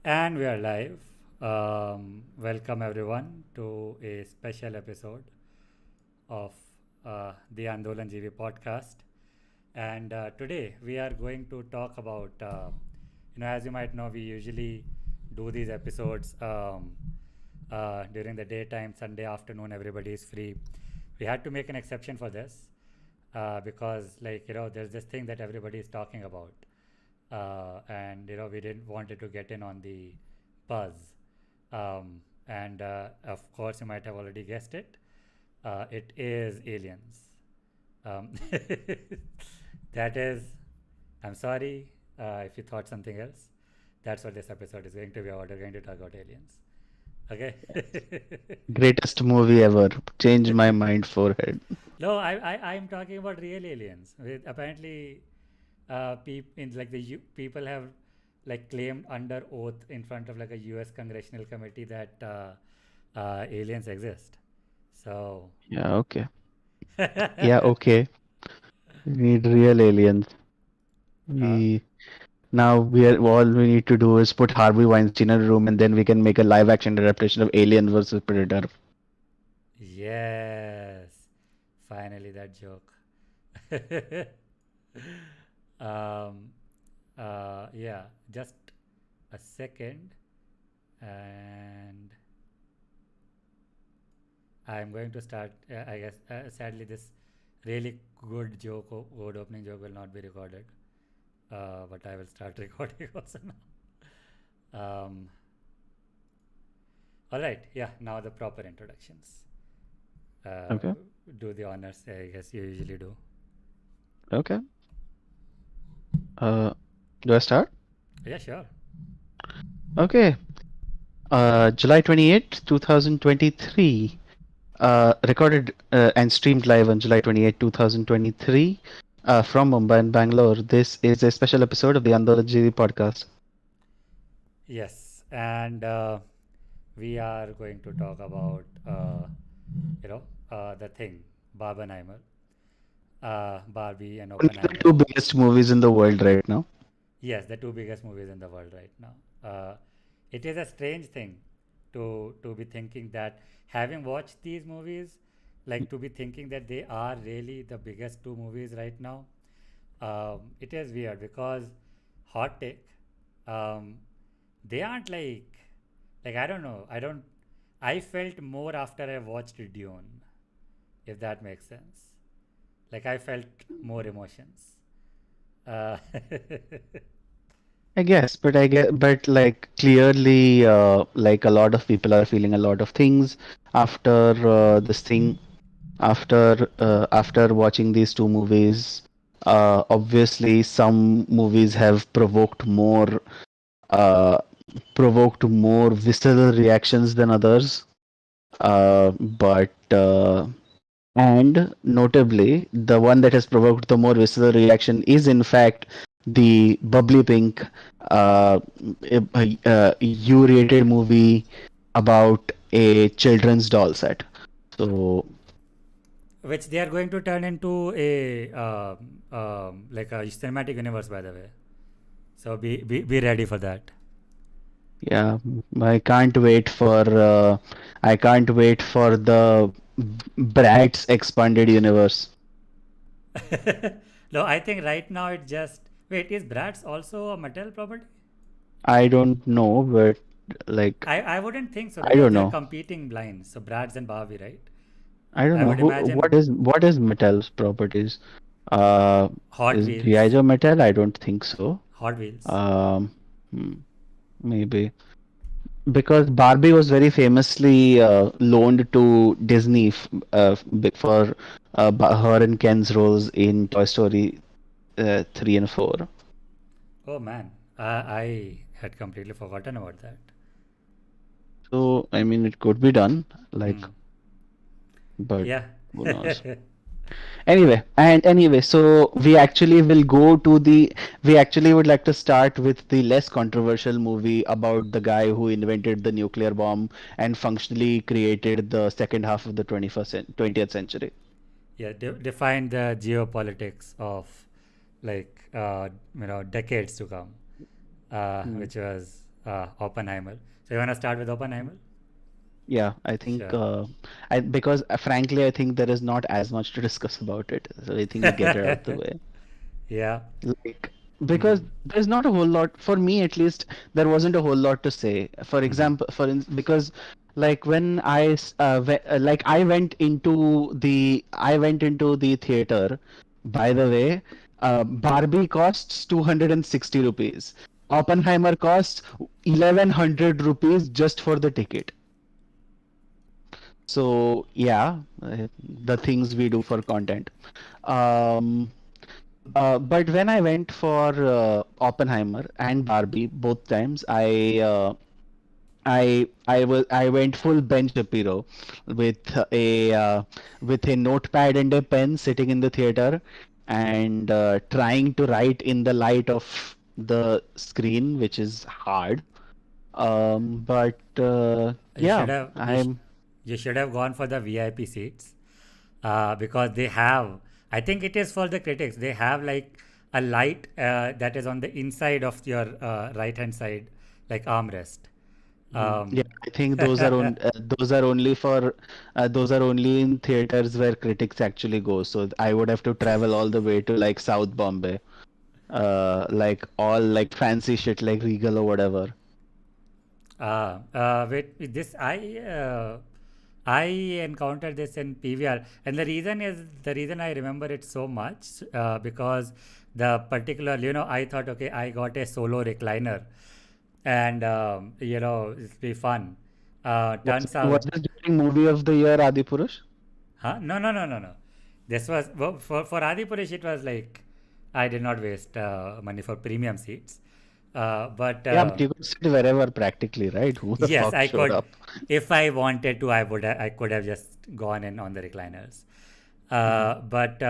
And we are live. Welcome everyone to a special episode of the Andolan GV podcast. And today we are going to talk about, as you might know, we usually do these episodes during the daytime, Sunday afternoon, everybody is free. We had to make an exception for this because, there's this thing that everybody is talking about and we didn't wanted to get in on the buzz and of course you might have already guessed it. It is aliens. um, that is, I'm sorry if you thought something else. That's what this episode is going to be about. We're going to talk about aliens. Okay. Greatest movie ever. Changed my mind forehead. No, I'm talking about real aliens. Apparently in like people have like claimed under oath in front of like a US congressional committee that aliens exist. So Yeah, okay. Yeah, okay. We need real aliens. huh? We now we are all we need to do is put Harvey Weinstein in a room and then we can make a live action adaptation of Alien versus Predator. Yes, finally that joke. um, yeah, just a second, and I'm going to start. I guess sadly this really good joke, good opening joke will not be recorded, but I will start recording also now. All right, yeah. Now the proper introductions. Uh, Okay. do the honors. I guess you usually do. Okay. Uh, do I start? Yeah, sure. Okay. July 28th, 2023. Recorded and streamed live on July 28th, 2023, from Mumbai and Bangalore. This is a special episode of the Andolan podcast. Yes, and we are going to talk about the thing, Barbenheimer, Barbie and Only the Oppenheimer. two biggest movies in the world right now. Yes, the two biggest movies in the world right now. It is a strange thing to be thinking that, having watched these movies, like to be thinking that they are really the biggest two movies right now. It is weird because, hot take, um, they aren't like I don't know. I felt more after I watched Dune, if that makes sense. Like I felt more emotions. Uh, But like clearly, like a lot of people are feeling a lot of things after this thing, after watching these two movies. Obviously, some movies have uh, provoked more visceral reactions than others. But And notably, the one that has provoked the more visceral reaction is, in fact, the bubbly pink, uh, U-rated movie about a children's doll set. So, which they are going to turn into a like a cinematic universe, by the way. So be ready for that. yeah, I can't wait for the Bratz expanded universe. No, I think right now it just wait. Is Bratz also a Mattel property? I don't know, but like, I wouldn't think so I because don't they are know. competing blinds. So Bratz and Barbie, right? I don't I know would who. imagine What is Mattel's properties? Uh, Hot is G.I. Wheels. Joe Mattel? I don't think so. Hot Wheels. Um, hmm, maybe because Barbie was very famously loaned to Disney for her and Ken's roles in Toy Story 3 and 4. Oh man, I had completely forgotten about that. So I mean, it could be done, like, Hmm. but Yeah. who knows? Anyway, so we actually would like to start with the less controversial movie about the guy who invented the nuclear bomb and functionally created the second half of the 20th century. Yeah, define the geopolitics of decades to come, Hmm. which was Oppenheimer. So you wanna start with Oppenheimer? Yeah, I think Sure. I because frankly I think there is not as much to discuss about it. So I think we get it out of the way. Yeah. Like Mm-hmm. because there's not a whole lot for me at least there wasn't a whole lot to say. For Mm-hmm. example, because like when like I went into the theater. By the way, Barbie costs 260 rupees. Oppenheimer costs 1100 rupees just for the ticket. So yeah, the things we do for content. Um, but when I went for Oppenheimer and Barbie both times, I went full Ben Shapiro with with a notepad and a pen sitting in the theater and trying to write in the light of the screen, which is hard. But You should yeah, have I'm you should have gone for the VIP seats, because they have. I think it is for the critics. They have like a light that is on the inside of your right hand side, like armrest. Yeah, Um, I think those are only for those are only in theaters where critics actually go. So I would have to travel all the way to like South Bombay, like all like fancy shit like Regal or whatever. Wait, I encountered this in PVR, and the reason I remember it so much because the particular, I thought, okay, I got a solo recliner, and it'll be fun. Turns Was out, this during movie of the year Adi Purush? huh? No, no, no, no, no. This was well, for Adipurish. It was like I did not waste money for premium seats, but. Yeah, but you could sit wherever practically, right? Who the Yes, fuck I showed could. up? If I wanted to, I could have just gone in on the recliners. Mhm. But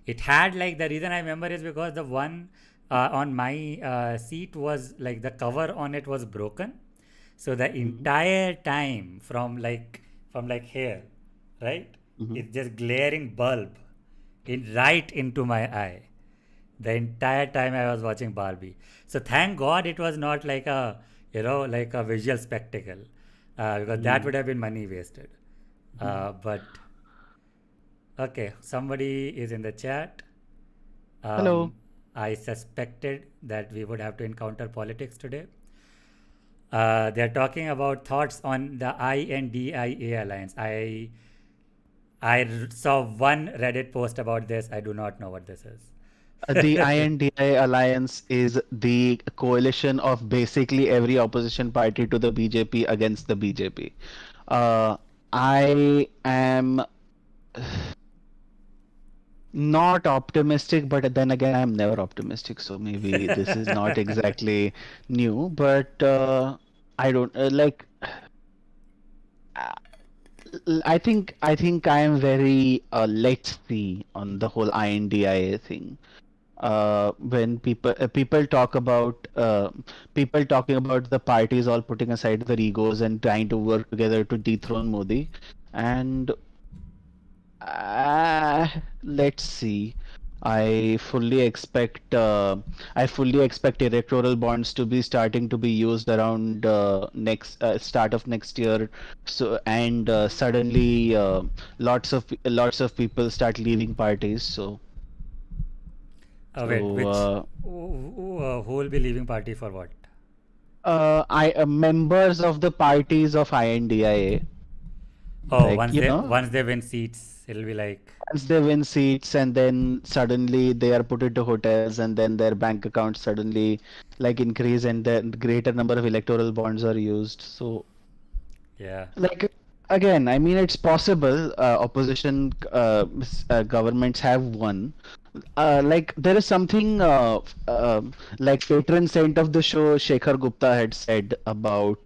it had like the reason I remember is because the one on my seat was like the cover on it was broken, so the Mhm. entire time from like here, right, Mhm. it's just glaring bulb in right into my eye the entire time I was watching Barbie. So thank God it was not like like a visual spectacle, because that Mhm. would have been money wasted. Mhm. But okay, somebody is in the chat. Hello. Um, I suspected that we would have to encounter politics today. They're talking about thoughts on the INDIA alliance. I saw one Reddit post about this. I do not know what this is. The INDI alliance is the coalition of basically every opposition party to the BJP against the BJP. Uh, I am not optimistic, but then again, I'm never optimistic. So maybe this is not exactly new, but I don't like. uh, I think I am very let's see on the whole INDIA thing. When people talking about the parties all putting aside their egos and trying to work together to dethrone Modi, and uh, let's see. I fully expect I fully expect electoral bonds to be starting to be used around next start of next year. So and suddenly lots of people start leaving parties. Wait, So which who will be leaving party for what? I members of the parties of INDIA, Oh, like you know, once they win seats, it'll be like once they win seats and then suddenly they are put into hotels and then their bank accounts suddenly like increase and then greater number of electoral bonds are used. So yeah. like again, I mean it's possible. Opposition governments have won. Like there is something like patron saint of the show Shekhar Gupta had said about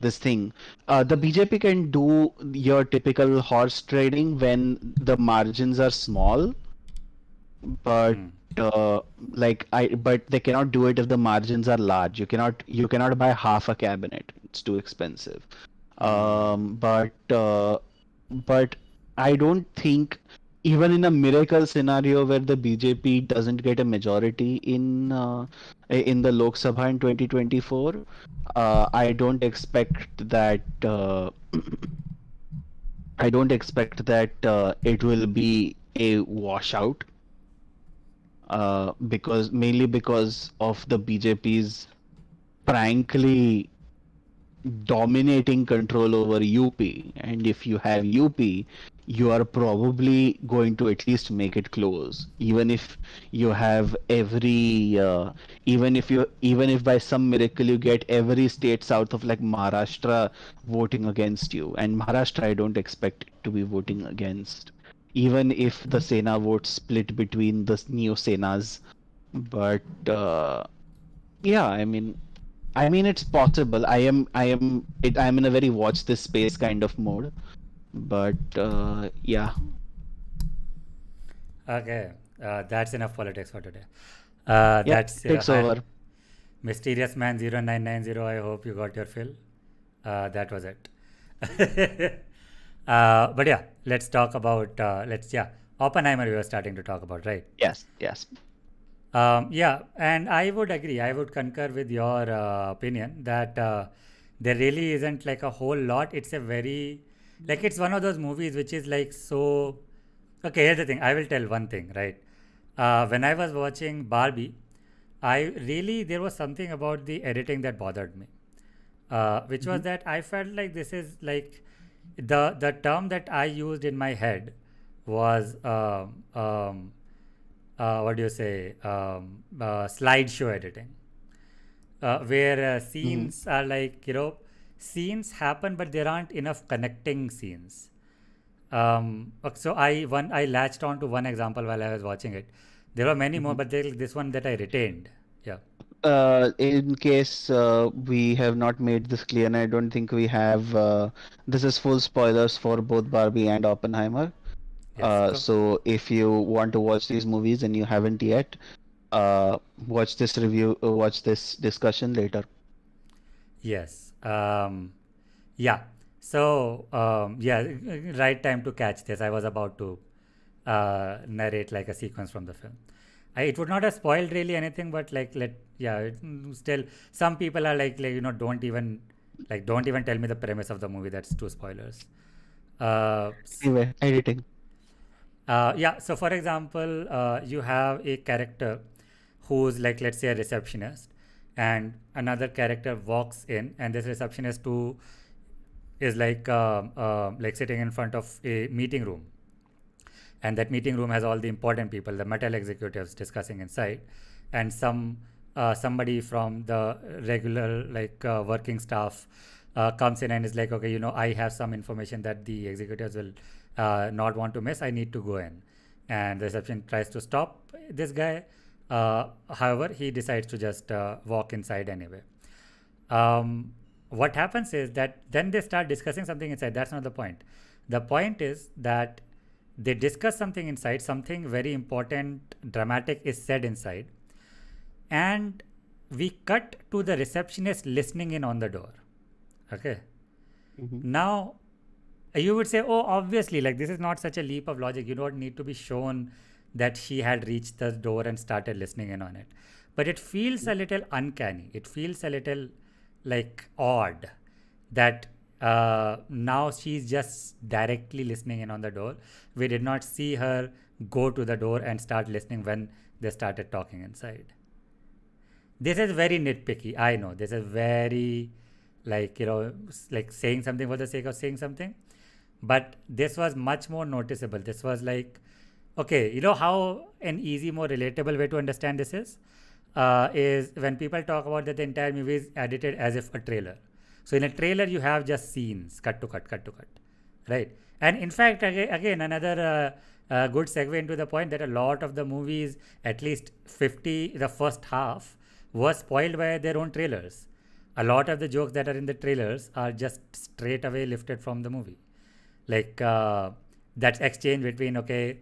this thing. The BJP can do your typical horse trading when the margins are small, but Hmm. but they cannot do it if the margins are large. You cannot buy half a cabinet. It's too expensive. Hmm. But I don't think even in a miracle scenario where the BJP doesn't get a majority in the Lok Sabha in 2024, I don't expect that I don't expect that it will be a washout, because mainly because of the BJP's frankly dominating control over UP. And if you have UP, you are probably going to at least make it close. You have every, even if by some miracle you get every state south of like Maharashtra voting against you, and Maharashtra I don't expect it to be voting against, even if the Sena votes split between the new Senas. But yeah, I mean, it's possible. I'm in a very watch this space kind of mode. But yeah, Okay, that's enough politics for today. yeah, That's takes hi, over. Mysterious Man 0990. I hope you got your fill. That was it. But yeah, let's talk about yeah, Oppenheimer. We were starting to talk about, right? Yes, yes. Yeah, and I would agree. I would concur with your opinion that there really isn't like a whole lot. It's a very, like, it's one of those movies which is like so. Okay, here's the thing. I will tell one thing, right? When I was watching Barbie, there was something about the editing that bothered me, which was Hmm. that I felt like this is like the term that I used in my head was what do you say, slideshow editing, where Hmm. scenes are like, scenes happen but there aren't enough connecting scenes. Okay, so I latched on to one example while I was watching it. There were many more, Hmm. but this one that I retained. Yeah. In case we have not made this clear, and I don't think we have, this is full spoilers for both Barbie and Oppenheimer. Yes. Go. So if you want to watch these movies and you haven't yet, watch this discussion later. Yes. Yeah. So yeah, right time to catch this. I was about to narrate like a sequence from the film. It would not have spoiled really anything, but like still some people are like don't even tell me the premise of the movie. That's two spoilers. Uh, Anyway, editing. yeah, so for example, you have a character who's like, let's say, a receptionist, and another character walks in, and this receptionist too is like sitting in front of a meeting room, and that meeting room has all the important people, the metal executives discussing inside, and somebody from the regular working staff comes in and is like, okay, I have some information that the executives will not want to miss. I need to go in, and the reception tries to stop this guy. However, he decides to just walk inside anyway. What happens is that then they start discussing something inside. That's not the point. The point is that they discuss something inside, something very important, dramatic is said inside, and we cut to the receptionist listening in on the door. Okay. Hmm. Now, you would say, oh, obviously, like this is not such a leap of logic. You don't need to be shown that she had reached the door and started listening in on it. But it feels a little uncanny. It feels a little like odd that now she's just directly listening in on the door. We did not see her go to the door and start listening when they started talking inside. This is very nitpicky. I know this is very like saying something for the sake of saying something, but this was much more noticeable. This was like, okay, you know how an easy, more relatable way to understand this is when people talk about that the entire movie is edited as if a trailer. So in a trailer, you have just scenes, cut to cut, cut to cut, right? And in fact, again another good segue into the point that a lot of the movies, at least 50, the first half, was spoiled by their own trailers. A lot of the jokes that are in the trailers are just straight away lifted from the movie, like that exchange between, okay,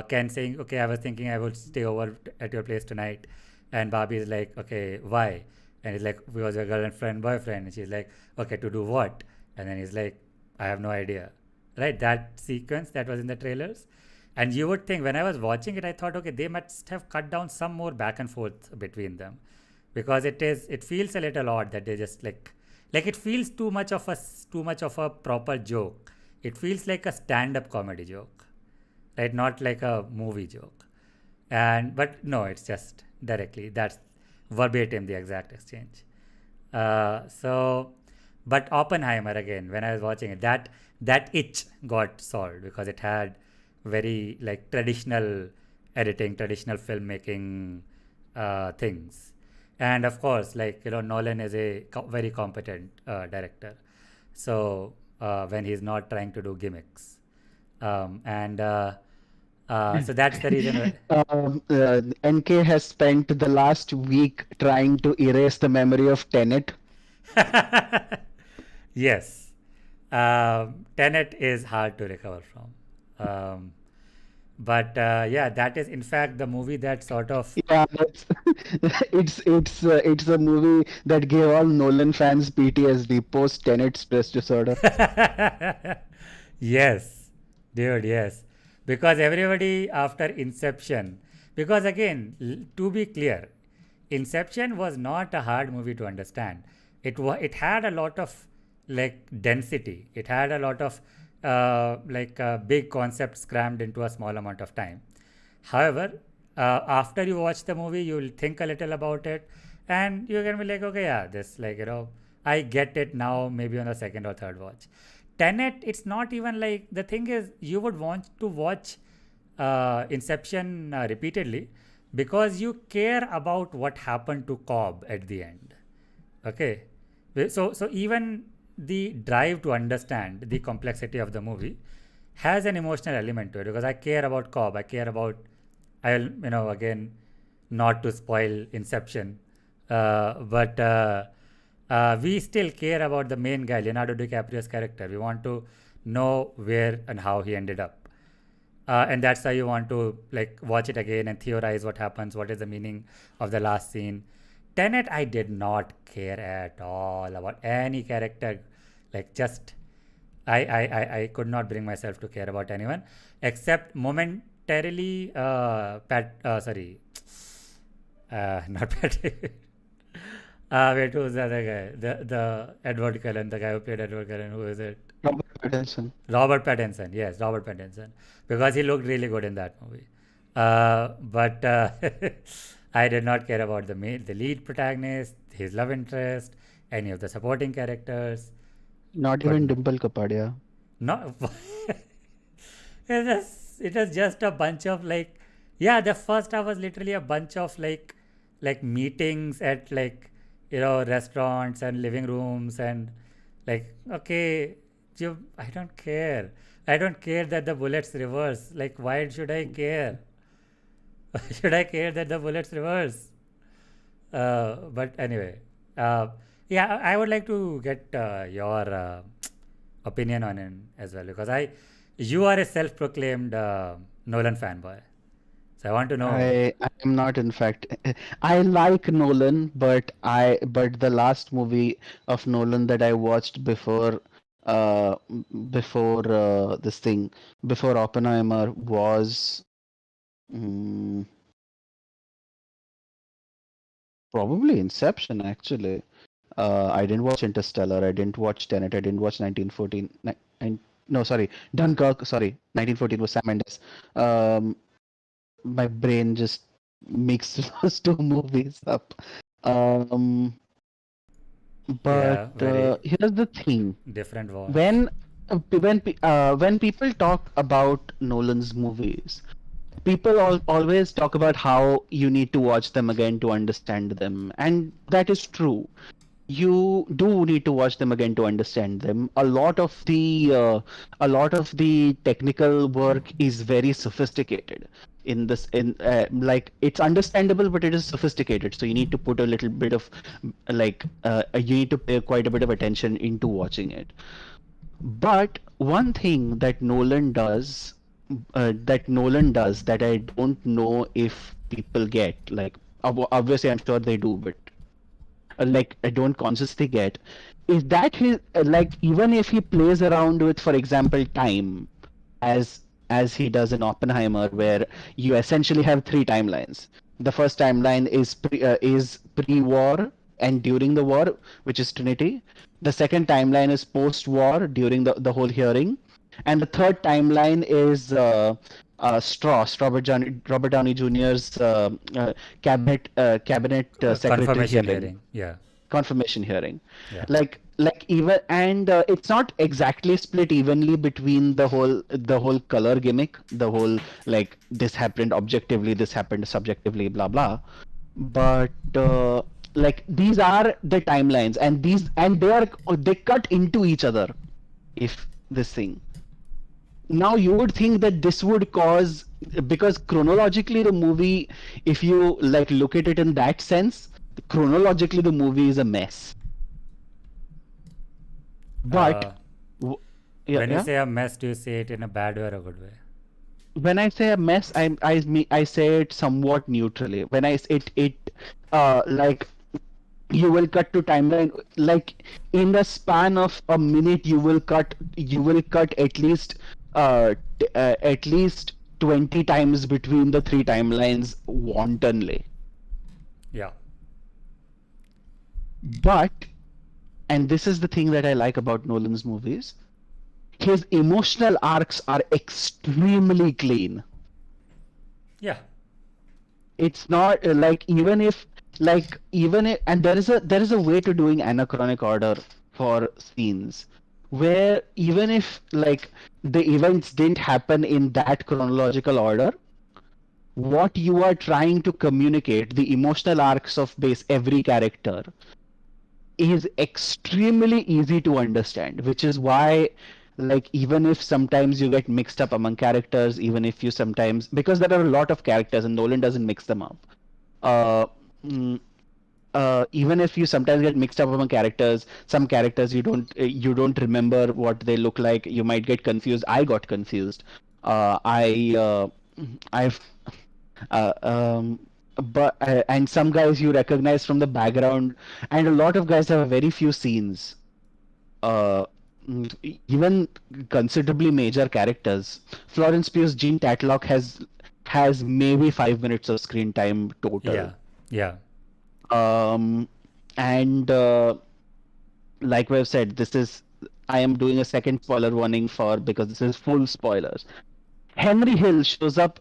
Ken saying, okay, I was thinking I would stay over at your place tonight, and Barbie is like, okay, why? And he's like, because your girlfriend boyfriend, and she's like, okay, to do what? And then he's like, I have no idea. Right, that sequence that was in the trailers, And you would think, when I was watching it, I thought, okay, they must have cut down some more back and forth between them, because it feels a little odd that they just like it feels too much of a proper joke. It feels like a stand-up comedy joke, right? Not like a movie joke. And but no, it's just directly that's verbatim the exact exchange. So, but Oppenheimer, again, when I was watching it, that itch got solved because it had very like traditional editing, traditional filmmaking things, and of course, like Nolan is a very competent director. So when he's not trying to do gimmicks, and so that's the reason why. NK has spent the last week trying to erase the memory of Tenet. Yes, Tenet is hard to recover from. But yeah, that is in fact the movie that sort of. Yeah, that's, it's a movie that gave all Nolan fans PTSD, post Tenet stress disorder. Yes, dude, yes. Because everybody after Inception, because again, to be clear, Inception was not a hard movie to understand. It had a lot of like density. It had a lot of big concepts crammed into a small amount of time. However, after you watch the movie, you will think a little about it, and you're gonna be like, okay, yeah, this I get it now. Maybe on the second or third watch. Tenet, it's not even like the thing is you would want to watch Inception repeatedly because you care about what happened to Cobb at the end. Okay, so even the drive to understand the complexity of the movie has an emotional element to it because I care about Cobb. I care about. I'll again not to spoil Inception, but we still care about the main guy, Leonardo DiCaprio's character. We want to know where and how he ended up, and that's why you want to like watch it again and theorize what happens, what is the meaning of the last scene. Tenet, I did not care at all about any character, like just I could not bring myself to care about anyone except momentarily. Not Pat. Wait, who's the other guy? The Edward Cullen, the guy who played Edward Cullen. Who is it? Robert Pattinson. Robert Pattinson. Yes, Robert Pattinson, because he looked really good in that movie. But I did not care about the lead protagonist, his love interest, any of the supporting characters. Not Could even not. Dimple Kapadia. No, it was just a bunch of like, yeah. The first half was literally a bunch of like meetings at like restaurants and living rooms and like okay, I don't care. I don't care that the bullets reverse. Like why should I care? Should I care that the bullets reverse? But anyway, yeah, I would like to get your opinion on it as well because you are a self-proclaimed Nolan fanboy, so I want to know. I am not, in fact. I like Nolan, but the last movie of Nolan that I watched uh this thing, before Oppenheimer, was mm, probably Inception, actually. I didn't watch Interstellar. I didn't watch Tenet. I didn't watch 1914. No, sorry, Dunkirk. Sorry, 1914 was Sam Mendes. Um, my brain just mixed those two movies up. Um, but Yeah, very here's the thing: different watch. when when people talk about Nolan's movies, people always talk about how you need to watch them again to understand them, and that is true. You do need to watch them again to understand them. A lot of the technical work is very sophisticated in this in like it's understandable, but it is sophisticated, so you need to put a little bit of you need to pay quite a bit of attention into watching it. But one thing that Nolan does that I don't know if people get, like obviously I'm sure they do, but like I don't consciously get, is that he like even if he plays around with, for example, time, as as he does in Oppenheimer, where you essentially have three timelines. The first timeline is pre-war and during the war, which is Trinity. The second timeline is post-war during the whole hearing, and the third timeline is Robert Downey Jr.'s cabinet secretary Confirmation hearing, hearing. Yeah. confirmation hearing. Yeah. Like even, and it's not exactly split evenly between the whole color gimmick, the whole like this happened objectively, this happened subjectively, blah blah. But like these are the timelines, and they cut into each other. If this thing, now you would think that this would cause, because chronologically the movie, if you like look at it in that sense, chronologically the movie is a mess. But Uh, w- yeah, when you yeah. say a mess, do you say it in a bad way or a good way? When I say a mess, I say it somewhat neutrally. When it like you will cut to timeline, like in the span of a minute you will cut at least 20 times between the three timelines wantonly. Yeah. But, and this is the thing that I like about Nolan's movies, his emotional arcs are extremely clean. Yeah. It's not like, and there is a way to doing anachronic order for scenes, where even if like the events didn't happen in that chronological order, what you are trying to communicate, the emotional arcs of base every character, is extremely easy to understand, which is why, like, even if sometimes you get mixed up among characters, even if you sometimes, because there are a lot of characters and Nolan doesn't mix them up. uh, mm, Even if you sometimes get mixed up among characters, some characters you don't remember what they look like, you might get confused. I got confused. I've uh, um, but and some guys you recognize from the background, and a lot of guys have very few scenes. Uh, Even considerably major characters. Florence Pugh's Jean Tatlock has maybe 5 minutes of screen time total. Yeah. Yeah. Um, and like we've said, I am doing a second spoiler warning for, because this is full spoilers. Henry Hill shows up.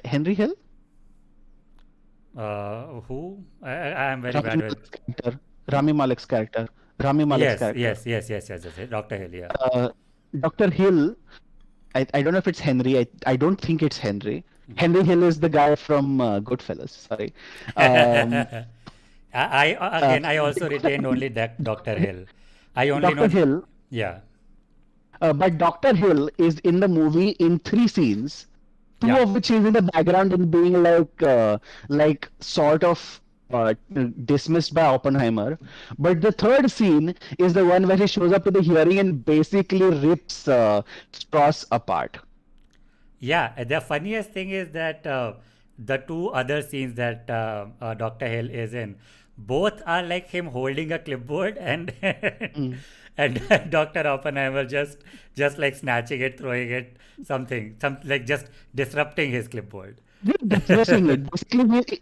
Henry Hill, Who? I am very Rami bad with. Malek's character. Hmm? Rami Malek's character. Rami Malek's Yes. character. Yes. Yes. Yes. Yes. Yes. Dr. Hill. Yeah. Uh, Dr. Hill. I don't know if it's Henry. I don't think it's Henry. Henry Hill is the guy from Goodfellas. Sorry. Um, uh, Again, I also retained only that Dr. Hill. I only know. Dr. Hill. Yeah. But Dr. Hill is in the movie in three scenes, two Yeah. of which is in the background and being like sort of dismissed by Oppenheimer. But the third scene is the one where he shows up to the hearing and basically rips Strauss apart. Yeah, the funniest thing is that the two other scenes that Dr. Hill is in, both are like him holding a clipboard and Mm. and Dr. Oppenheimer just like snatching it, throwing it, some like just disrupting his clipboard. Yeah, dismissing it. Basically,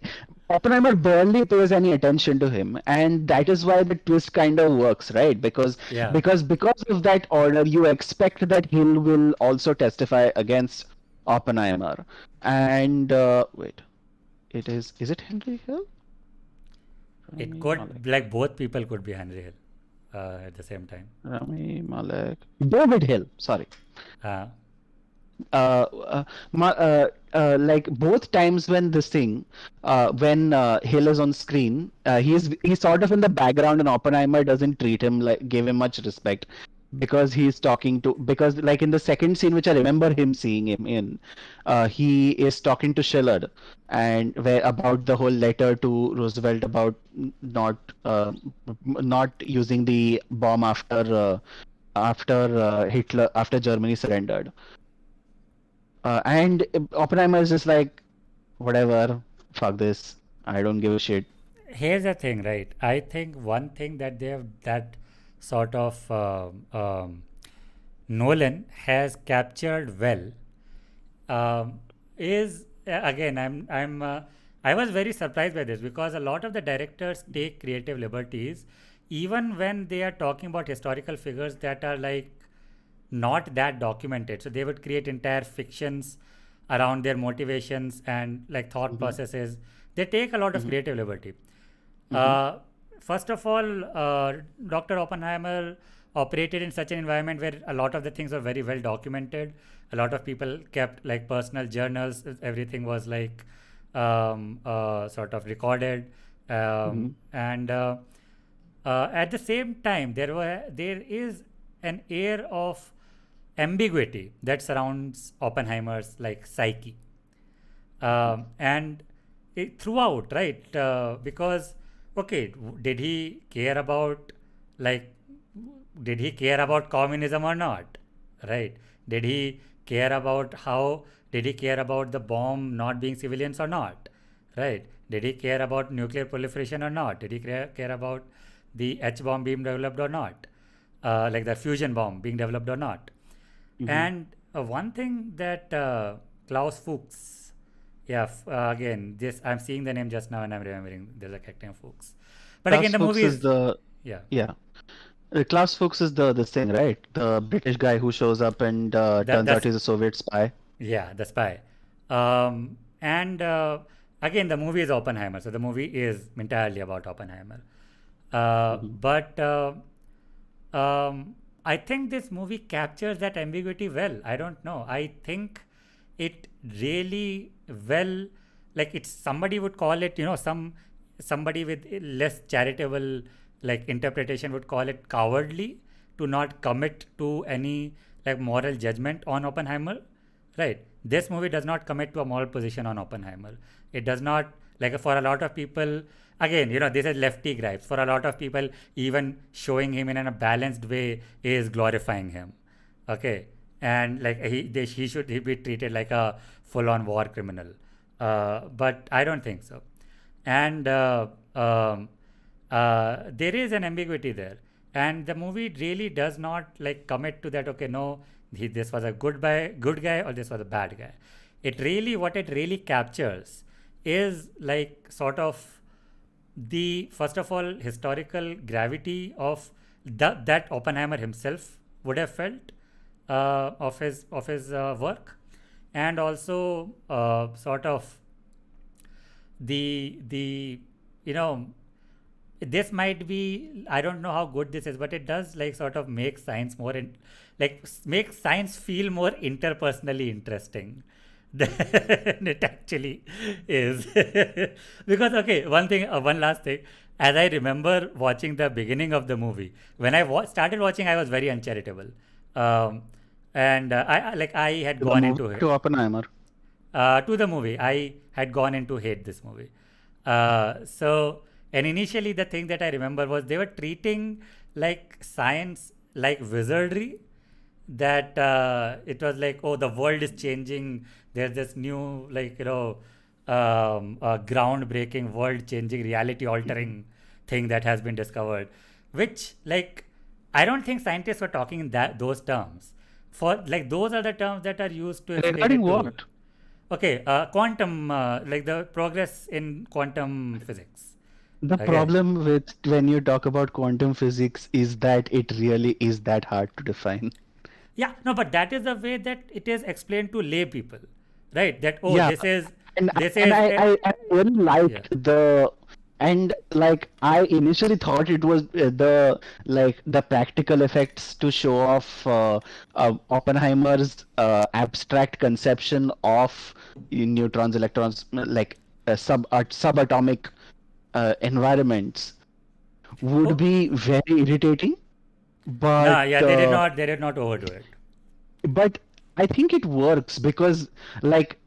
Oppenheimer barely pays any attention to him, and that is why the twist kind of works, right? Because Yeah. because because of that order, you expect that Hill will also testify against Oppenheimer. And wait, is it Henry Hill? It Rami Malek. could, like, both people could be Henry Hill at the same time. Rami Malek. David Hill. Sorry. Uh, uh, like both times when this thing, when Hill is on screen, he's sort of in the background, and Oppenheimer doesn't give him much respect, because because like in the second scene, which I remember him seeing him in, he is talking to Shillard, and where about the whole letter to Roosevelt about not using the bomb after Germany surrendered. And Oppenheimer is just like, whatever, fuck this, I don't give a shit. Here's the thing, right? I think one thing that they have, that sort of Nolan has captured well, um, is again I was very surprised by this because a lot of the directors take creative liberties even when they are talking about historical figures that are like not that documented. So they would create entire fictions around their motivations and like thought Mm-hmm. processes. They take a lot of Mm-hmm. creative liberty. Mm-hmm. uh, First of all, Dr. Oppenheimer operated in such an environment where a lot of the things were very well documented. A lot of people kept like personal journals. Everything was like sort of recorded, Mm-hmm. and at the same time, there is an air of ambiguity that surrounds Oppenheimer's like psyche, and throughout, right? Because okay, did he care about like did he care about communism or not, right? Did he care about how did he care about the bomb not being civilians or not, right? Did he care about nuclear proliferation or not? Did he care about the H bomb being developed or not, like the fusion bomb being developed or not? Mm-hmm. And one thing that Klaus Fuchs, yeah, again, this I'm seeing the name just now and I'm remembering there's a character named Fuchs. But again, Klaus the Fuchs movie is is, the yeah, yeah. Klaus Fuchs is the this thing, right? The British guy who shows up and turns out that's he's a Soviet spy. yeah, the spy. And again, the movie is Oppenheimer, so the movie is entirely about Oppenheimer. Mm-hmm. But I think this movie captures that ambiguity well. I don't know. I think it really well, like it's somebody would call it, somebody with less charitable like interpretation would call it cowardly to not commit to any like moral judgment on Oppenheimer. Right. This movie does not commit to a moral position on Oppenheimer. It does not, like for a lot of people, again, this is lefty gripes. For a lot of people, even showing him in a balanced way is glorifying him. Okay. And like he should he be treated like a full on war criminal. But I don't think so. And there is an ambiguity there, and the movie really does not like commit to that. Okay, no, this was a good guy, or this was a bad guy. What it really captures is like sort of the first of all historical gravity of that Oppenheimer himself would have felt of his work, and also sort of the you know this might be, I don't know how good this is, but it does like sort of make science more make science feel more interpersonally interesting than it actually is. Because okay, one last thing, as I remember watching the beginning of the movie, when I started watching, I was very uncharitable, um, and I had To the gone movie into or it to Oppenheimer. to the movie. I had gone in to hate this movie. And initially, the thing that I remember was they were treating like science like wizardry. That it was like, oh, the world is changing. There's this new, like, groundbreaking, world changing, reality Mhm. altering thing that has been discovered. Which, like, I don't think scientists were talking in those terms. For like, those are the terms that are used to explain Regarding it to. what? Okay, quantum, like the progress in quantum physics. The Okay. problem with when you talk about quantum physics is that it really is that hard to define. Yeah, no, but that is the way that it is explained to lay people, right? That, oh, Yeah, and this and is, I really yeah. liked the and like I initially thought it was the practical effects to show off Oppenheimer's abstract conception of neutrons, electrons, like subatomic environments would Oh, be very irritating, but no, yeah, they did not overdo it. but I think it works because like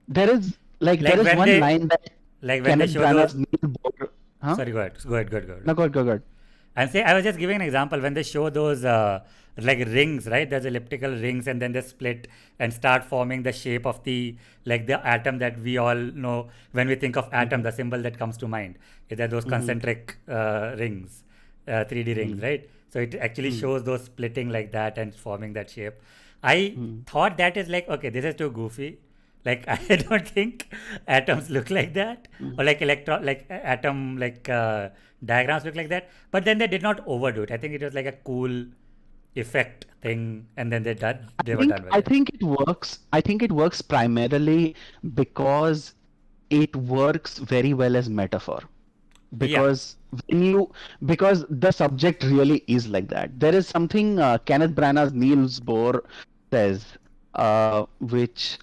there Like is when one they, line that like when they Kenneth show those, Branagh's Neil Bohr, huh? sorry, go ahead. No, good, good, good. And say, I was just giving an example when they show those like rings, right? There's elliptical rings, and then they split and start forming the shape of the atom that we all know when we think of atom. Mm-hmm, The symbol that comes to mind is that those mm-hmm, concentric rings, 3D rings, mm-hmm, right? So it actually mm-hmm, shows those splitting like that and forming that shape. I Mm. thought that is like, okay, this is too goofy. Like I don't think atoms look like that, or Mm. like electron, like atom, like diagrams look like that. But then they did not overdo it. I think it was like a cool effect thing, and then they were done with I it. think it works. I think it works primarily because it works very well as metaphor. Yeah. Because when you because the subject really is like that. There is something Kenneth Branagh's Niels Bohr says, which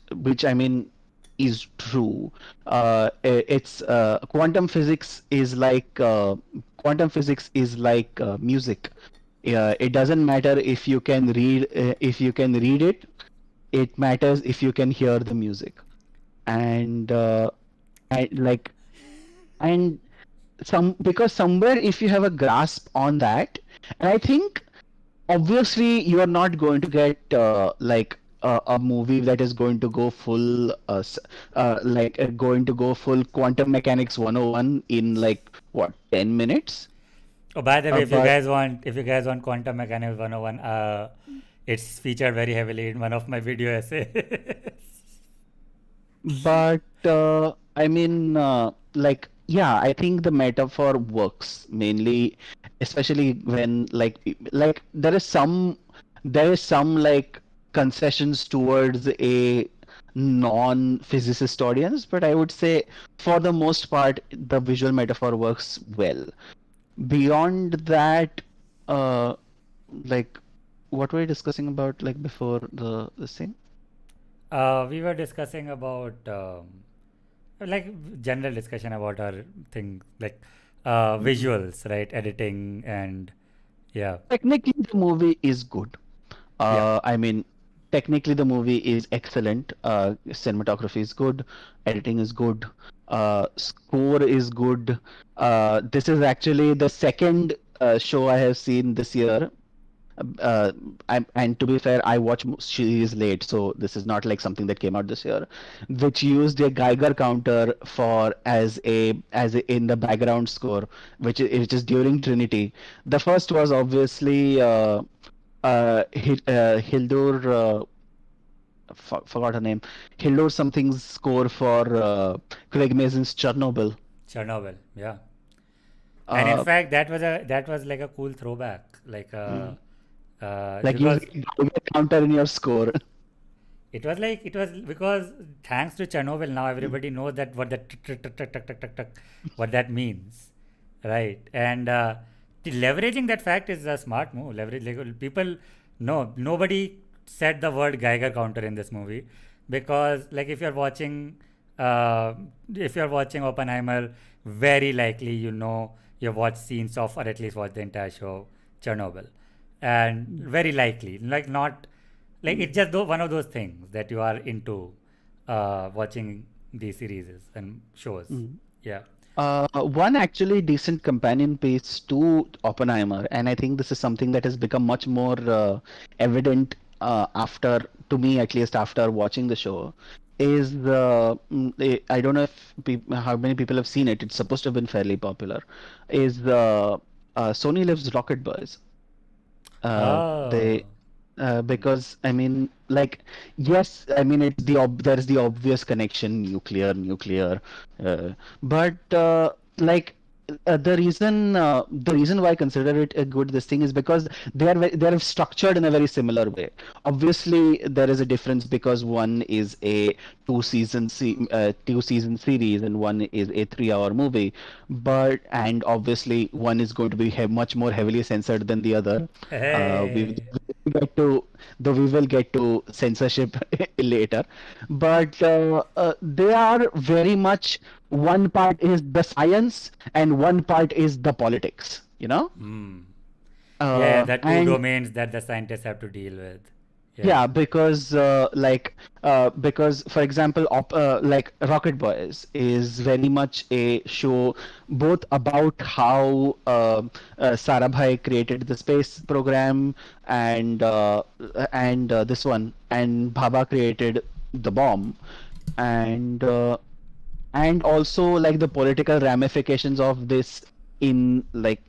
I mean is true. It's quantum physics is like music. It doesn't matter if you can read it. It matters if you can hear the music. And I like and some because somewhere if you have a grasp on that, and I think obviously you are not going to get a movie that is going to go full going to go full quantum mechanics 101 in like what 10 minutes. Oh, by the way, But if you guys want Quantum Mechanics 101, it's featured very heavily in one of my video essays. I mean, yeah, I think the metaphor works mainly, especially when there is some like concessions towards a non-physicist audience, but I would say for the most part, the visual metaphor works well. Beyond that, uh, like, what were you discussing about like before this thing? We were discussing about like general discussion about our thing, like visuals, right? Editing and yeah, Technically, the movie is good. yeah. I mean, technically, the movie is excellent. Cinematography is good, editing is good, score is good. This is actually the second show I have seen this year. Uh, and to be fair, I watched series late, so this is not like something that came out this year, which used a Geiger counter for as a, in the background score, which is during Trinity. The first was obviously Hildur, forgot her name, Hildur something's score for Craig Mazin's Chernobyl. Chernobyl, yeah. And in Uh, fact, that was like a cool throwback, like mm, like because using a Geiger counter in your score. it was because thanks to Chernobyl now Mm, everybody knows that what that what that means, right? And leveraging that fact is a smart move. Leverage like, people no nobody said the word Geiger counter in this movie because like uh, if you're watching Oppenheimer, very likely you know you've watched scenes of or at least watched the entire show Chernobyl, and mm, very likely like not like mm, it's just one of those things that you are into watching these series and shows. mm. Yeah. One actually decent companion piece to Oppenheimer, and I think this is something that has become much more evident after, to me at least, after watching the show, is I don't know if how many people have seen it. It's supposed to have been fairly popular. Is Sony Live's Rocket Boys? They Oh. because I mean, like, yes, I mean there's the obvious connection, nuclear, uh, but the reason why I consider it a good this thing is because they are structured in a very similar way. Obviously, there is a difference because one is a two season series and one is a 3 hour movie, but and obviously one is going to be much more heavily censored than the other. We Hey. get to though we will get to censorship later, but they are very much one part is the science and one part is the politics, you know. Hmm. Yeah, the two And domains that the scientists have to deal with. Yeah. yeah, because for example, like Rocket Boys is very much a show both about how Sarabhai created the space program and this one and Bhabha created the bomb, and also like the political ramifications of this in like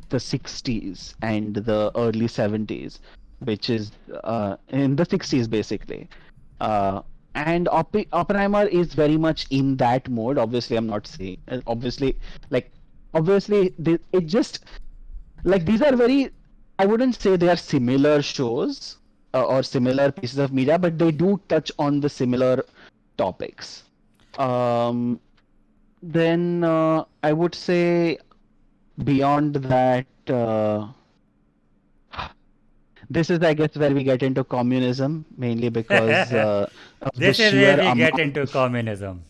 the 60s and the early 70s. which is in the 60s basically. Uh, and Oppenheimer is very much in that mode. Obviously, I'm not saying like it just like these are very. I wouldn't say they are similar shows or similar pieces of media, but they do touch on the similar topics. Um, then I would say beyond that, this is, I guess, where we get into communism, mainly because of the This is where sheer we get amount into of communism.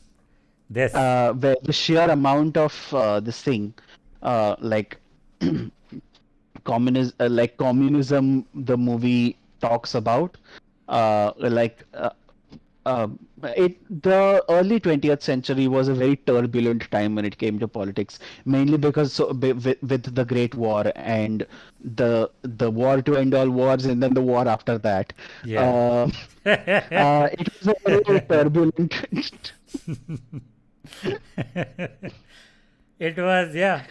This. the sheer amount of this thing, like communism, the movie talks about, like uh, the early 20th century was a very turbulent time when it came to politics, mainly because with the Great War and the war to end all wars, and then the war after that. Yeah. Uh, it was a very turbulent. It was, yeah.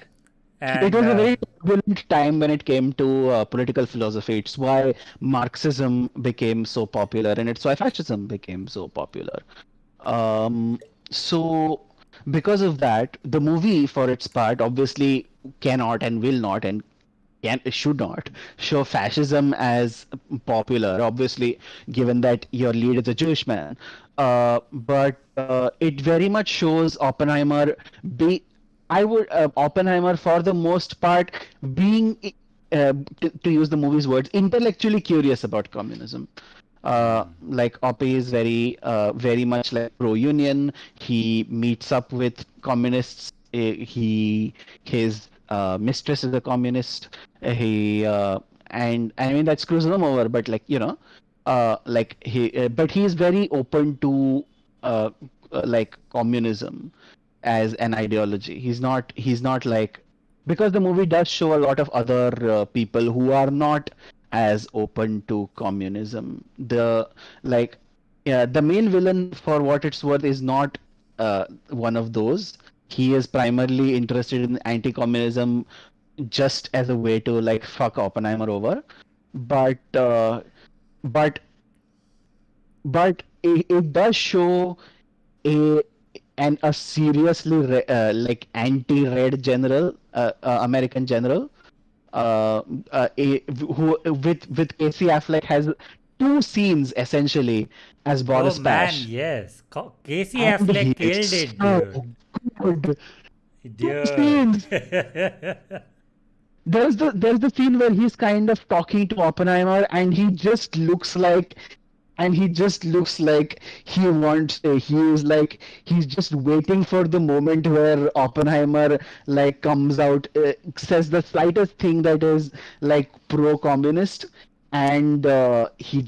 It And was a very turbulent time when it came to political philosophy. It's why Marxism became so popular, and it's why fascism became so popular. Um, so because of that, the movie, for its part, obviously cannot and will not and should not show fascism as popular, obviously, given that your lead is a Jewish man. But it very much shows Oppenheimer be I would Oppenheimer for the most part being to use the movie's words, intellectually curious about communism. Like Oppie is very much like pro-union. He meets up with communists. His mistress is a communist. He and I mean that screws him over. But like but he is very open to uh, like communism as an ideology. He's not like, because the movie does show a lot of other people who are not as open to communism. Like the main villain, for what it's worth, is not one of those. He is primarily interested in anti-communism just as a way to like fuck Oppenheimer over. But but it does show a a seriously like anti-red general, American general, who with Casey Affleck has two scenes essentially as oh Boris man, Pash, yes. Casey and he Affleck killed is it, so dude. good. Two Dude. scenes. There's the scene where he's kind of talking to Oppenheimer, and he just looks like he is like he's just waiting for the moment where Oppenheimer like comes out, says the slightest thing that is like pro-communist, and he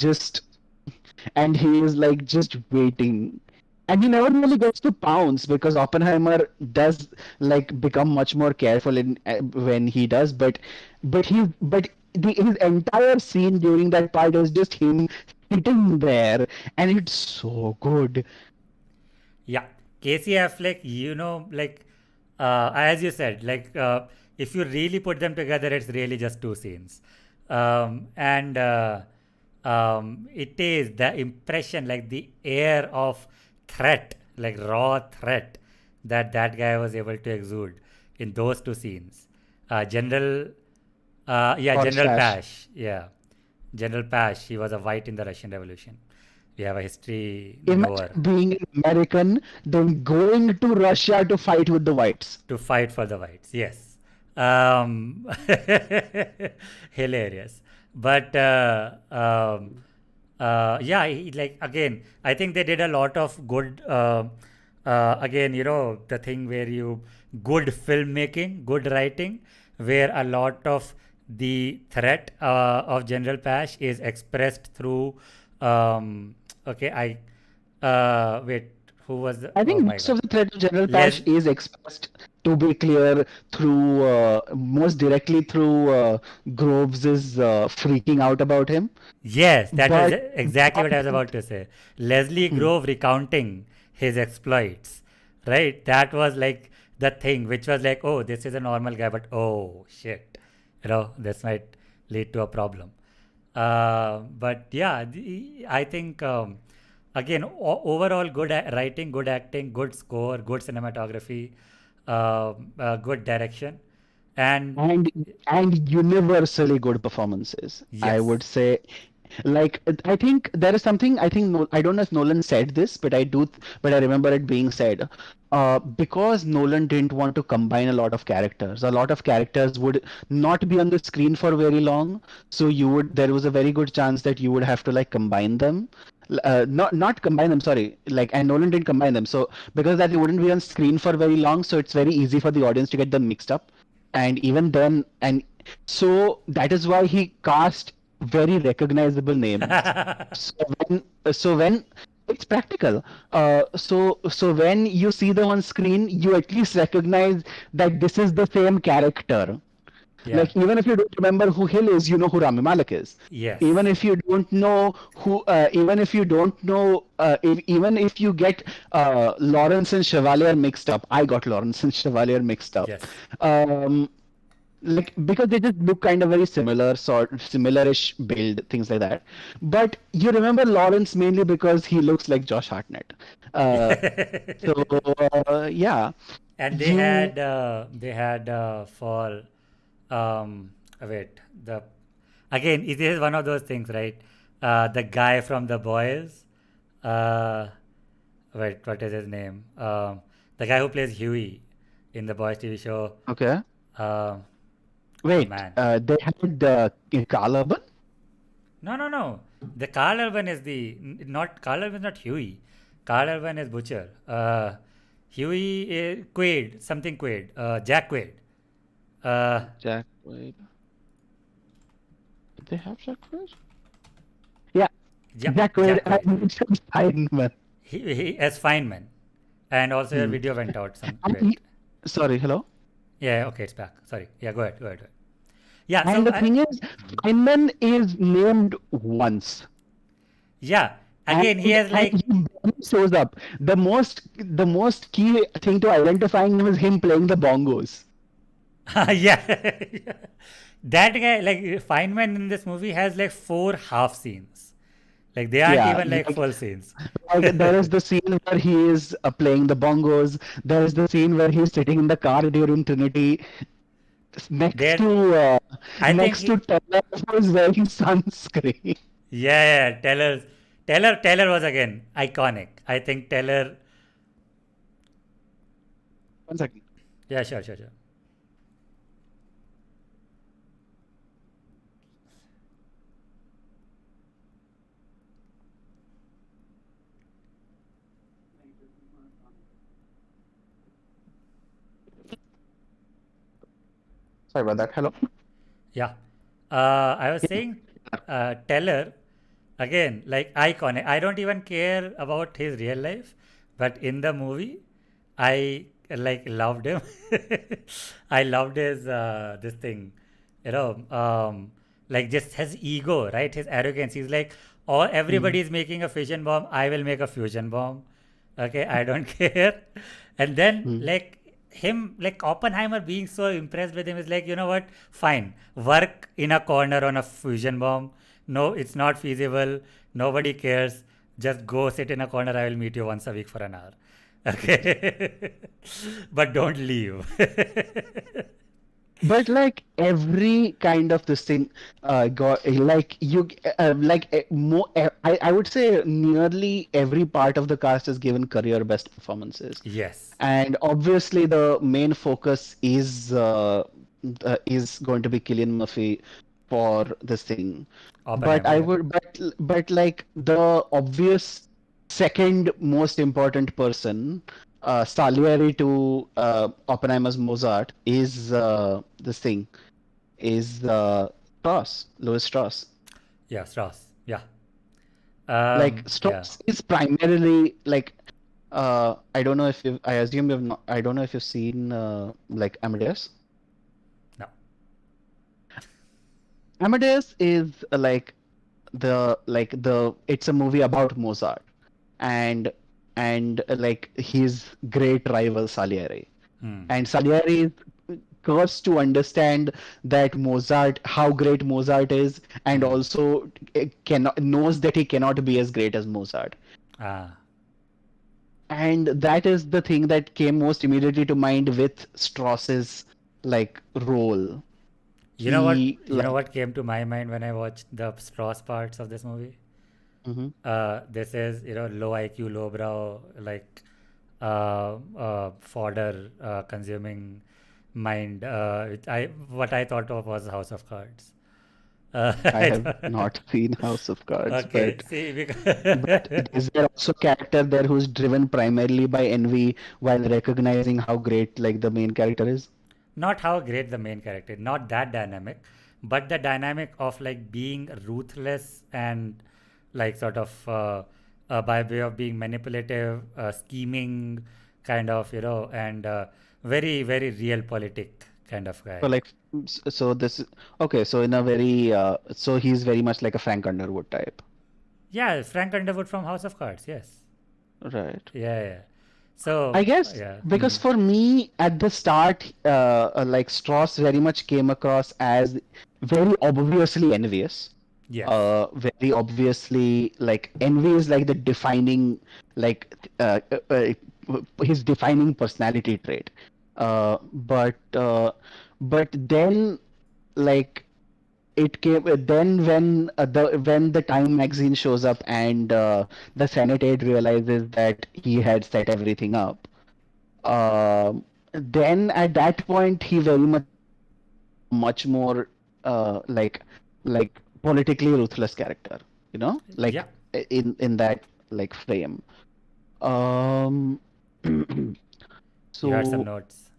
is like just waiting. And he never really gets to pounce because Oppenheimer does like become much more careful in when he does, but his entire scene during that part is just him sitting there, and it's so good. Yeah, Casey Affleck, like, as you said, like, if you really put them together, it's really just two scenes. And it is the impression, like the air of threat, like raw threat, that that guy was able to exude in those two scenes. General, yeah, Boris General Pash. Pash, yeah. General Pash, he was a white in the Russian Revolution. We have a history knower Imagine being an American, then going to Russia to fight with the whites. to fight for the whites. Yes. Um, hilarious. But yeah, like again, I think they did a lot of good. Again, the thing where you good filmmaking, good writing, where a lot of the threat of General Pash is expressed through. Um, okay, wait. Who was the? I Oh think my most God. of the threat of General Pash Les. is expressed, to be clear, through most directly through Groves's freaking out about him. Yes, that was But exactly what I was about to say. Leslie hmm, Grove recounting his exploits, right? That was like the thing, which was like, oh, this is a normal guy, but oh shit, this might lead to a problem. But yeah, I think again overall good writing, good acting, good score, good cinematography, good direction, and and and universally good performances, I yes. would say. Like I think there is something, I think no, I don't know if Nolan said this, but but I remember it being said. Because Nolan didn't want to combine a lot of characters. A lot of characters would not be on the screen for very long, so there was a very good chance that you would have to like combine them. Not combine them, sorry. Like, and Nolan didn't combine them, so because that they wouldn't be on screen for very long, so it's very easy for the audience to get them mixed up. And even then, and so that is why he cast very recognizable names. So when it's practical, so when you see them on screen, you at least recognize that this is the same character. Yeah. Like, even if you don't remember who Hill is, you know who Rami Malek is. Yes. Even if you don't know even if you don't know, even if you get Lawrence and Chevalier mixed up, I got Lawrence and Chevalier mixed up. Yes. Um, like, because they just look kind of very similarish build, things like that. But you remember Lawrence mainly because he looks like Josh Hartnett. Uh, so yeah, And you they had for um wait the again it is one of those things, right? The guy from The Boys, uh wait, what is his name? The guy who plays Huey in The Boys TV show. okay? um oh Wait, man, they had Carl Urban. no, no, no, the Carl Urban is not Carl Urban is not Huey. Carl Urban is Butcher. Huey is Quaid, something Quaid, Jack Quaid. uh Jack Wade. Did they have Jack Wade? Yeah, yeah, Jack Wade Jack Quaid. and Richard Steinman. He as Feynman. And also your Hmm. video went out some And bit. sorry, hello. Yeah, okay, it's back. Sorry. Yeah, go ahead, go ahead, go ahead. Yeah, And so the thing is, Feynman is named once. yeah, again he has And like he barely shows up. The most key thing to identifying him is him playing the bongos. yeah. That guy, like Feynman in this movie has like four half scenes. Like they aren't Yeah, even like full scenes. like there is the scene where he is playing the bongos. There is the scene where he's sitting in the car during Trinity, next There, to I think he, Teller, who is wearing sunscreen. yeah, Taylor was again iconic. I think Taylor. One second. Yeah, sure, sure, sure. Sorry about that. Hello. Yeah. I was saying, Teller, again, like iconic. I don't even care about his real life, but in the movie, I like loved him. I loved his this thing, you know, like just his ego, right? His arrogance. He's like, all Mm. everybody is making a fusion bomb. I will make a fusion bomb. Okay, I don't care. And then Mm. like him, like Oppenheimer being so impressed with him is like, you know what? Fine, work in a corner on a fusion bomb. No, it's not feasible. Nobody cares. Just go sit in a corner. I will meet you once a week for an hour. Okay, but don't leave. But like every kind of this thing, got like you like I would say nearly every part of the cast is given career best performances. Yes, And obviously, the main focus is going to be Cillian Murphy for this thing. But Oppenheimer. I Yeah. would, but like the obvious second most important person, Salieri to Oppenheimer's Mozart, is this thing is Louis Strauss. Yeah, Strauss. Yeah. Like Yeah. Strauss is primarily like I don't know if I assume you've not, I don't know if you've seen like Amadeus. No. Amadeus is like the it's a movie about Mozart and like his great rival Salieri. Hmm. And Salieri is curse to understand that Mozart, how great Mozart is, and Hmm. also cannot knows that he cannot be as great as Mozart. Ah. And that is the thing that came most immediately to mind with Strauss's like role. You know what? He You know like what came to my mind when I watched the Strauss parts of this movie? Mhm. This is low IQ, low brow, like fodder consuming mind. I what I thought of was House of Cards. I I have thought, not seen House of Cards, okay, see, but is there also a character there who's driven primarily by envy while recognizing how great like the main character is? not how great the main character, not that dynamic, but the dynamic of like being ruthless and like sort of by way of being manipulative, scheming, kind of, and very, very real politic kind of So guy. like so this okay, so in a very so he's very much like a Frank Underwood type. Yeah, Frank Underwood from House of Cards, yes. Right. Yeah, yeah. So, I guess yeah. because for me at the start, like Strauss very much came across as very obviously envious. Yes. Very obviously, like envy is like the defining, like his defining personality trait. Uh, but uh, but then like it came then when the Time magazine shows up and the Senate aide realizes that he had set everything up. Then at that point he very much becomes a much more like politically ruthless character, Yeah. like in that like frame. Um, You had some so notes.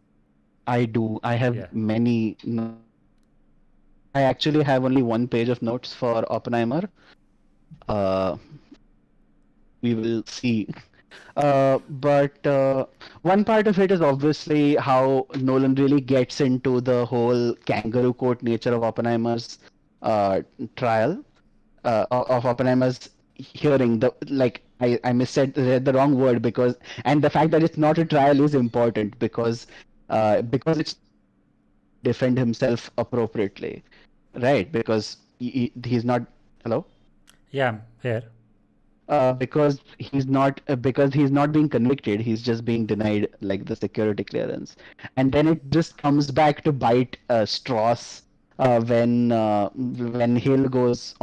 I do. I have Yeah. many notes. I actually have only one page of notes for Oppenheimer. Uh, we will see. But one part of it is obviously how Nolan really gets into the whole kangaroo court nature of Oppenheimer's trial, of Oppenheimer's hearing. I missaid read the wrong word because, and the fact that it's not a trial is important because it's not for him to defend himself appropriately, right? Because he's not. Hello? Yeah, I'm here. Because he's not being convicted, he's just being denied like the security clearance, and then it just comes back to bite Strauss when Hill goes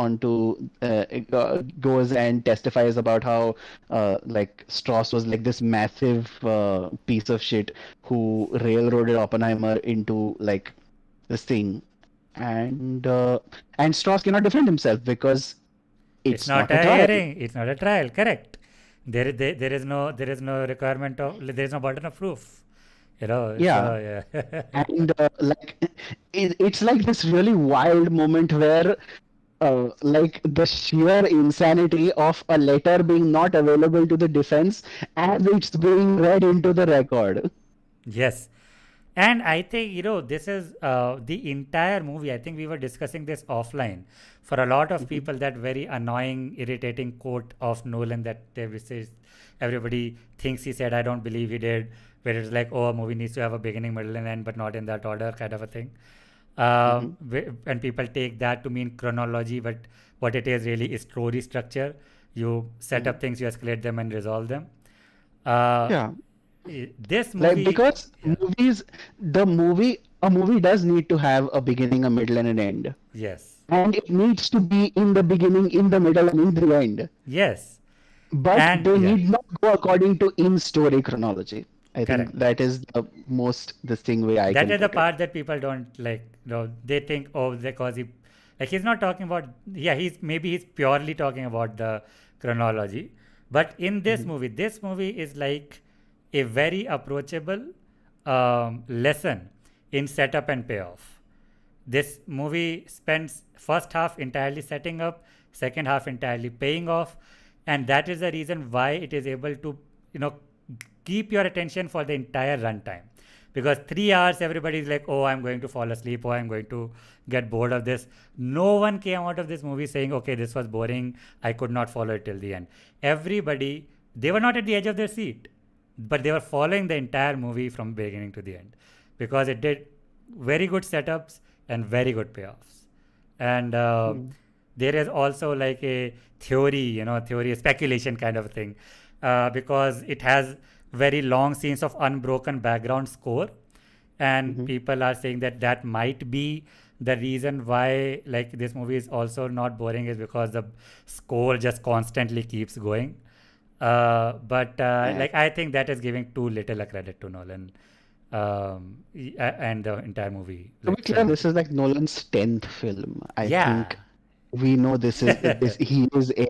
goes and testifies about how like Strauss was like this massive piece of shit who railroaded Oppenheimer into like this thing, and uh, and Strauss cannot defend himself because It's it's not not a a trial. hearing. It's not a trial. Correct. There is no requirement of, there is no burden of proof. Yeah. So yeah. And it's like this really wild moment where like the sheer insanity of a letter being not available to the defense as it's being read into the record. Yes. And I think, this is the entire movie. I think we were discussing this offline. For a lot of Mhm, people, that very annoying, irritating quote of Nolan that they says everybody thinks he said, I don't believe he did, where it's like, oh, a movie needs to have a beginning, middle, and end, but not in that order, kind of a thing. mhm, And people take that to mean chronology, but what it is really is story structure. You set mhm. up things, you escalate them, and resolve them. Uh, Yeah, this like movie, because yeah, a movie does need to have a beginning, a middle, and an end. yes, And it needs to be in the beginning, in the middle, and in the end. yes, But and they yeah, need not go according to in-story chronology. I think correct. that is the most distinct way I That can is the put it. part that people don't like. They think, oh, because he, like, he's not talking about. Yeah, he's purely talking about the chronology. But in Mhm, this movie is like a very approachable lesson in setup and payoff. This movie spends first half entirely setting up, second half entirely paying off, and that is the reason why it is able to, you know, keep your attention for the entire runtime. Because 3 hours, everybody is like, "Oh, I'm going to fall asleep. Oh, I'm going to get bored of this." No one came out of this movie saying, "Okay, this was boring. I could not follow it till the end." Everybody, they were not at the edge of their seat, but they were following the entire movie from beginning to the end, because it did. very good setups and very good payoffs. And Mm. there is also like a theory, theory speculation kind of thing, because it has very long scenes of unbroken background score, and Mhm. people are saying that that might be the reason why like this movie is also not boring, is because the score just constantly keeps going. But Right. like I think that is giving too little a credit to Nolan, and the entire movie To be like clear, this filmmaking. is like Nolan's 10th film. I Yeah. think we know this he is a,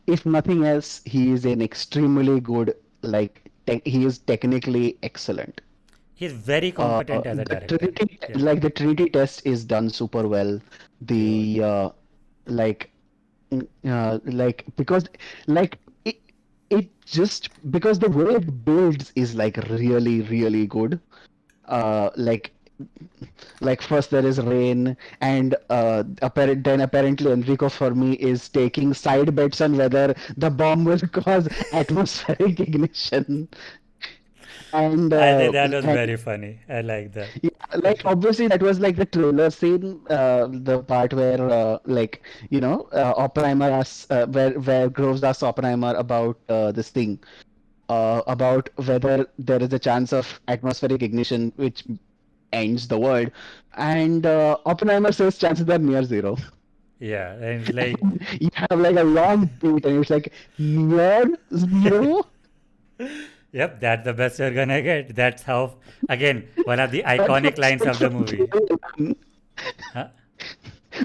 if nothing else, he is an extremely good, like he is technically excellent. He's very competent as a The director. Trinity, Yeah. like the Trinity test is done super well. Dude. The like because like it it just because the way it builds is like really really good. Uh, like first there is rain, and then apparently Enrico Fermi is taking side bets on whether the bomb will cause atmospheric ignition, and I think that was and very funny. I like that. yeah, like obviously that was like the trailer scene, the part where Oppenheimer asks, where Groves asks Oppenheimer about this thing, about whether there is a chance of atmospheric ignition which ends the world, and Oppenheimer says chances are near zero. Yeah, and it's like, You have like a long beat, and it's like near zero. yep, that's the best you're gonna get. That's how, again, one of the What do you iconic lines expect of the from movie. theory alone? Huh?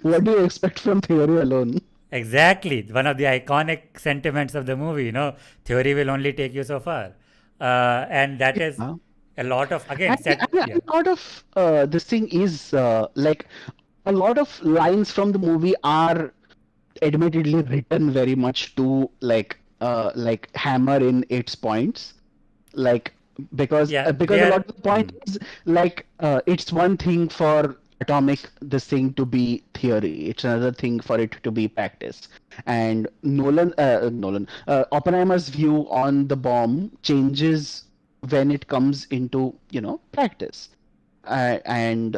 What do you expect from theory alone? Exactly, one of the iconic sentiments of the movie. Theory will only take you so far, and that is Yeah. a lot of, again, And set. Yeah, a lot of this thing is like a lot of lines from the movie are admittedly written very much to like hammer in its points, like yeah, because a there. lot of the point is like it's one thing for atomic this thing to be theory, it's another thing for it to be practice, and Oppenheimer's view on the bomb changes when it comes into practice, and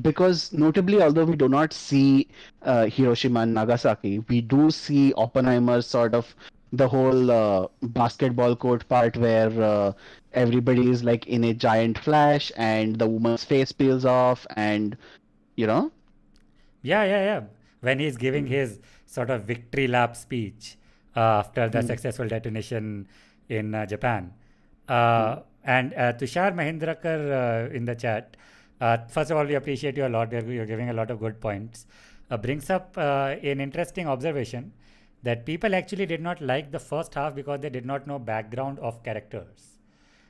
because notably, although we do not see Hiroshima and Nagasaki, we do see Oppenheimer's sort of the whole basketball court part where everybody is like in a giant flash and the woman's face peels off, and you know. Yeah, yeah, yeah. When he's giving Mm, his sort of victory lap speech after the mm, successful detonation in Japan. mm, And Tushar Mahindrakar in the chat, first of all, we appreciate you a lot. You're giving a lot of good points. Brings up an interesting observation that people actually did not like the first half because they did not know background of characters,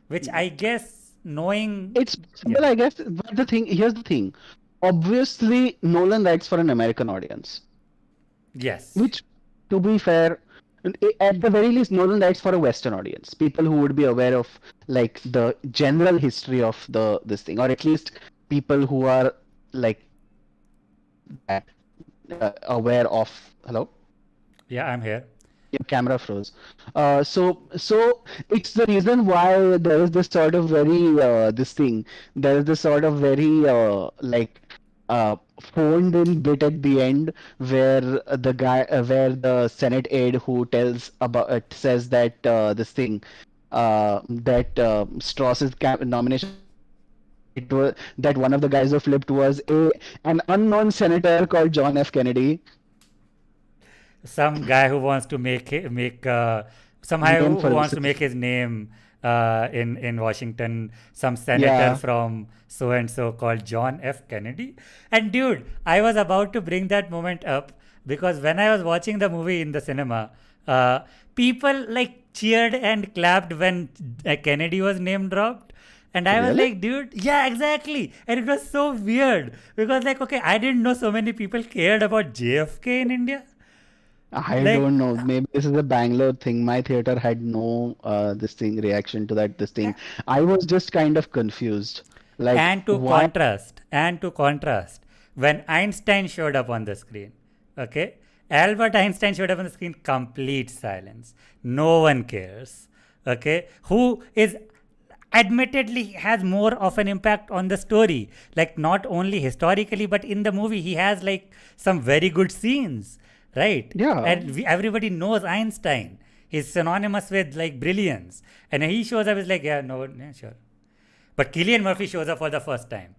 which mm. I guess knowing, It's yeah, possible, I guess, but here's the thing. Obviously, Nolan writes for an American audience. yes. Which, to be fair, at the very least, Nolan writes for a Western audience, people who would be aware of like the general history of the this thing, or at least people who are like that aware of. Hello, Yeah, I'm here. your camera froze. So it's the reason why there is this sort of very this thing. There is this sort of very phoned in bit at the end where where the Senate aide who tells about says that this thing that Strauss's nomination was flipped, that one of the guys who flipped was a an unknown senator called John F. Kennedy. Some guy who wants to make somehow Name who for wants to himself. make his name in Washington, some senator Yeah. from so and so called John F. Kennedy. And dude, I was about to bring that moment up because when I was watching the movie in the cinema, uh, people like cheered and clapped when Kennedy was name dropped. And I was Really? like, dude, yeah, exactly. And it was so weird because, like, okay, I didn't know so many people cared about JFK in India. I Like, don't know. Maybe this is a Bangalore thing. My theater had no this thing reaction to that this thing. I was just kind of confused. Like why? and to contrast, when Einstein showed up on the screen, okay, Albert Einstein showed up on the screen, complete silence. No one cares. Okay, who is admittedly has more of an impact on the story, like not only historically but in the movie he has like some very good scenes, right? Yeah. And everybody knows Einstein, he's synonymous with like brilliance, and he shows up is like, yeah, no, yeah, sure. But Killian Murphy shows up for the first time.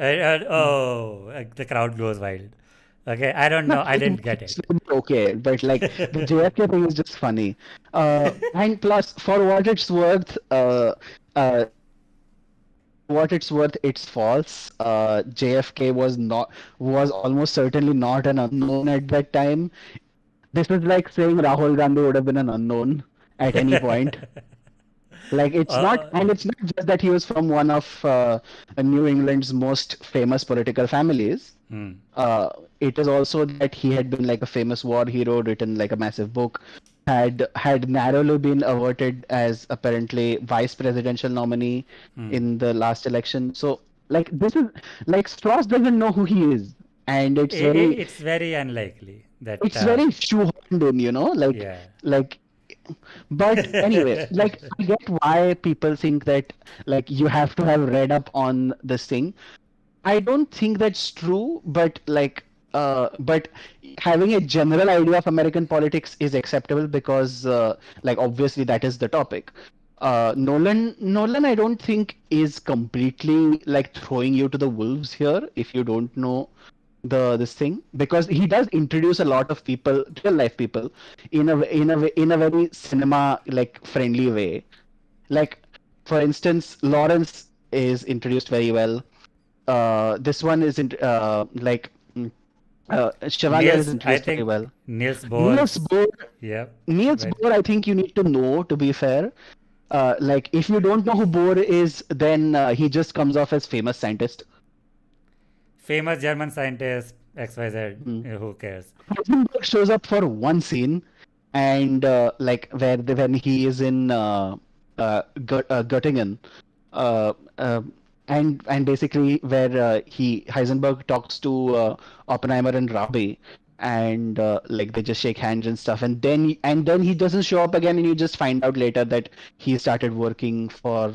Mm. The crowd goes wild. Okay, I don't No, know, I it didn't get was it. okay, but like the JFK thing is just funny. And plus, for what it's worth, uh, what it's worth, it's false. JFK was almost certainly not an unknown at that time. This is like saying Rahul Gandhi would have been an unknown at any point. Like it's not, uh, and it's not just that he was from one of New England's most famous political families. hmm. Uh, it is also that he had been like a famous war hero, written like a massive book, had narrowly been awarded as apparently vice presidential nominee Hmm. in the last election. So like this is like Strauss doesn't know who he is, and It's very unlikely that, it's very shoehorned in, yeah. like but anyway, like I get why people think that like you have to have read up on this thing. I don't think that's true, but but having a general idea of American politics is acceptable because like obviously that is the topic. Nolan, I don't think is completely like throwing you to the wolves here if you don't know this thing, because he does introduce a lot of people, real life people, in a very cinema like friendly way. Like for instance, Lawrence is introduced very well. This one isn't Chevalier is I introduced very think well. Niels Niels Bohr's, Bohr, yep, Niels very Bohr, I think you need to know, to be fair. Like if you don't know who Bohr is, then he just comes off as famous scientist. famous German scientist, XYZ, Hmm. who cares? Heisenberg shows up for one scene, and like when he is in Göttingen, uh, uh, and basically where he Heisenberg talks to Oppenheimer and Rabi, and like they just shake hands and stuff, and then he doesn't show up again, and you just find out later that he started working for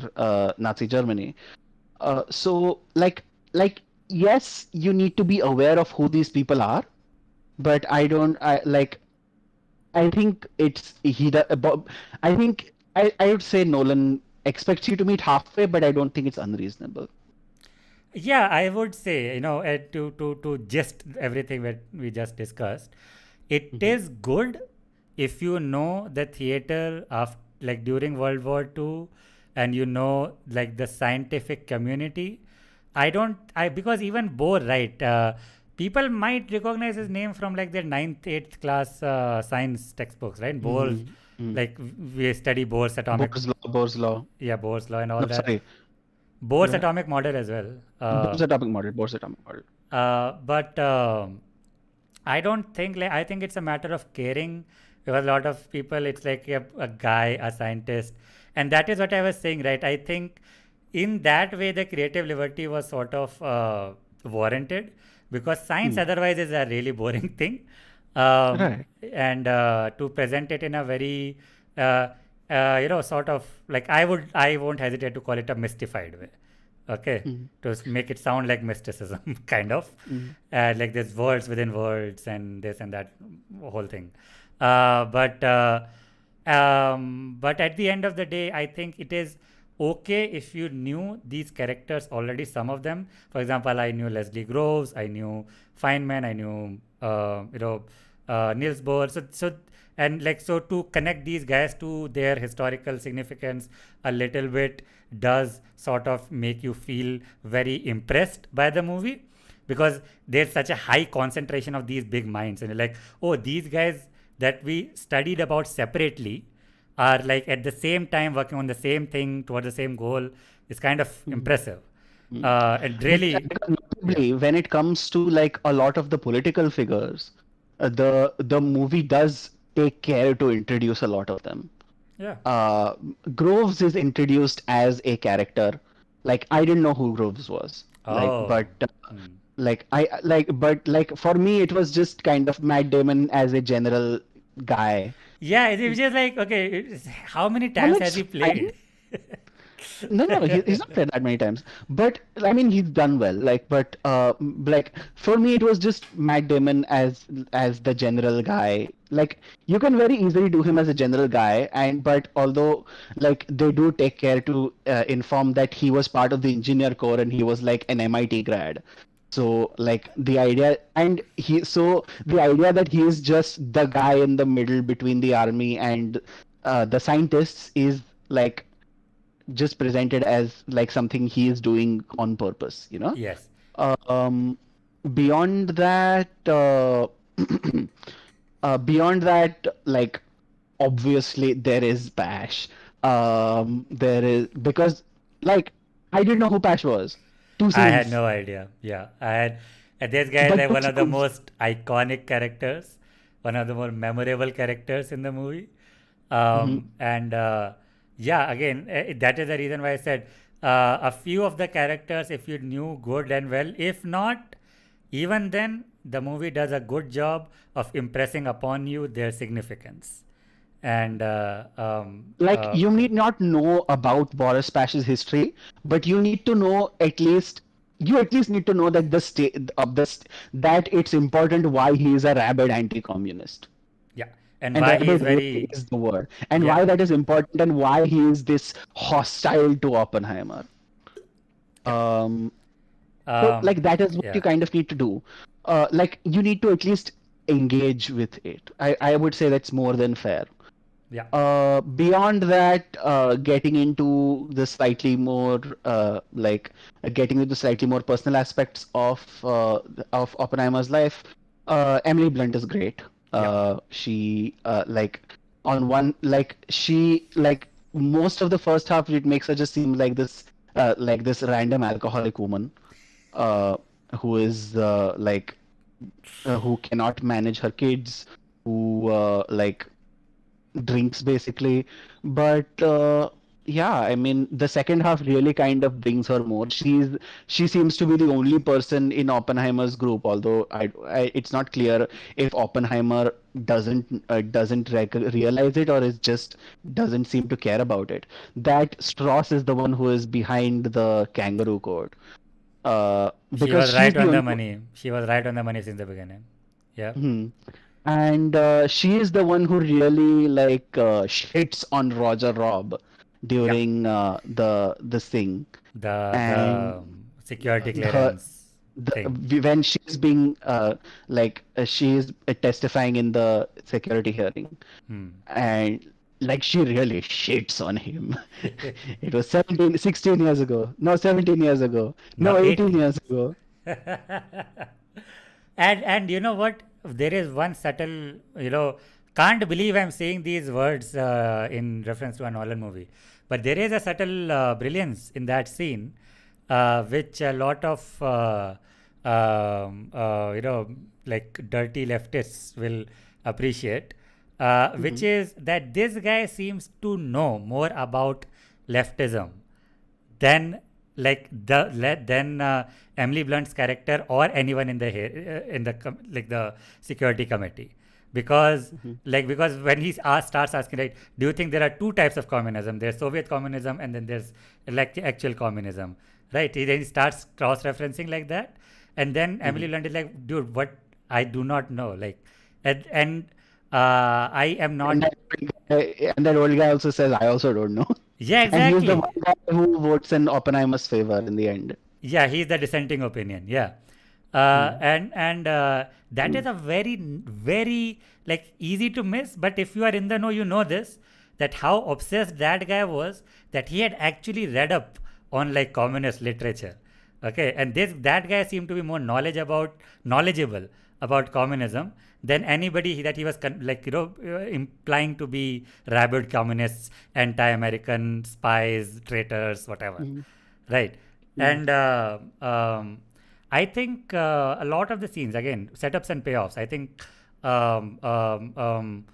Nazi Germany. So like yes, you need to be aware of who these people are, but I think it's he does. I think I would say Nolan expects you to meet halfway, but I don't think it's unreasonable. Yeah, I would say, to just everything that we just discussed, it Hmm. is good if you know the theater of like during World War II, and like the scientific community. I don't, I because even Bohr, right? People might recognize his name from like their ninth, eighth class science textbooks, right? Bohr, Hmm. Hmm. like we study Bohr's atomic, Bohr's law. yeah, Bohr's law and all No, that. sorry. Bohr's Go ahead. atomic model as well. Bohr's atomic model. Bohr's atomic model. But I don't think like I think it's a matter of caring, because a lot of people it's like a guy, a scientist, and that is what I was saying, right? I think in that way the creative liberty was sort of warranted, because science Hmm. otherwise is a really boring thing, um, Right. and to present it in a very sort of like I won't hesitate to call it a mystified way, okay, Hmm. to make it sound like mysticism kind of, Hmm. like there's words within words and this and that whole thing, but at the end of the day I think it is okay if you knew these characters already, some of them. For example, I knew Leslie Groves, I knew Feynman, I knew Niels Bohr, and like so to connect these guys to their historical significance a little bit does sort of make you feel very impressed by the movie, because there's such a high concentration of these big minds, and you're like, oh, these guys that we studied about separately are like at the same time working on the same thing towards the same goal, is kind of Hmm. impressive, Hmm. and Because really, yeah. notably, when it comes to like a lot of the political figures, the movie does take care to introduce a lot of them. Yeah. uh, Groves is introduced as a character. Like I didn't know who Groves was. Like, Oh. but Hmm. but for me, it was just kind of Matt Damon as a general guy. Yeah, it was just like, okay, how many And times has it's he fine. played? He's not played that many times. But I mean, he's done well. Like for me, it was just Matt Damon as the general guy. Like you can very easily do him as a general guy, and but although like they do take care to inform that he was part of the engineer corps and he was like an MIT grad. So like the idea that he is just the guy in the middle between the army and the scientists is like just presented as like something he is doing on purpose, you know? Yes, Um, beyond that, beyond that, like obviously there is Bash. There is because like I didn't know who Bash was. Two I had scenes, no idea. Yeah, I had. And this guy is but like two one of the scenes. most iconic characters, one of the more memorable characters in the movie. Mhm. And yeah, again, that is the reason why I said a few of the characters, if you knew good and well, if not, even then, the movie does a good job of impressing upon you their significance. And Like you yeah, need not know about Boris Pash's history, but you need to know at least you at least need to know that the state of that it's important why he is a rabid anti-communist. yeah, and And why he is rabid really very, is the word. And yeah, why that is important and why he is this hostile to Oppenheimer. yeah, Um, so like that is what you yeah, kind of need to do. Like you need to at least engage with it. I would say that's more than fair. yeah. Beyond that, getting into the slightly more getting into slightly more personal aspects of Oppenheimer's life, Emily Blunt is great. Yeah. She like on one like she like most of the first half it makes her just seem like this random alcoholic woman uh, who is who cannot manage her kids, who drinks basically. But yeah, I mean, the second half really kind of brings her more. She seems to be the only person in Oppenheimer's group, although it's not clear if Oppenheimer doesn't realize it or is just doesn't seem to care about it. That Strauss is the one who is behind the kangaroo code. She Because was she's right the on the only money. She was right on the money since the beginning. Yeah. one. And she is the one who really shits on Roger Robb Yeah. during the thing. The And security her clearance thing. when she's being she is testifying in the security hearing, Hmm. and like she really shits on him. It was 16 years ago. No, 17 years ago. No, No, 18 18. years ago. And you know what? There is one subtle, can't believe I'm saying these words in reference to a Nolan movie, but there is a subtle brilliance in that scene, which a lot of like dirty leftists will appreciate, which Mhm. is that this guy seems to know more about leftism than than Emily Blunt's character or anyone in the like the security committee, because Mhm. because when he starts asking, right, do you think there are two types of communism? There's Soviet communism and then there's like the actual communism, right? Then he starts cross referencing like that, and then Emily Mhm. Blunt is like, dude, what? I do not know, like, and I am And not. that old guy also says, I also don't know. Yeah, And he's the one exactly. guy who votes in Oppenheimer's favor in the end. Yeah, he's the dissenting opinion. Yeah, Hmm. and that is a very like easy to miss. But if you are in the know, you know this, that how obsessed that guy was, that he had actually read up on like communist literature. Okay, and this that guy seemed to be more knowledgeable about communism than anybody that he was implying to be rabid communists, anti-American spies, traitors, whatever, Hmm. right? Hmm. And I think a lot of the scenes, again, setups and payoffs, I think um, um, um,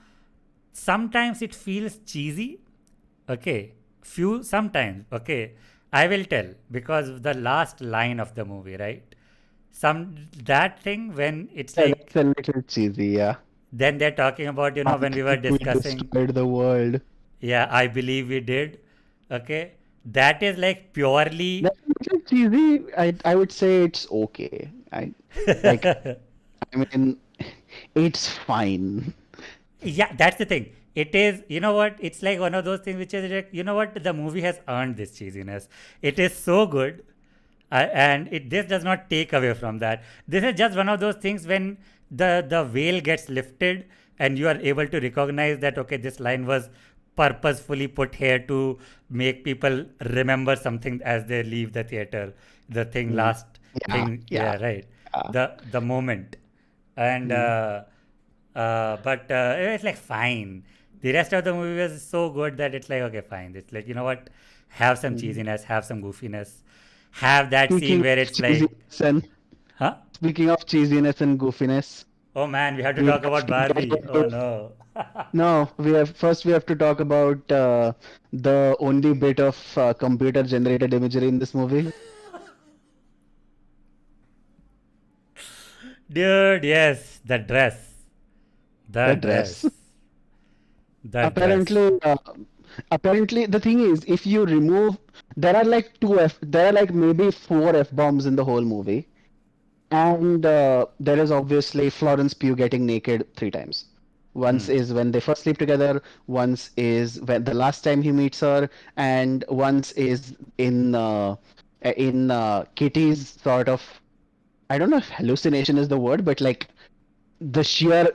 sometimes it feels cheesy. Okay, few sometimes. Okay, I will tell because of the last line of the movie, right? Some that thing when it's Yeah, like, that's a little cheesy, yeah. then they're talking about, I when we were think we discussing, destroyed the world. yeah, I believe we did. Okay. That is like purely. That's a little cheesy. I would say it's okay. Like I mean, it's fine. Yeah, that's the thing. It is, you know what? It's like one of those things which is like, you know what? The movie has earned this cheesiness. It is so good, and this does not take away from that. This is just one of those things when the veil gets lifted and you are able to recognize that okay, this line was purposefully put here to make people remember something as they leave the theater. The thing, Mm. last Yeah, thing, yeah, yeah, right. yeah. The moment, and Mm, but it's like fine. The rest of the movie was so good that it's like okay, fine. It's like, you know what, have some mm. cheesiness, have some goofiness, have that scene Speaking where of it's like, cheesiness and huh? speaking of cheesiness and goofiness, Oh man, we have to we talk have about to get Barbie. Oh into. no. No, we have to talk about the only bit of computer generated imagery in this movie. Dude, yes, the dress, the The dress. dress, the dress. Apparently, apparently the thing is, if you remove, there are like maybe four F bombs in the whole movie, and there is obviously Florence Pugh getting naked three times. Once Hmm. is when they first sleep together, once is when the last time he meets her, and once is in Kitty's sort of, I don't know if hallucination is the word, but like the sheer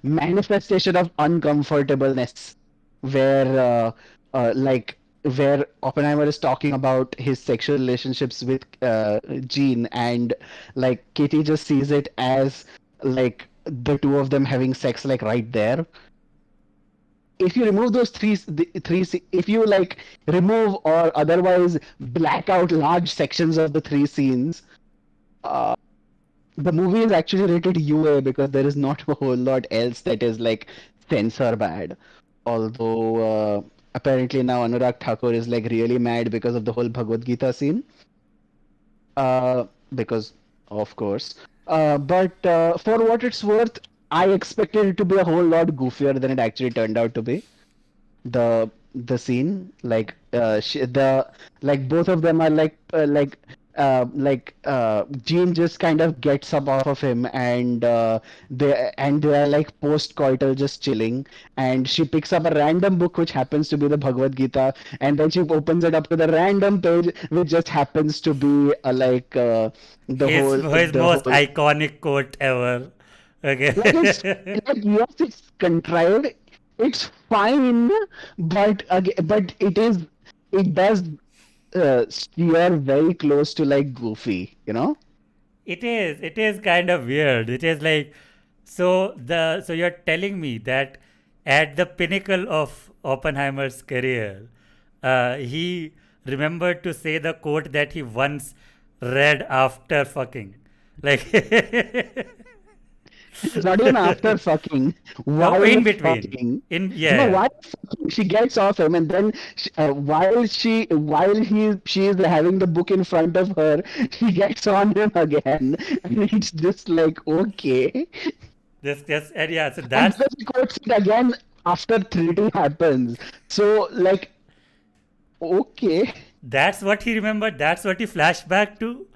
manifestation of uncomfortableness where like where Oppenheimer is talking about his sexual relationships with Jean, and like Katie just sees it as like the two of them having sex like right there. If you remove those if you like remove or otherwise black out large sections of the three scenes, uh, the movie is actually rated UA because there is not a whole lot else that is like censor bad. Although apparently now Anurag Thakur is like really mad because of the whole Bhagavad Gita scene. Because of course. But for what it's worth, I expected it to be a whole lot goofier than it actually turned out to be. The scene like the like both of them are Jean just kind of gets up off of him, and they are like post coital just chilling, and she picks up a random book which happens to be the Bhagavad Gita, and then she opens it up to the random page which just happens to be His the most whole iconic quote ever. like it's Okay. like yes, it's contrived, it's fine, but it does steer very close to like goofy, you know? It is kind of weird. It is like, so you're telling me that at the pinnacle of Oppenheimer's career, he remembered to say the quote that he once read after fucking. Like It's not even after fucking, oh, while in between. fucking. In yeah, No, yeah. while fucking, she gets off him, and then while she is having the book in front of her, she gets on him again, and it's just like okay. This and yeah, so And that's then he quotes it again after treaty happens. So like okay. that's what he remembered. That's what he flashed back to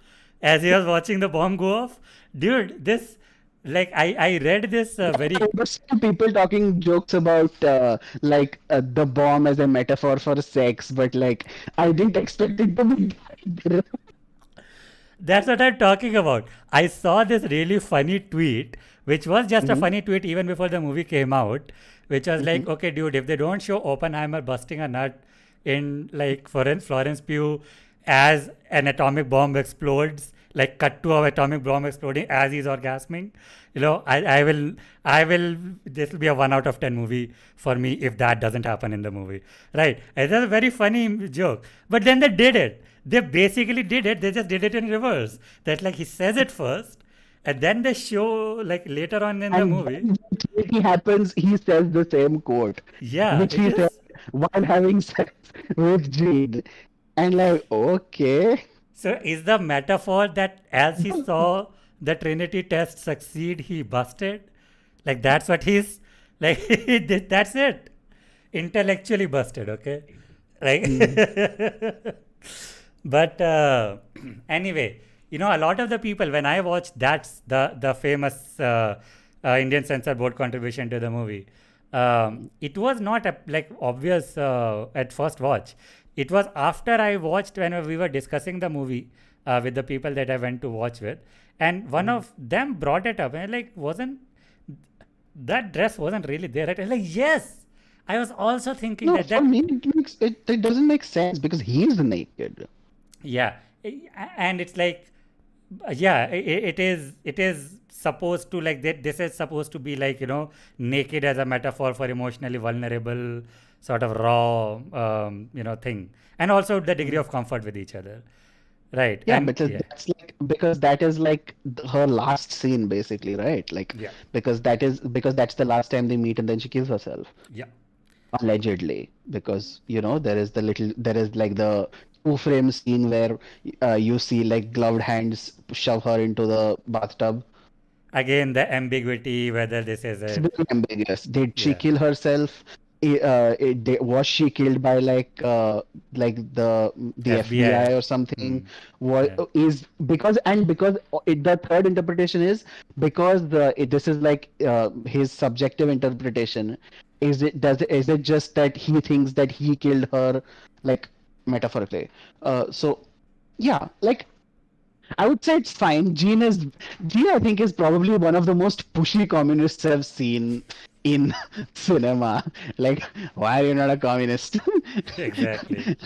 as he was watching the bomb go off. Dude, this like I read this I very understand people talking jokes about the bomb as a metaphor for sex, but like I didn't expect it to be that. That's what I'm talking about. I saw this really funny tweet, which was just a Hmm. funny tweet even before the movie came out, which was Hmm. like, okay, dude, if they don't show Oppenheimer busting a nut in like Florence Pugh as an atomic bomb explodes, like cut to an atomic bomb exploding as he's orgasming, you know, I will, this will be a 1 out of 10 movie for me if that doesn't happen in the movie, right? It's a very funny joke, but then they did it. They basically did it. They just did it in reverse. That like he says it first, and then they show like later on in the And movie. when treaty happens, he says the same quote, Yeah, which it he said is. while having sex with Jade. And like, okay. So is the metaphor that as he saw the Trinity test succeed, he busted? Like that's what he's like. That's it. Intellectually busted. Okay. Like, Mm. but anyway, a lot of the people, when I watched that's the famous Indian censor board contribution to the movie, it was not like obvious at first watch. It was after I watched when we were discussing the movie with the people that I went to watch with, and one Mhm. of them brought it up, and like, wasn't that dress wasn't really there? Right? I was like, yes. I was also thinking No, that for that me it doesn't make sense because he is naked. yeah, and it's like, yeah, it is supposed to, like, that this is supposed to be like, naked as a metaphor for emotionally vulnerable, sort of raw, thing, and also the degree Mhm. of comfort with each other, right? Yeah, And but yeah, that's like because that is like her last scene basically, right? Like yeah, because that's the last time they meet and then she kills herself. yeah. Allegedly, because there is like the two frame scene where you see like gloved hands shove her into the bathtub. Again, the ambiguity whether this is It's a, very ambiguous. Did she yeah, kill herself? Was she killed by like the FBI. FBI or something? Hmm. What Yeah. is because the third interpretation is because this is like his subjective interpretation. Is it just that he thinks that he killed her, like metaphorically? So yeah, like I would say it's fine. Gene, I think, is probably one of the most pushy communists I've seen in cinema. Like, why are you not a communist? Exactly.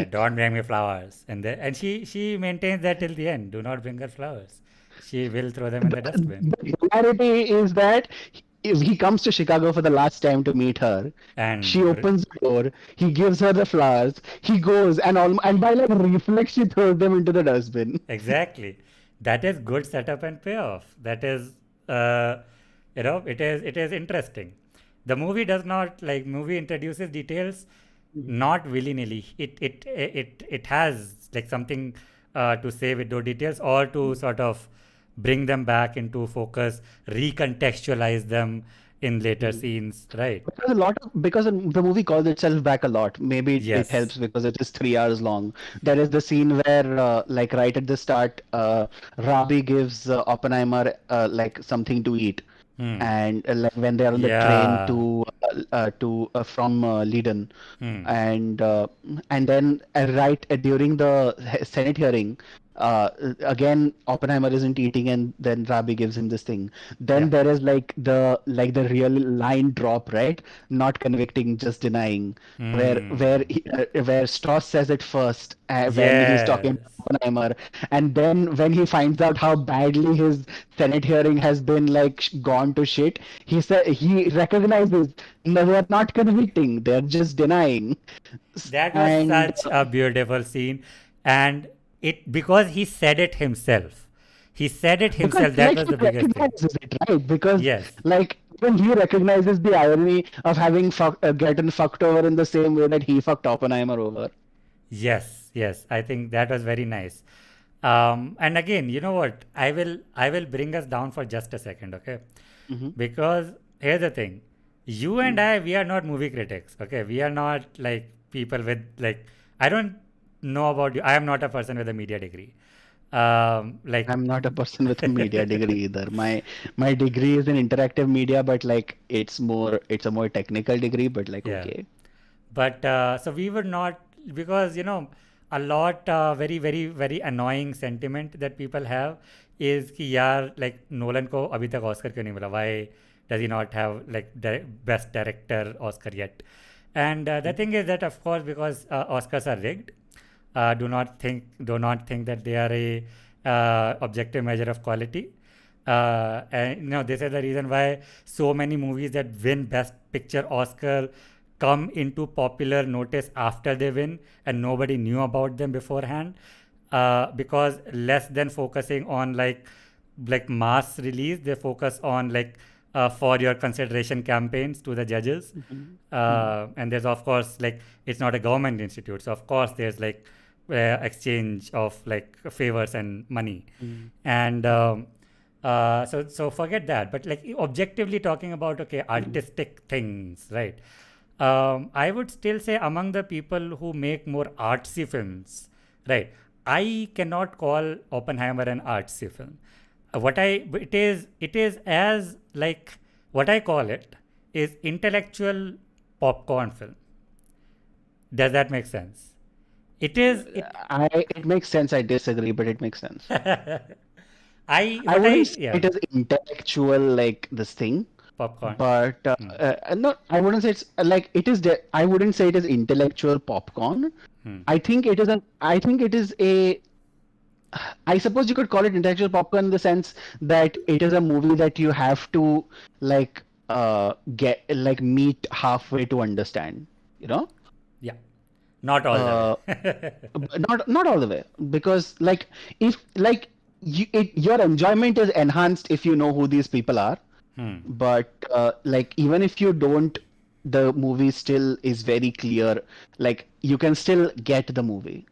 Don't bring me flowers, and she maintains that till the end. Do not bring her flowers. She will throw them in the dustbin. The reality is that if he comes to Chicago for the last time to meet her, she And opens the door, he gives her the flowers, he goes, and by like reflex, she throws them into the dustbin. exactly, that is good setup and payoff. That is, it is interesting. The movie does not, like, movie introduces details not willy nilly. It has like something to say with those details, or to sort of bring them back into focus, recontextualize them in later scenes, right? Because the movie calls itself back a lot. Maybe it Yes. helps because it is 3 hours long. There is the scene where, like right at the start, Rabi gives Oppenheimer like something to eat, Hmm. and like when they are on the train Yeah. to from Leiden, Hmm. and then right during the Senate hearing, again Oppenheimer isn't eating, and then Rabi gives him this thing. Yeah. Then there is like the real line drop, right? Not convicting, just denying, Hmm. where Strauss says it first when he's talking to Yes. Oppenheimer, and then when he finds out how badly his Senate hearing has been like gone to shit, he recognizes, no, they're not convicting, they're just denying. That was And such a beautiful scene, and it because he said it himself. He said it because himself. That like was he the biggest thing. recognizes it, right? Because Yes. like even he recognizes the irony of having gotten fucked over in the same way that he fucked Oppenheimer over. Yes. Yes. I think that was very nice. And again, you know what? I will bring us down for just a second, okay? Hmm. Because here's the thing: you and I, we are not movie critics, okay? We are not like people with, like, I don't know about you. I am not a person with a media degree. Like, I'm not a person with a media degree either. My degree is in interactive media, but like it's a more technical degree, but like yeah. okay. But so we were not, because a lot, very very very annoying sentiment that people have is कि यार, like, Nolan को अभी तक Oscar क्यों नहीं मिला? Why does he not have, like, best director Oscar yet? And the thing is that, of course, because Oscars are rigged. Do not think that they are a objective measure of quality. And this is the reason why so many movies that win Best Picture Oscar come into popular notice after they win, and nobody knew about them beforehand, because less than focusing on, like mass release, they focus on, like, for your consideration campaigns to the judges. Mhm. Mhm. And there's, of course, like, it's not a government institute, so of course there's, like, exchange of, like, favors and money. Mhm. And so forget that, but, like, objectively talking about, okay, Mhm. artistic things, right? I would still say among the people who make more artsy films, right? I cannot call Oppenheimer an artsy film. It is as like what I call it is intellectual popcorn film. Does that make sense? It is it. It makes sense. I disagree, but it makes sense. I I what wouldn't I say yeah it is intellectual like this thing, popcorn. but Hmm. no, I wouldn't say it's like it is. I wouldn't say it is intellectual popcorn. Hmm. I think it is an. I think it is a. I suppose you could call it intellectual popcorn in the sense that it is a movie that you have to like get like meet halfway to understand. You know, Yeah, not all the uh, way. not all the way, because like if like your enjoyment is enhanced if you know who these people are, Hmm. but like even if you don't, the movie still is very clear, like you can still get the movie.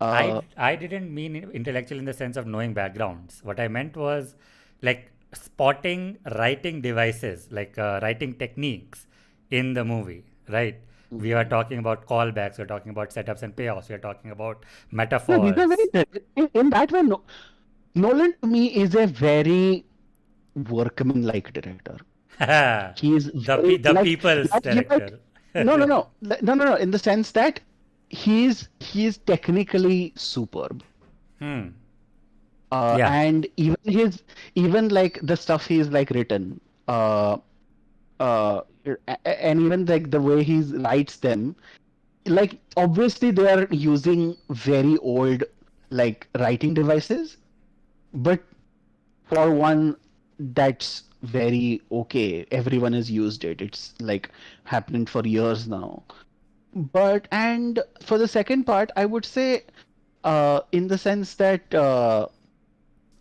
uh I didn't mean intellectual in the sense of knowing backgrounds. What I meant was like spotting writing devices, like writing techniques in the movie, right? We are Mhm. talking about callbacks, we're talking about setups and payoffs, we're talking about No, these are metaphors. very in that way. No, Nolan to me is a very workman-like director. He's very The people's you like director. no, in the sense that he's technically superb. Hmm. Yeah. And even like the stuff he's like written, uh uh and even like the way he writes them, like obviously they are using very old like writing devices, but for one that's very okay. Everyone has used it. It's like happening for years now. But and for the second part, I would say, in the sense that,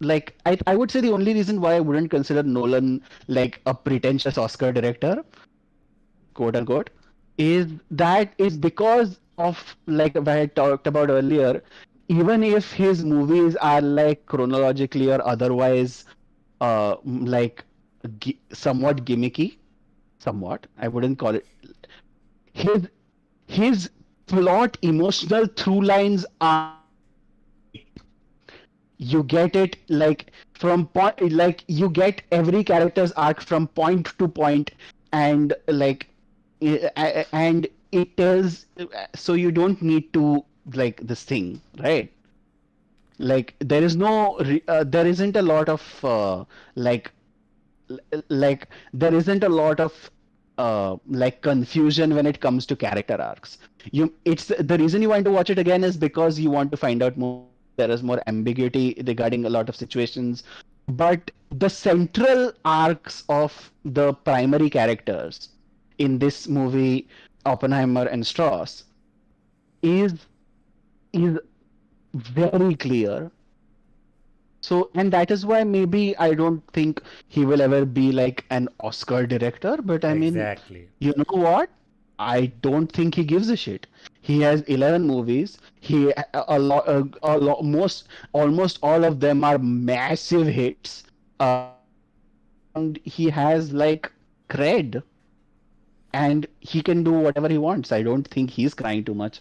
like I would say the only reason why I wouldn't consider Nolan like a pretentious Oscar director, quote unquote, is because of like what I talked about earlier. Even if his movies are like chronologically or otherwise, like somewhat gimmicky, somewhat. I wouldn't call it. His his plot emotional through lines are great. You get it like from point, like you get every character's arc from point to point, and like and it is, so you don't need to like this thing, right? Like there is no there isn't a lot of like like there isn't a lot of like confusion when it comes to character arcs. It's the reason you want to watch it again is because you want to find out more. There is more ambiguity regarding a lot of situations, but the central arcs of the primary characters in this movie, Oppenheimer and Strauss, is is very clear. So, and that is why maybe I don't think he will ever be like an Oscar director. But I mean, Exactly. you know what? I don't think he gives a shit. He has 11 movies. He a lot, almost all of them are massive hits. And he has like cred, and he can do whatever he wants. I don't think he's crying too much.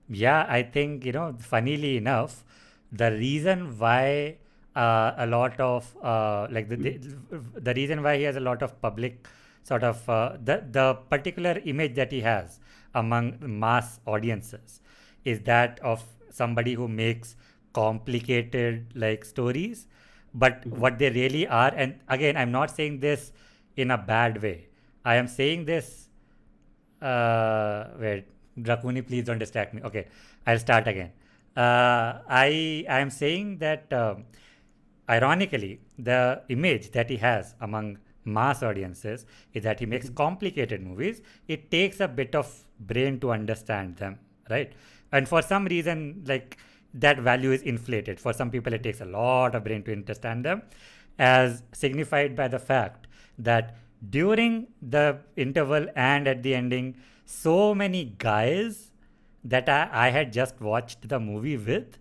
Yeah, I think, funnily enough, the reason why a lot of the reason why he has a lot of public sort of the particular image that he has among mass audiences is that of somebody who makes complicated like stories, but Mhm. what they really are, and again, I'm not saying this in a bad way. I am saying this wait, Drakuni, please don't distract me. Okay, I'll start again. I am saying that ironically, the image that he has among mass audiences is that he makes Mhm. complicated movies. It takes a bit of brain to understand them, right? And for some reason, like that value is inflated. For some people, it takes a lot of brain to understand them, as signified by the fact that during the interval and at the ending, so many guys that I had just watched the movie with,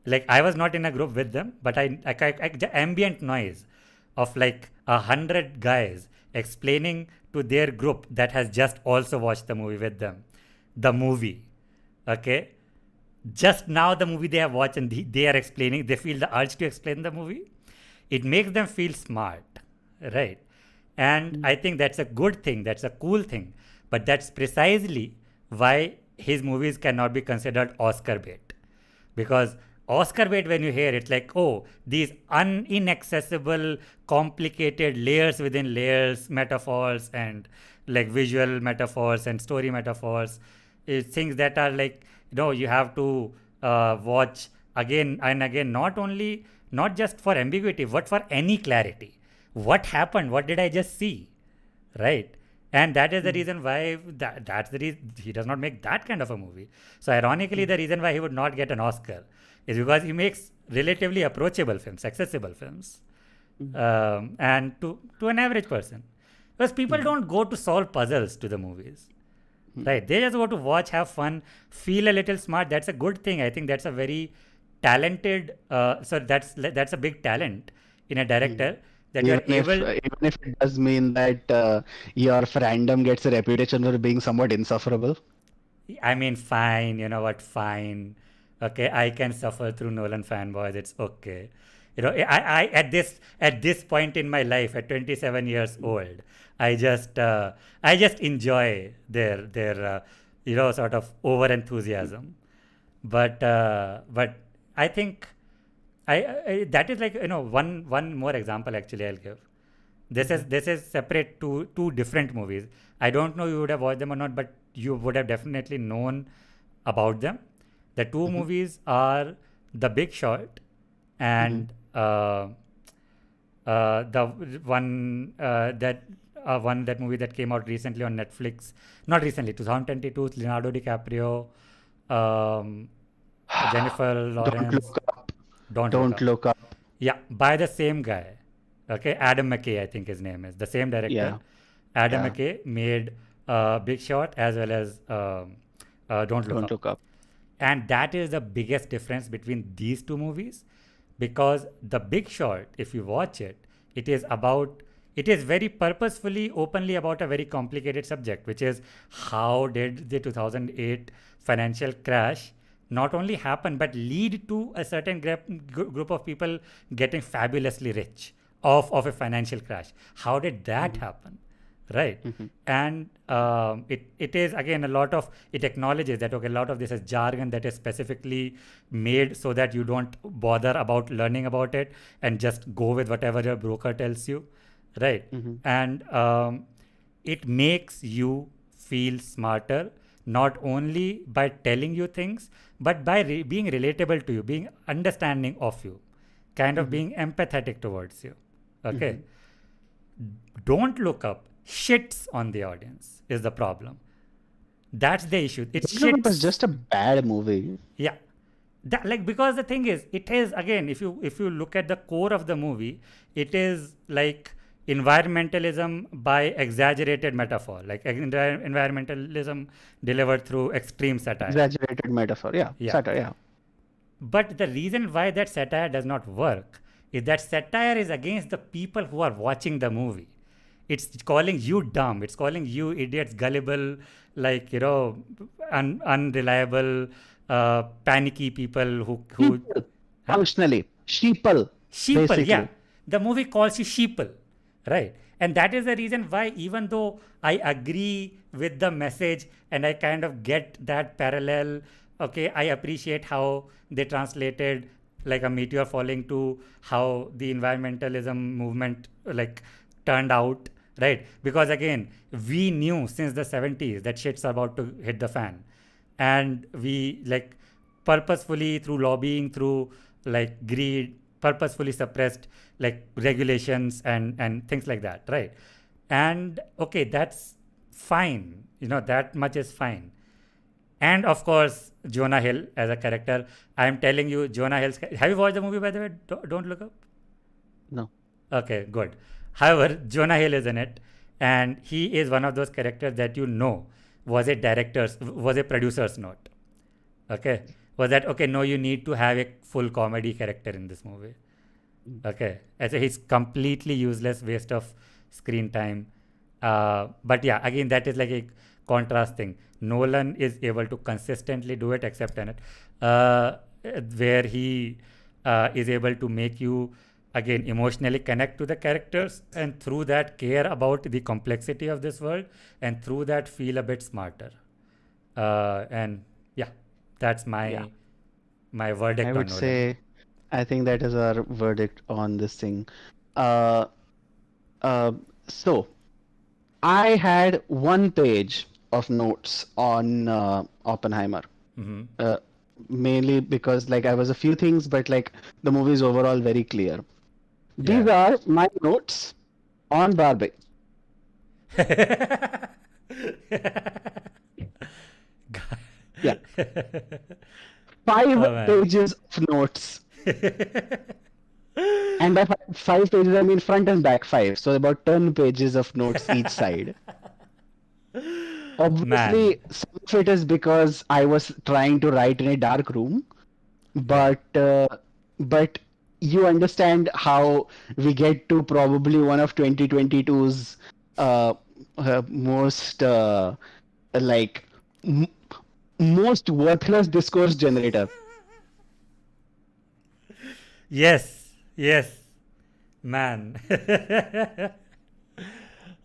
like I was not in a group with them, but the ambient noise of like 100 guys explaining to their group that has just also watched the movie with them the movie. Okay, just now the movie they have watched and they are explaining, they feel the urge to explain the movie. It makes them feel smart, right? And I think that's a good thing, that's a cool thing, but that's precisely why his movies cannot be considered Oscar bait. Because Oscar bait, when you hear it's like, oh, these inaccessible, complicated layers within layers, metaphors, and like visual metaphors and story metaphors, things that are like, you have to watch again and again, not just for ambiguity, but for any clarity. What happened? What did I just see? Right? And that is the reason why that's the reason he does not make that kind of a movie. So ironically, the reason why he would not get an Oscar is because he makes relatively approachable films, accessible films, and to an average person. Because people don't go to solve puzzles to the movies, right? They just go to watch, have fun, feel a little smart. That's a good thing. I think that's a very talented. So that's a big talent in a director, that you are able. Even if it does mean that your fandom gets a reputation for being somewhat insufferable. I mean, fine. You know what? Fine. Okay, I can suffer through Nolan fanboys. It's okay. I at this point in my life, at 27 years old, I just enjoy their sort of over enthusiasm. But I think that is like, one more example actually I'll give. This is separate to two different movies. I don't know you would have watched them or not, but you would have definitely known about them. The two movies are The Big Short and the that movie that came out recently on Netflix. Not recently, 2022, Leonardo DiCaprio, um, Jennifer Don't Lawrence. look up. Don't Look Don't Up. look up. Yeah, by the same guy. Okay, Adam McKay, I think his name is. The same director. Yeah, Adam yeah. McKay made Big Short as well as Don't Look Don't Up. look up. And that is the biggest difference between these two movies, because The Big Short, if you watch it, it is very purposefully, openly about a very complicated subject, which is how did the 2008 financial crash not only happen but lead to a certain group of people getting fabulously rich of a financial crash. How did that happen? Right. And it is again, a lot of it acknowledges that, okay, a lot of this is jargon that is specifically made so that you don't bother about learning about it and just go with whatever your broker tells you, right? And it makes you feel smarter, not only by telling you things, but by being relatable to you, being understanding of you, kind of being empathetic towards you. Okay. Don't Look Up shits on the audience is the problem. That's the issue. It Don't look up is shits. just a bad movie. Yeah. Like, because the thing is, it is, again, if you look at the core of the movie, it is like environmentalism by exaggerated metaphor, like environmentalism delivered through extreme satire. Exaggerated metaphor. Yeah, Yeah. satire. Yeah. But the reason why that satire does not work is that satire is against the people who are watching the movie. It's calling you dumb. It's calling you idiots, gullible, like, unreliable, panicky people who Sheeple. huh? Functionally, sheeple, Sheeple, yeah. basically. The movie calls you sheeple, right? And that is the reason why, even though I agree with the message and I kind of get that parallel, okay, I appreciate how they translated like a meteor falling to how the environmentalism movement like turned out, right? Because again, we knew since the 70s that shit's about to hit the fan, and we like purposefully, through lobbying, through like greed, purposefully suppressed like regulations and things like that, right? And okay, that's fine, that much is fine. And of course, Jonah Hill as a character, I'm telling you, Jonah Hill's, have you watched the movie, by the way? Don't Look Up. No. Okay, good. However, Jonah Hill is in it, and he is one of those characters that was a producer's note. Okay, was that okay? No, you need to have a full comedy character in this movie. Okay, as he's completely useless, waste of screen time. But yeah, again, that is like a contrast thing. Nolan is able to consistently do it, except in it, where he is able to make you again emotionally connect to the characters, and through that care about the complexity of this world, and through that feel a bit smarter. And yeah, that's Yeah, my I verdict on would Nolan. say I think that is our verdict on this thing. Uh, uh, so I had 1 page of notes on Oppenheimer. Hmm. Uh, Mainly because like I was a few things, but like the movie is overall very clear. These Yeah. are my notes on Barbie. Yeah, five Oh man. pages of notes. And by 5 pages, I mean front and back five. So about 10 pages of notes each side. Man. Obviously, some of it is because I was trying to write in a dark room, Yeah. but you understand how we get to probably one of 2022's uh, most like m most worthless discourse generator. Yes. Yes. Man.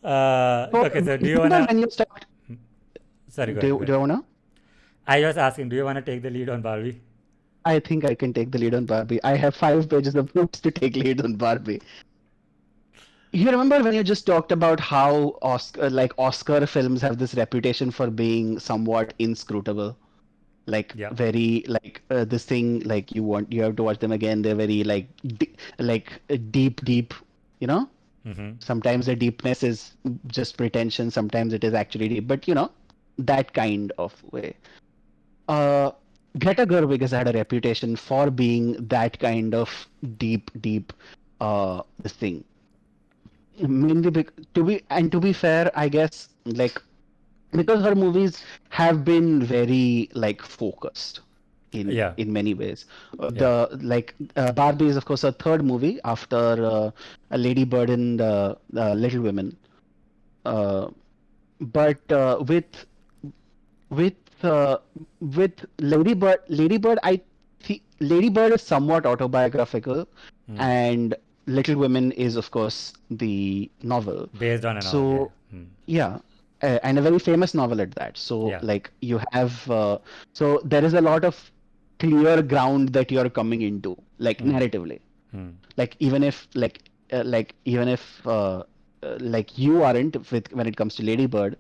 So Okay, so do you remember wanna? when you start? Sorry, go Do ahead. you, Go do ahead. you wanna? I was asking, do you wanna take the lead on Barbie? I think I can take the lead on Barbie. I have 5 pages of notes to take lead on Barbie. You remember when you just talked about how Oscar films have this reputation for being somewhat inscrutable, like Yeah. very this thing like you have to watch them again. They're very deep. You know, Mm-hmm. sometimes the deepness is just pretension. Sometimes it is actually deep, but that kind of way. Uh, Greta Gerwig has had a reputation for being that kind of deep this thing. Mainly to be fair, I guess because her movies have been very focused Yeah. in many ways. Yeah. Barbie is of course a third movie after a Lady Bird and Little Women. Uh, but with uh, with Lady Bird, I think Lady Bird is somewhat autobiographical, Hmm. and Little Women is of course the novel. Based on a novel. Yeah. So Hmm. yeah, and a very famous novel at that. So Yeah. you have so there is a lot of clear ground that you're coming into, like Hmm. narratively. Hmm. Even if even if you aren't with when it comes to Lady Bird,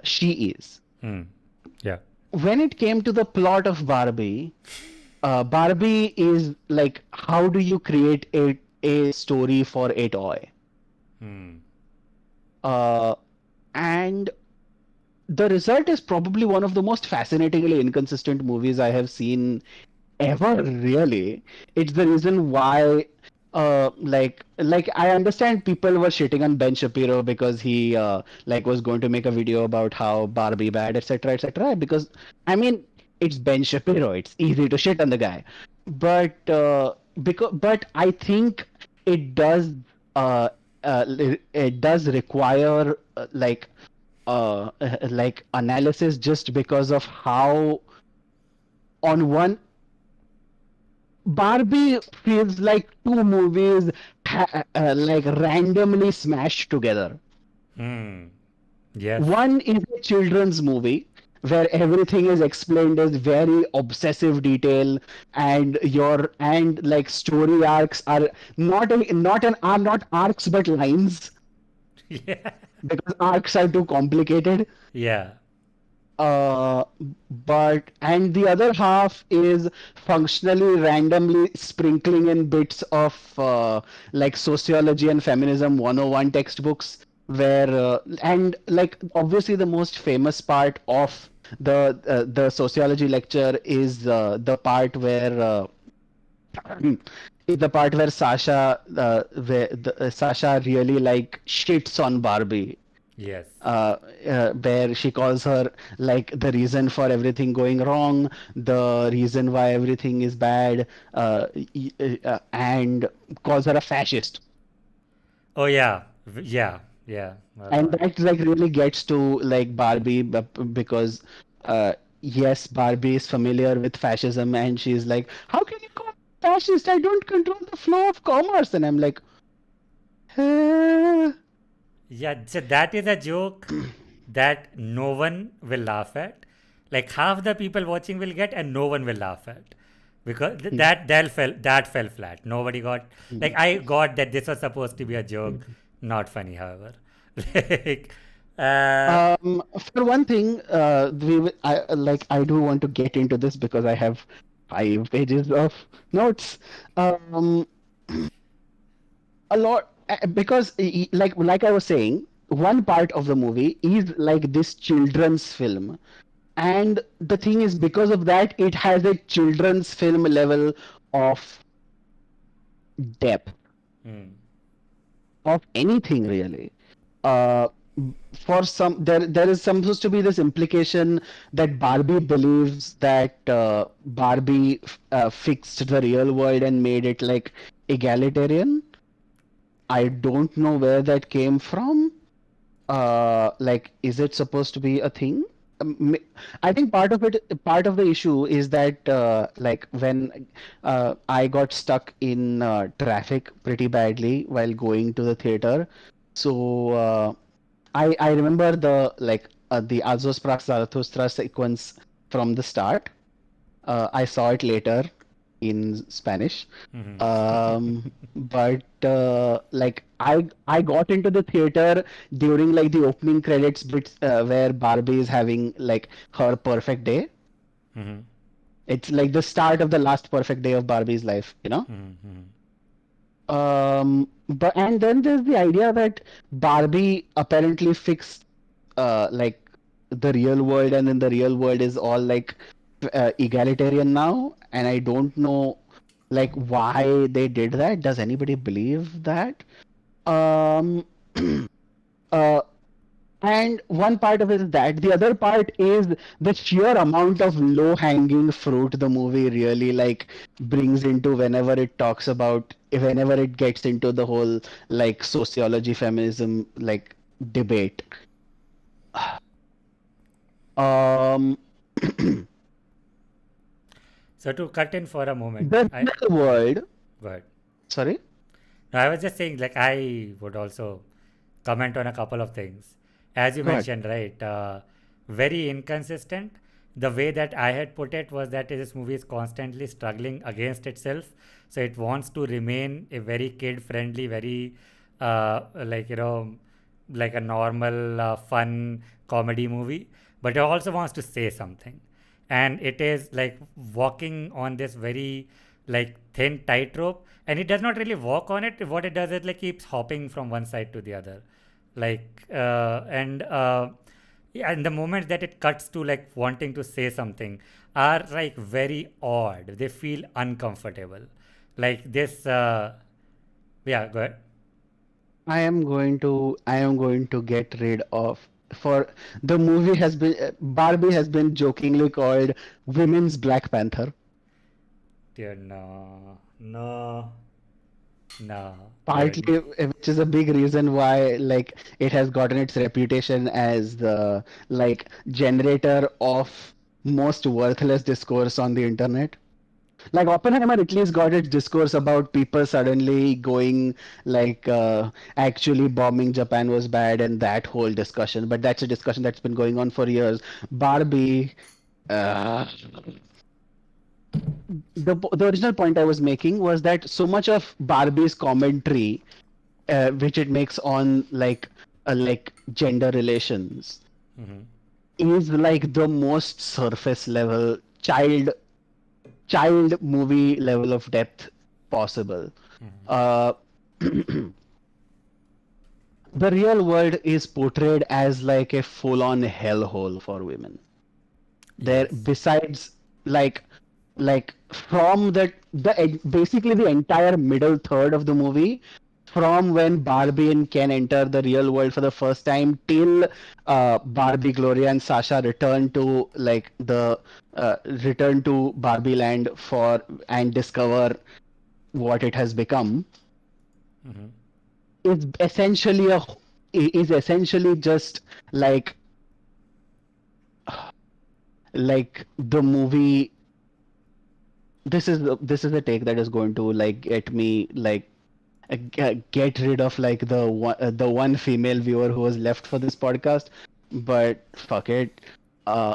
she is. Hmm. Yeah. When it came to the plot of Barbie, Barbie is like, how do you create a story for a toy? Hmm. Uh, and the result is probably one of the most fascinatingly inconsistent movies I have seen ever, really. It's the reason why I understand people were shitting on Ben Shapiro because he was going to make a video about how Barbie bad, etc., etc. Because I mean, it's Ben Shapiro, it's easy to shit on the guy. But I think it does it does require analysis, just because of how on one Barbie feels like two movies randomly smashed together. Hmm. Yes. One is a children's movie where everything is explained as very obsessive detail, and story arcs are not arcs but lines, Yeah. because arcs are too complicated. Yeah. Uh, but and the other half is functionally randomly sprinkling in bits of sociology and feminism 101 textbooks, where and obviously the most famous part of the sociology lecture is the part where is the part where Sasha really shits on Barbie, Yes. where she calls her the reason for everything going wrong, the reason why everything is bad, and calls her a fascist. Oh yeah. Yeah. Yeah, a And lot. that like really gets to like Barbie because uh yes, Barbie is familiar with fascism and she's like, how can you call me fascist? I don't control the flow of commerce. And I'm like, "Uh, Yeah, so that is a joke that no one will laugh at. Like half the people watching will get, and no one will laugh at because that fell flat. Nobody got, like, I got that this was supposed to be a joke, not funny. However, like, uh, For one thing, I do want to get into this because I have 5 pages of notes. Um, a lot because like I was saying, one part of the movie is like this children's film, and the thing is because of that, it has a children's film level of depth hmm, of anything really. Uh, for some, there is supposed to be this implication that Barbie believes that Barbie fixed the real world and made it like egalitarian. I don't know where that came from. Like, is it supposed to be a thing? I think part of the issue is that like when I got stuck in traffic pretty badly while going to the theater, so I remember the Azos Prax Zarathustra sequence from the start. I saw it later in Spanish. hmm. But I got into the theater during like the opening credits bits where Barbie is having like her perfect day. Hmm. It's like the start of the last perfect day of Barbie's life, you know? Hmm. Hmm. But and then there's the idea that Barbie apparently fixed like the real world, and then the real world is all like egalitarian now, and I don't know like why they did that. Does anybody believe that? Um, uh, and one part of it is that. The other part is the sheer amount of low-hanging fruit the movie really like brings into whenever it talks about, whenever it gets into the whole like sociology, feminism like debate. Um, So to cut in for a moment, the I real world. but Sorry. no, I was just saying, like, I would also comment on a couple of things. As you Go ahead. mentioned, right? Very inconsistent. The way that I had put it was that this movie is constantly struggling against itself. So it wants to remain a very kid friendly, very, like, like a normal, fun comedy movie. But it also wants to say something. And it is like walking on this very like thin tightrope, and it does not really walk on it. What it does is like keeps hopping from one side to the other, like yeah, and the moment that it cuts to like wanting to say something are like very odd. They feel uncomfortable, like this. Yeah, go ahead. I am going to get rid of for the movie has been Barbie has been jokingly called women's Black Panther. Dear, no, no, no, dude. Partly, which is a big reason why like it has gotten its reputation as the like generator of most worthless discourse on the internet. Like Oppenheimer at least got its discourse about people suddenly going like actually bombing Japan was bad and that whole discussion. But that's a discussion that's been going on for years. Barbie, uh, the original point I was making was that so much of Barbie's commentary, which it makes on like gender relations, Mm-hmm. is like the most surface level child movie level of depth possible. Mm-hmm. Uh, the real world is portrayed as like a full-on hellhole for women. There, Yes. besides like from basically the entire middle third of the movie, from when Barbie and Ken enter the real world for the first time till Barbie, Gloria, and Sasha return to Barbie Land for and discover what it has become, Mm-hmm. is essentially a is essentially just like the movie. This is a take that is going to like get me like get rid of like the one female viewer who was left for this podcast, but fuck it. uh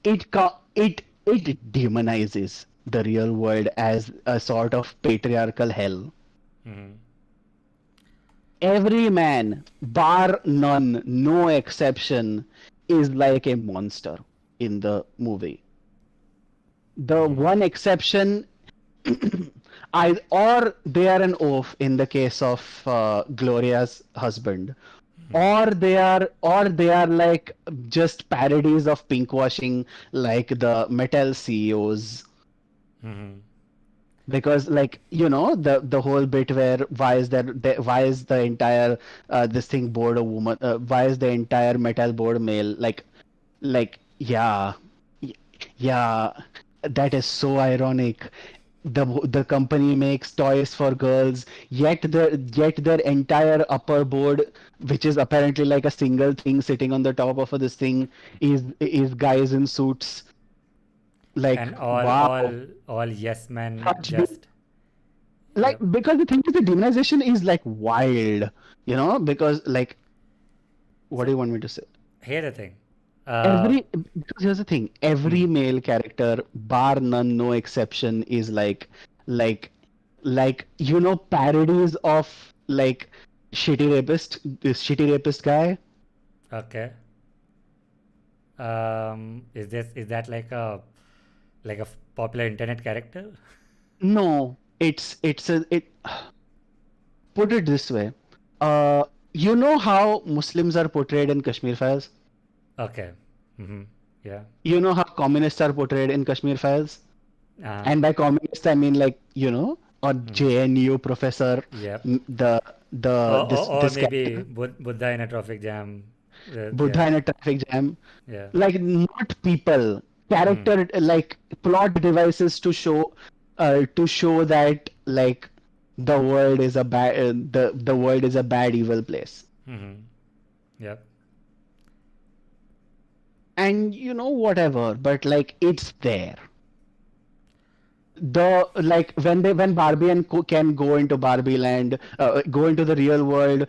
it it demonizes the real world as a sort of patriarchal hell. Mm-hmm. Every man, bar none, no exception, is like a monster in the movie. The Mm-hmm. one exception, or they are an oaf in the case of Gloria's husband, Mm-hmm. or they are like just parodies of pinkwashing, like the Mattel CEOs. Mm-hmm. Because like the whole bit where why is the entire this thing board a woman, why is the entire metal board male, like y- yeah, that is so ironic. The company makes toys for girls, yet their entire upper board, which is apparently like a single thing sitting on the top of this thing, is guys in suits. Like And wow, all yes men such just. like, Yep. because the thing is the demonization is like wild, because like, what So do you want me to say? here's the thing. Uh, Because here's the thing, every hmm. male character, bar none, no exception, is like parodies of like this shitty rapist guy. Okay. Is that like a popular internet character? No, it put it this way. uh you know how Muslims are portrayed in Kashmir Files? Okay. Mm-hmm. Yeah. You know how communists are portrayed in Kashmir Files? Uh, And by communist, I mean like, a mm-hmm. JNU professor, Yep. m- the Or this maybe character, Buddha in a traffic jam. Yeah. Buddha in a traffic jam, Yeah. like not people, Hmm. character, like plot devices to show that like the world is a bad the world is a bad evil place. Mm-hmm. Yep. And whatever, but like it's there. The like when Barbie and Ken go into Barbie land, go into the real world,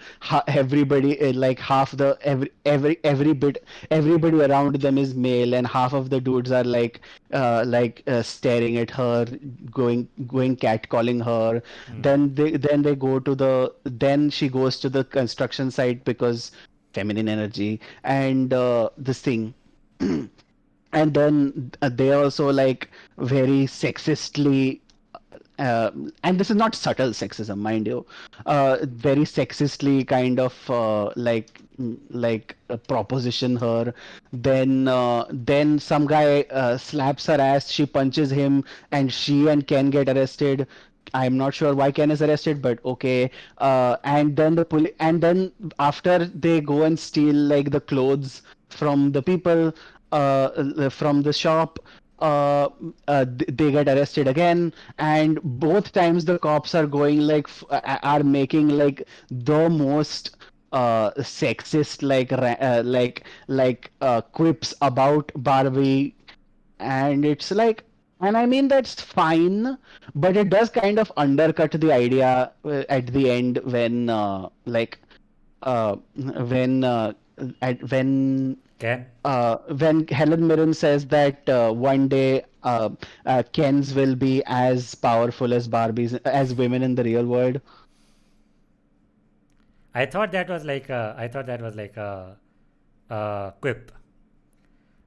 everybody, like half the every bit everybody around them is male, and half of the dudes are staring at her, going catcalling her. Hmm. Then they go to the then she goes to the construction site because feminine energy, and this thing. And then they also like very sexistly, uh, and this is not subtle sexism, mind you, very sexistly kind of proposition her. Then some guy slaps her ass, she punches him, and she and Ken get arrested. I'm not sure why Ken is arrested, but okay. And then and then after they go and steal like the clothes from the people, from the shop, they get arrested again, and both times the cops are going like are making like the most sexist quips about Barbie. And it's like, and I mean that's fine, but it does kind of undercut the idea at the end when Ken. when Helen Mirren says that one day Kens will be as powerful as Barbies, as women in the real world. I thought that was like a quip.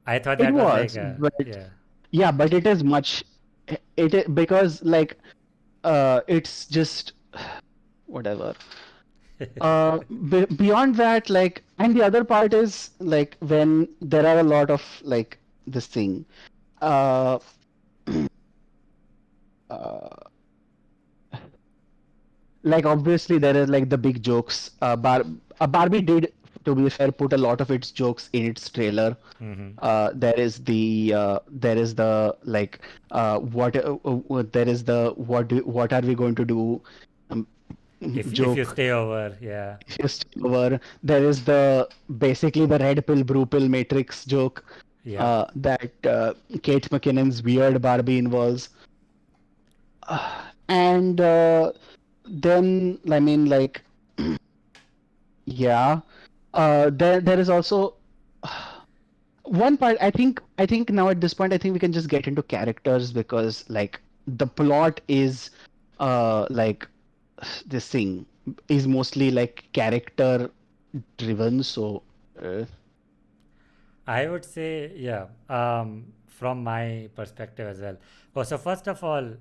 I thought It that was like was, a but yeah. yeah, but it is much. Because like it's just whatever. Beyond that, like, and the other part is like when there are a lot of like this thing. Uh, uh, like obviously there is like the big jokes. Barbie did, to be fair, put a lot of its jokes in its trailer. Mm-hmm. There is the there is the what are we going to do? Um, if you joke. stay over, yeah, Just over. There is the basically the red pill, blue pill matrix joke yep. that Kate McKinnon's weird Barbie involves. And then, I mean, like, yeah. There is also one part. I think now at this point, I think we can just get into characters because like the plot is like this thing is mostly like character driven. So uh, I would say, yeah, from my perspective as well. Oh, so first of all,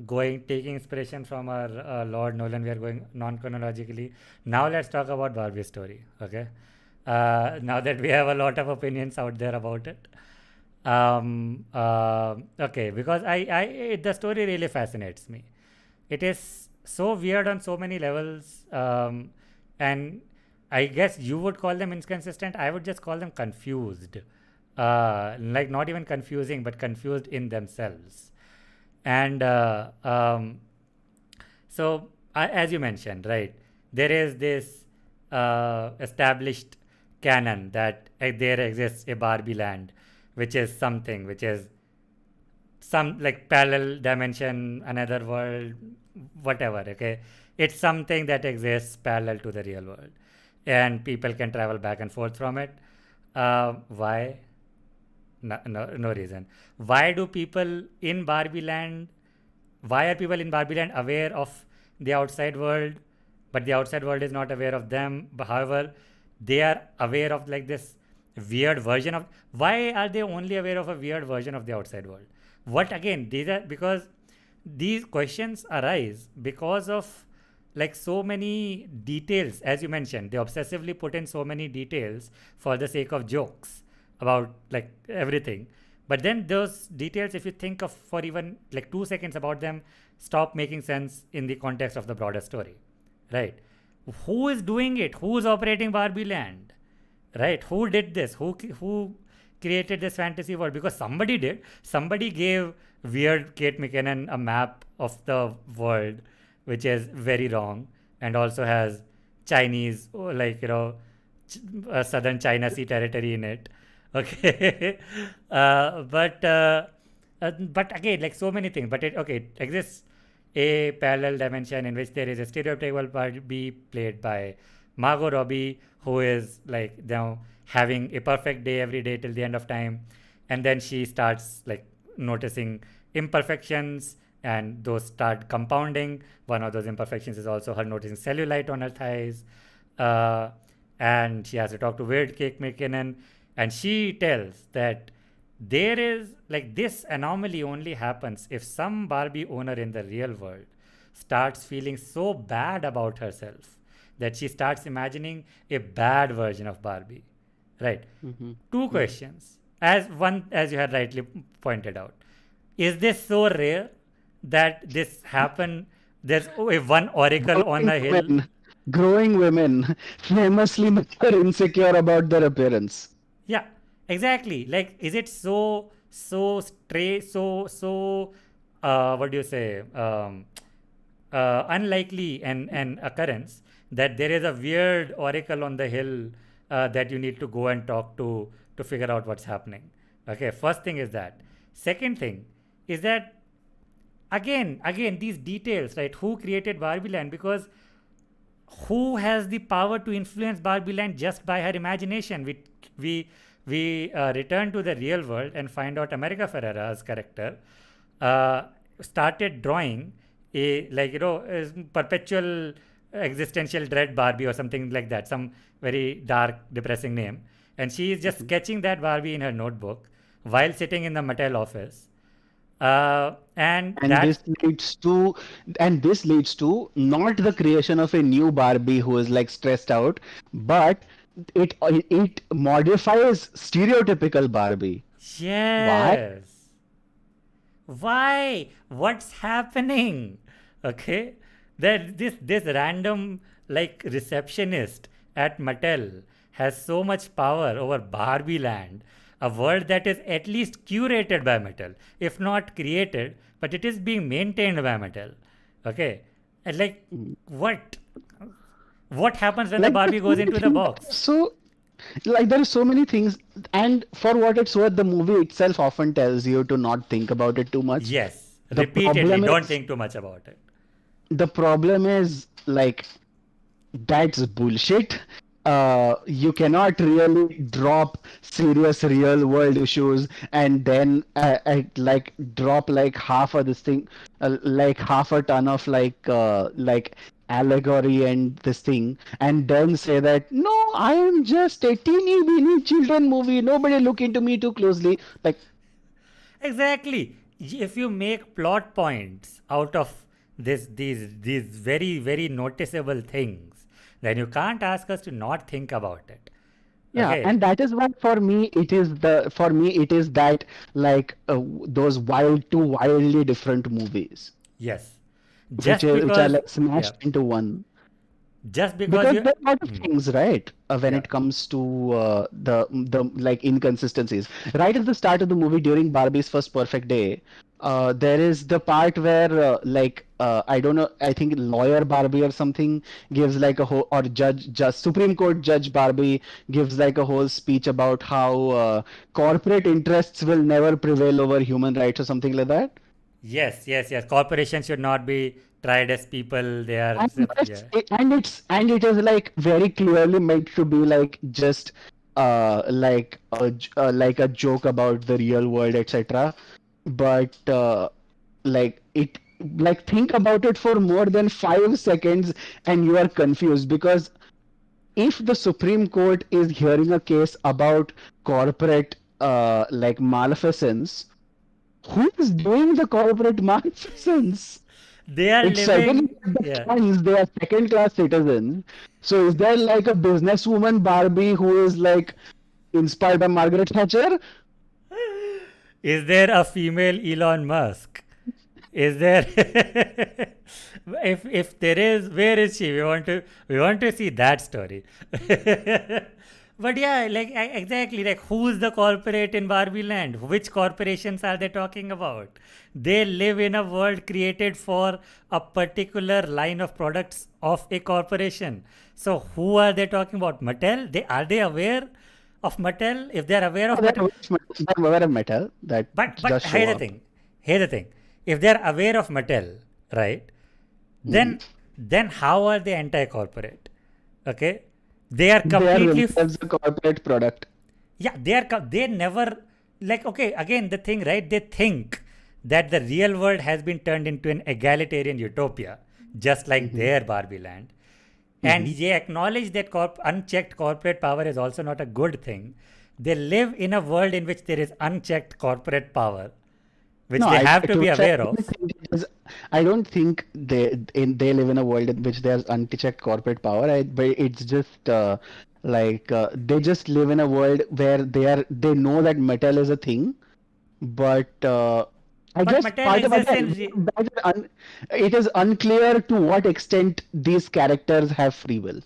taking inspiration from our Lord Nolan, we are going non chronologically. Now let's talk about Barbie's story. Okay. Now that we have a lot of opinions out there about it. Okay, because the story really fascinates me. It is so weird on so many levels, and I guess you would call them inconsistent. I would just call them confused, like not even confusing, but confused in themselves. And so, as you mentioned, right, there is this established canon that there exists a Barbie land, which is something, which is some like parallel dimension, another world, whatever. Okay, it's something that exists parallel to the real world, and people can travel back and forth from it. Why? No, no, no reason. Why do people in Barbie Land? Why are people in Barbie Land aware of the outside world, but the outside world is not aware of them? But however, they are aware of like this weird version of. Why are they only aware of a weird version of the outside world? What again? These are because these questions arise because of like so many details, as you mentioned. They obsessively put in so many details for the sake of jokes about like everything, but then those details, if you think of for even like 2 seconds about them, stop making sense in the context of the broader story, right? Who is doing it? Who is operating Barbie Land? Right? Who did this? Who created this fantasy world? Because somebody did. Somebody gave weird Kate McKinnon a map of the world, which is very wrong, and also has Chinese, like southern China Sea territory in it. Okay, but again, like so many things. But it exists a parallel dimension in which there is a stereotypical Barbie played by Margot Robbie, who is like having a perfect day every day till the end of time, and then she starts like noticing imperfections, and those start compounding. One of those imperfections is also her noticing cellulite on her thighs, uh, and she has to talk to weird Kate McKinnon, and she tells that there is like this anomaly only happens if some Barbie owner in the real world starts feeling so bad about herself that she starts imagining a bad version of Barbie. Right. mhm, Two mhm. questions. As you had rightly pointed out. Is this so rare that this happened? There's a one oracle on Growing a hill. women, growing women famously are insecure about their appearance. Yeah, exactly. Like, is it so stray, so what do you say? Unlikely an occurrence that there is a weird oracle on the hill that you need to go and talk to figure out what's happening. Okay, first thing is that. Second thing is that again these details, right? Who created Barbie Land? Because who has the power to influence Barbie Land just by her imagination? We return to the real world and find out America Ferrera's character uh, started drawing a perpetual existential dread Barbie or something like that, some very dark, depressing name, and she is just Mhm. sketching that Barbie in her notebook while sitting in the Mattel office, and And that's this leads to not the creation of a new Barbie who is like stressed out, but it modifies stereotypical Barbie. Why? yes. Why? What's happening? Okay, that this random like receptionist at Mattel has so much power over Barbie Land, a world that is at least curated by Mattel, if not created, but it is being maintained by Mattel. Okay, And like, Mm. what? What happens when the Like Barbie there's so goes many into the things that are box? so like there are so many things, and for what it's worth, the movie itself often tells you to not think about it too much. Yes, The repeatedly. problem Don't is think too much about it. the problem is like that's bullshit. You cannot really drop serious real world issues and then like drop like half of this thing, like half a ton of like allegory and this thing, and then say that no, I am just a teeny weeny children movie. Nobody look into me too closely. Like, Exactly. If you make plot points out of these very very noticeable things, then you can't ask us to not think about it. yeah, Okay. and that is why for me it is that like those two wildly different movies, Yes. which Just is which are because, like yeah. smashed into one. Just because Because you, there are a lot of hmm, things, right? When yeah. it comes to the like inconsistencies. Right at the start of the movie, during Barbie's first perfect day, there is the part where I don't know, I think lawyer Barbie or something gives like a whole, or judge Supreme Court Judge Barbie gives like a whole speech about how corporate interests will never prevail over human rights or something like that. Yes, yes, yes. Corporations should not be tried as people. They are, And yeah. and it is like very clearly meant to be like just like a joke about the real world, etc. But like it like think about it for more than 5 seconds and you are confused, because if the Supreme Court is hearing a case about corporate like maleficence, who is doing the corporate maleficence? They are It's certainly living, not the yeah. Kens, they are second class citizens. So is there like a businesswoman Barbie who is like inspired by Margaret Thatcher? Is there a female Elon Musk? Is there? If there is, where is she? We want to see that story. But yeah, like exactly, like who's the corporate in Barbie Land? Which corporations are they talking about? They live in a world created for a particular line of products of a corporation. So who are they talking about? Mattel? They aware of Mattel? If they are aware of Oh, they're Mattel, aware of metal that but just show here's the up. thing. Here's the thing. If they're aware of Mattel, right? Mhm. Then how are they anti-corporate? Okay, they are They are completely themselves a corporate product. yeah. They never like okay. Again, the thing, right? They think that the real world has been turned into an egalitarian utopia, just like Hmm. their Barbie land. And Hmm. they acknowledge that unchecked corporate power is also not a good thing. They live in a world in which there is unchecked corporate power, which No, they I have to to be be fair, aware of. I don't think they live in a world in which there's unchecked corporate power. But it's just they just live in a world where they know that metal is a thing, but I But guess Mattel part of exists again in. it is unclear to what extent these characters have free will.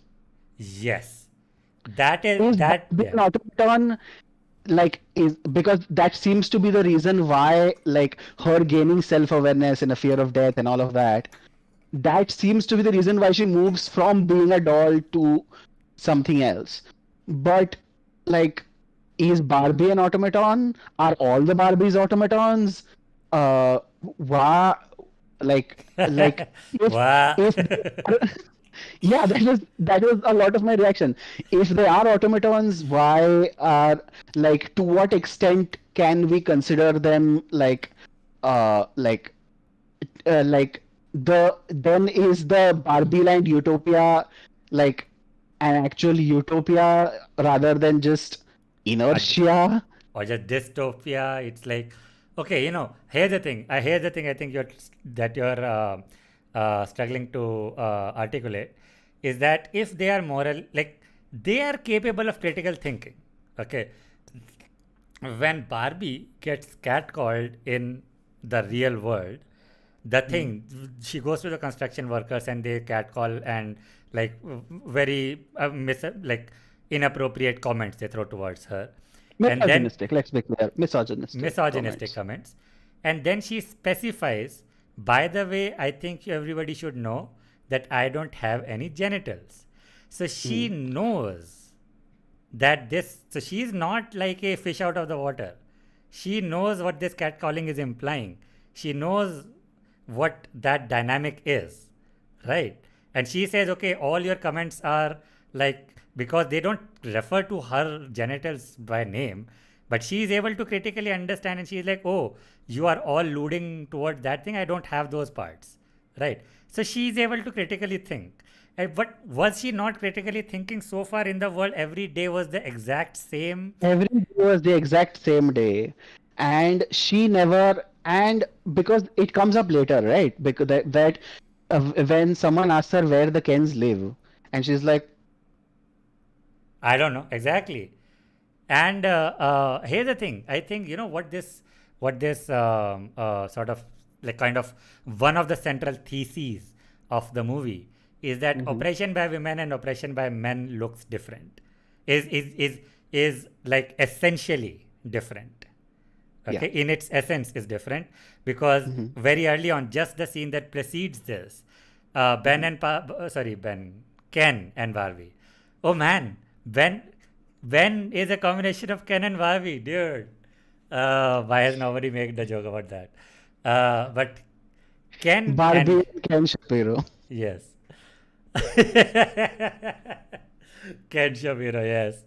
Yes. That is. Is That. Barbie Yeah. an automaton? Like is because that seems to be the reason why like her gaining self-awareness and a fear of death and all of that, that seems to be the reason why she moves from being a doll to something else. But like, is Barbie an automaton? Are all the Barbies automatons? Why like if Wow. if they are, yeah, that was a lot of my reaction. If they are automatons, why are like to what extent can we consider them like like then is the Barbie Land utopia like an actual utopia rather than just a, inertia? or just dystopia. It's like, okay, here's the thing. Here's the thing. I think you're struggling to articulate is that if they are moral, like they are capable of critical thinking. Okay, when Barbie gets catcalled in the real world, the Hmm. thing she goes to the construction workers and they catcall and like very like inappropriate comments they throw towards her, and then Misogynistic, let's be clear, misogynistic misogynistic comments. comments, and then she specifies. By the way, I think everybody should know. that I don't have any genitals. So she Hmm. knows that this, so she's not like a fish out of the water. She knows what this catcalling is implying. She knows what that dynamic is, right? And she says, okay, all your comments are like, because they don't refer to her genitals by name, but she is able to critically understand, and she's like, oh, you are all alluding towards that thing. I don't have those parts, right? So she is able to critically think. But was she not critically thinking so far in the world? Every day was the exact same. Every day was the exact same day, and she never. And because it comes up later, right? Because when someone asks her where the Kens live, and she's like, I don't know exactly. And here's the thing. I think what this sort of like kind of one of the central theses of the movie is that hmm, oppression by women and oppression by men looks different. Is like essentially different. yeah, Okay, in its essence is different because hmm, very early on, just the scene that precedes this, Ben hmm. and sorry, Ben, Ken and Barbie. Oh man, Ben is a combination of Ken and Barbie, dude. Why has nobody made the joke about that? But Ken and Barbie and Ken Shapiro. yes, Ken Shapiro, yes.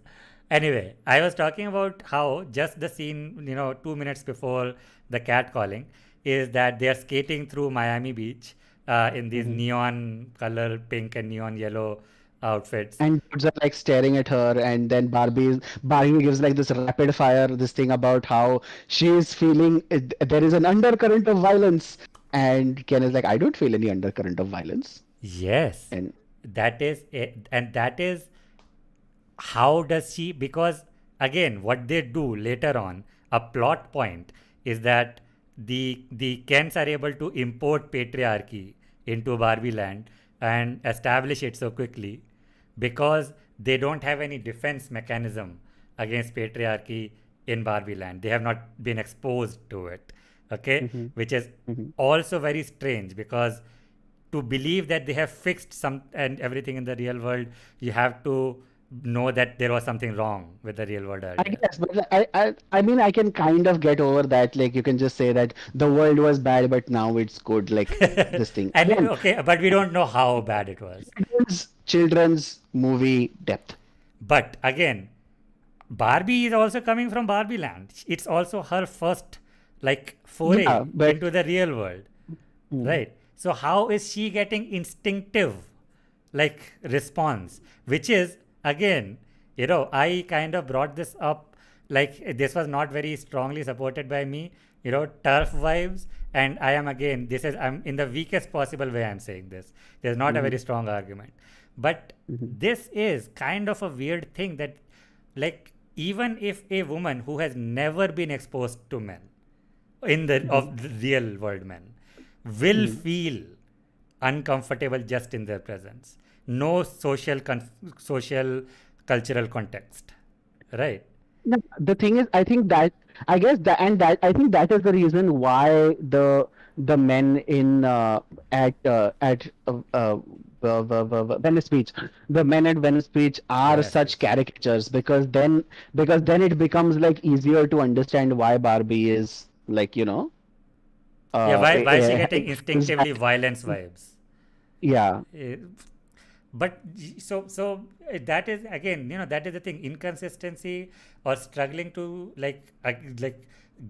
Anyway, I was talking about how just the scene, 2 minutes before the cat calling, is that they are skating through Miami Beach in these Hmm. neon color pink and neon yellow outfits. And dudes are like staring at her, and then Barbie gives like this rapid fire this thing about how she is feeling there is an undercurrent of violence, and Ken is like, I don't feel any undercurrent of violence, Yes, and that is it. And that is how does she, because again what they do later on, a plot point is that the Kens are able to import patriarchy into Barbie land and establish it so quickly because they don't have any defense mechanism against patriarchy in Barbie land. They have not been exposed to it, okay, Mhm, which is mhm. also very strange because to believe that they have fixed some and everything in the real world, you have to know that there was something wrong with the real world I earlier. guess, but I mean, I can kind of get over that. Like, you can just say that the world was bad, but now it's good. Like this thing And again. okay, but we don't know how bad it was. It is children's movie depth. But again, Barbie is also coming from Barbie land. It's also her first like Yeah, foray but into the real world, mm, right? So how is she getting instinctive like response, which is again, I kind of brought this up, like this was not very strongly supported by me, turf vibes. And I am again, this is, I'm in the weakest possible way I'm saying this. There's not a very mhm, strong argument, but mhm, this is kind of a weird thing that, like, even if a woman who has never been exposed to men in the mhm, of the real world men will mhm. feel uncomfortable just in their presence. No social cultural context, right? No, the thing is, I think that I guess that and that I think that is the reason why the men in Venice Beach, the men at Venice Beach are Venice such Beach. caricatures because then it becomes like easier to understand why Barbie is like Yeah, why is she getting it feels instinctively that violence vibes? yeah. Eh, but that is again, that is the thing, inconsistency or struggling to like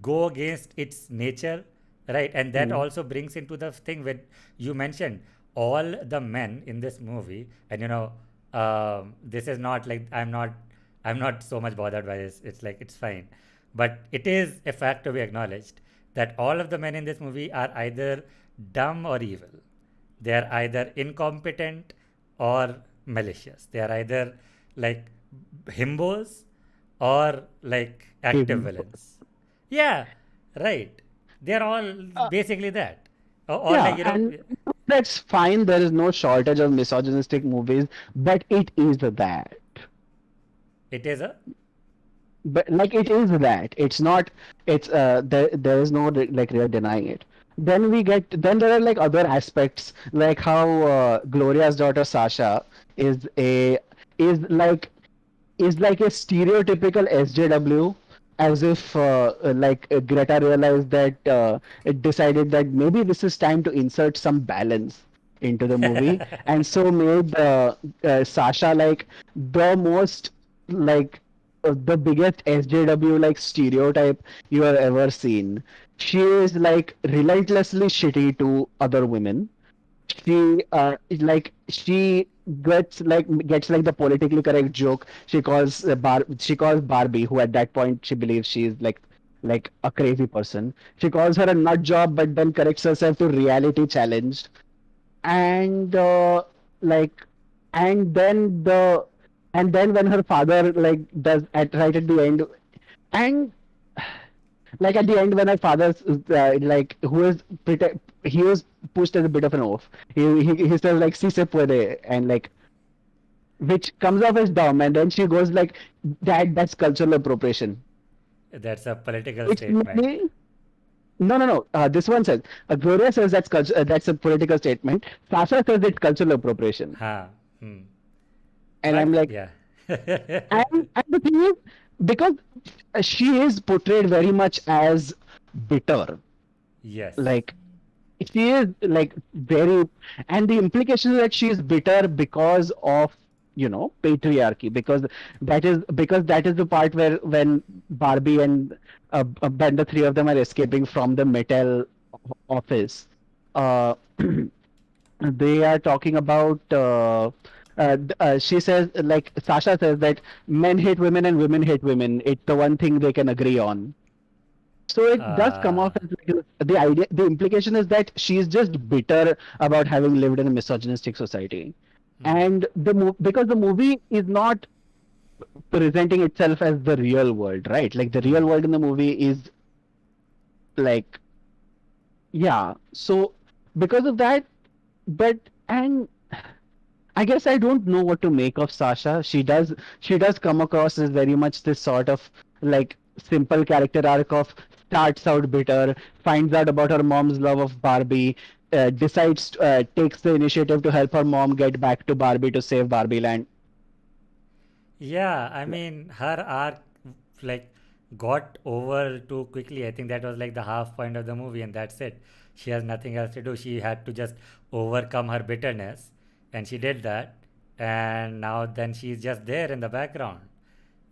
go against its nature, right? And that Mm, also brings into the thing when you mentioned all the men in this movie. And this is not like I'm not so much bothered by this. It's like it's fine, but it is a fact to be acknowledged that all of the men in this movie are either dumb or evil. They are either incompetent or malicious. They are either like himbos or like active even villains. Yeah, right. They are all basically that. Or like, yeah, and that's fine. There is no shortage of misogynistic movies, but it is that. it is a. But like it is that. It's not. It's there. There is no like real denying it. then there are like other aspects, like how Gloria's daughter Sasha is a is like is like a stereotypical SJW, as if Greta realized that it decided that maybe this is time to insert some balance into the movie, and so made Sasha like the most like the biggest SJW like stereotype you have ever seen. She is like relentlessly shitty to other women. She gets like the politically correct joke. She calls Barbie, who at that point she believes she's like a crazy person. She calls her a nut job, but then corrects herself to reality challenged. And like and then the and then when her father like does at right at the end, and like at the end when her father like who is he was pushed as a bit of an oaf. He says like si se puede, and like which comes off as dumb, and then she goes like that's cultural appropriation, That's a political which statement. maybe no. This one says Gloria says that's a political statement. Sasha says it's cultural appropriation, Huh. Hmm. and I'm But like, yeah. and the thing is, because she is portrayed very much as bitter, Yes. like she is like very, and the implication is that she is bitter because of patriarchy, because that is the part where when Barbie and when the three of them are escaping from the metal office, uh, they are talking about she says like Sasha says that men hate women and women hate women, it's the one thing they can agree on. So it does come Uh, off as like the idea. The implication is that she's just bitter about having lived in a misogynistic society, hmm. and because the movie is not presenting itself as the real world, right? Like the real Hmm. world in the movie is like, yeah. So because of that, but and I guess I don't know what to make of Sasha. She does come across as very much this sort of like simple character arc of starts out bitter, finds out about her mom's love of Barbie, decides takes the initiative to help her mom get back to Barbie to save Barbie Land. Yeah, I mean, her arc like got over too quickly. I think that was like the half point of the movie, and that's it. She has nothing else to do. She had to just overcome her bitterness, and she did that. And now, then she's just there in the background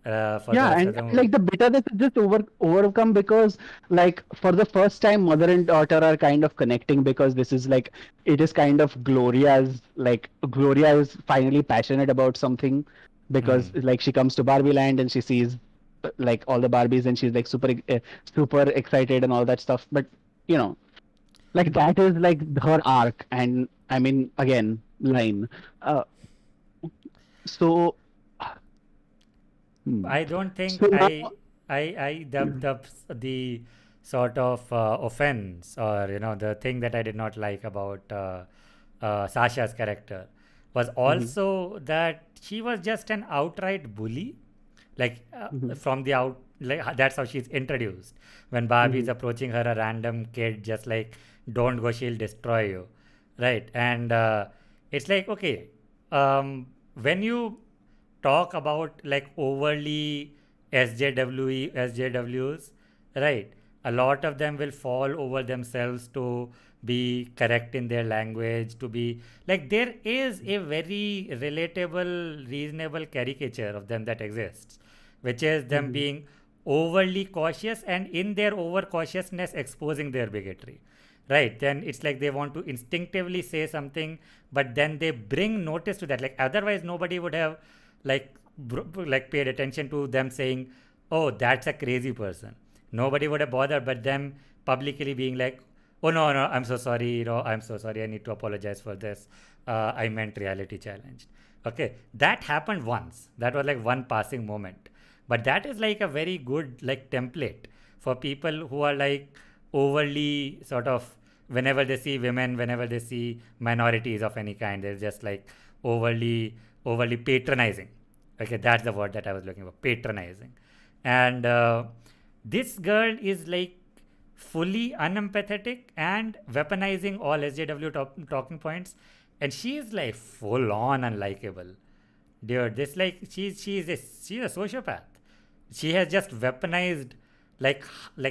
for the Yeah, rest of and the like movie. the bitterness is just overcome because like for the first time mother and daughter are kind of connecting, because this is like it is kind of Gloria is finally passionate about something, because Hmm. like she comes to Barbie Land and she sees like all the Barbies and she's like super excited and all that stuff. But you know, like that is like her arc, and I mean again line. Uh, so hmm. I don't think So now. I the sort of offense, or the thing that I did not like about Sasha's character was Mhm, also that she was just an outright bully, like mhm, from the out, like that's how she's introduced. When Barbie is mhm, approaching her, a random kid just like, don't go, she'll destroy you, right? And it's like, okay, when you talk about like overly SJWs, right? A lot of them will fall over themselves to be correct in their language, to be like, there is a very relatable, reasonable caricature of them that exists, which is them mhm, being overly cautious, and in their over cautiousness exposing their bigotry, right? Then it's like they want to instinctively say something, but then they bring notice to that. Like otherwise nobody would have like like paid attention to them saying, oh, that's a crazy person. Nobody would have bothered, but them publicly being like, oh, no, no, I'm so sorry, I'm so sorry, I need to apologize for this, I meant reality challenged. Okay, that happened once. That was like one passing moment, but that is like a very good like template for people who are like overly sort of, whenever they see women, whenever they see minorities of any kind, they're just like overly patronizing. Okay, that's the word that I was looking for, patronizing. And this girl is like fully unempathetic and weaponizing all SJW talking points, and she is like full on unlikable. Dude, this like she's a sociopath. She has just weaponized like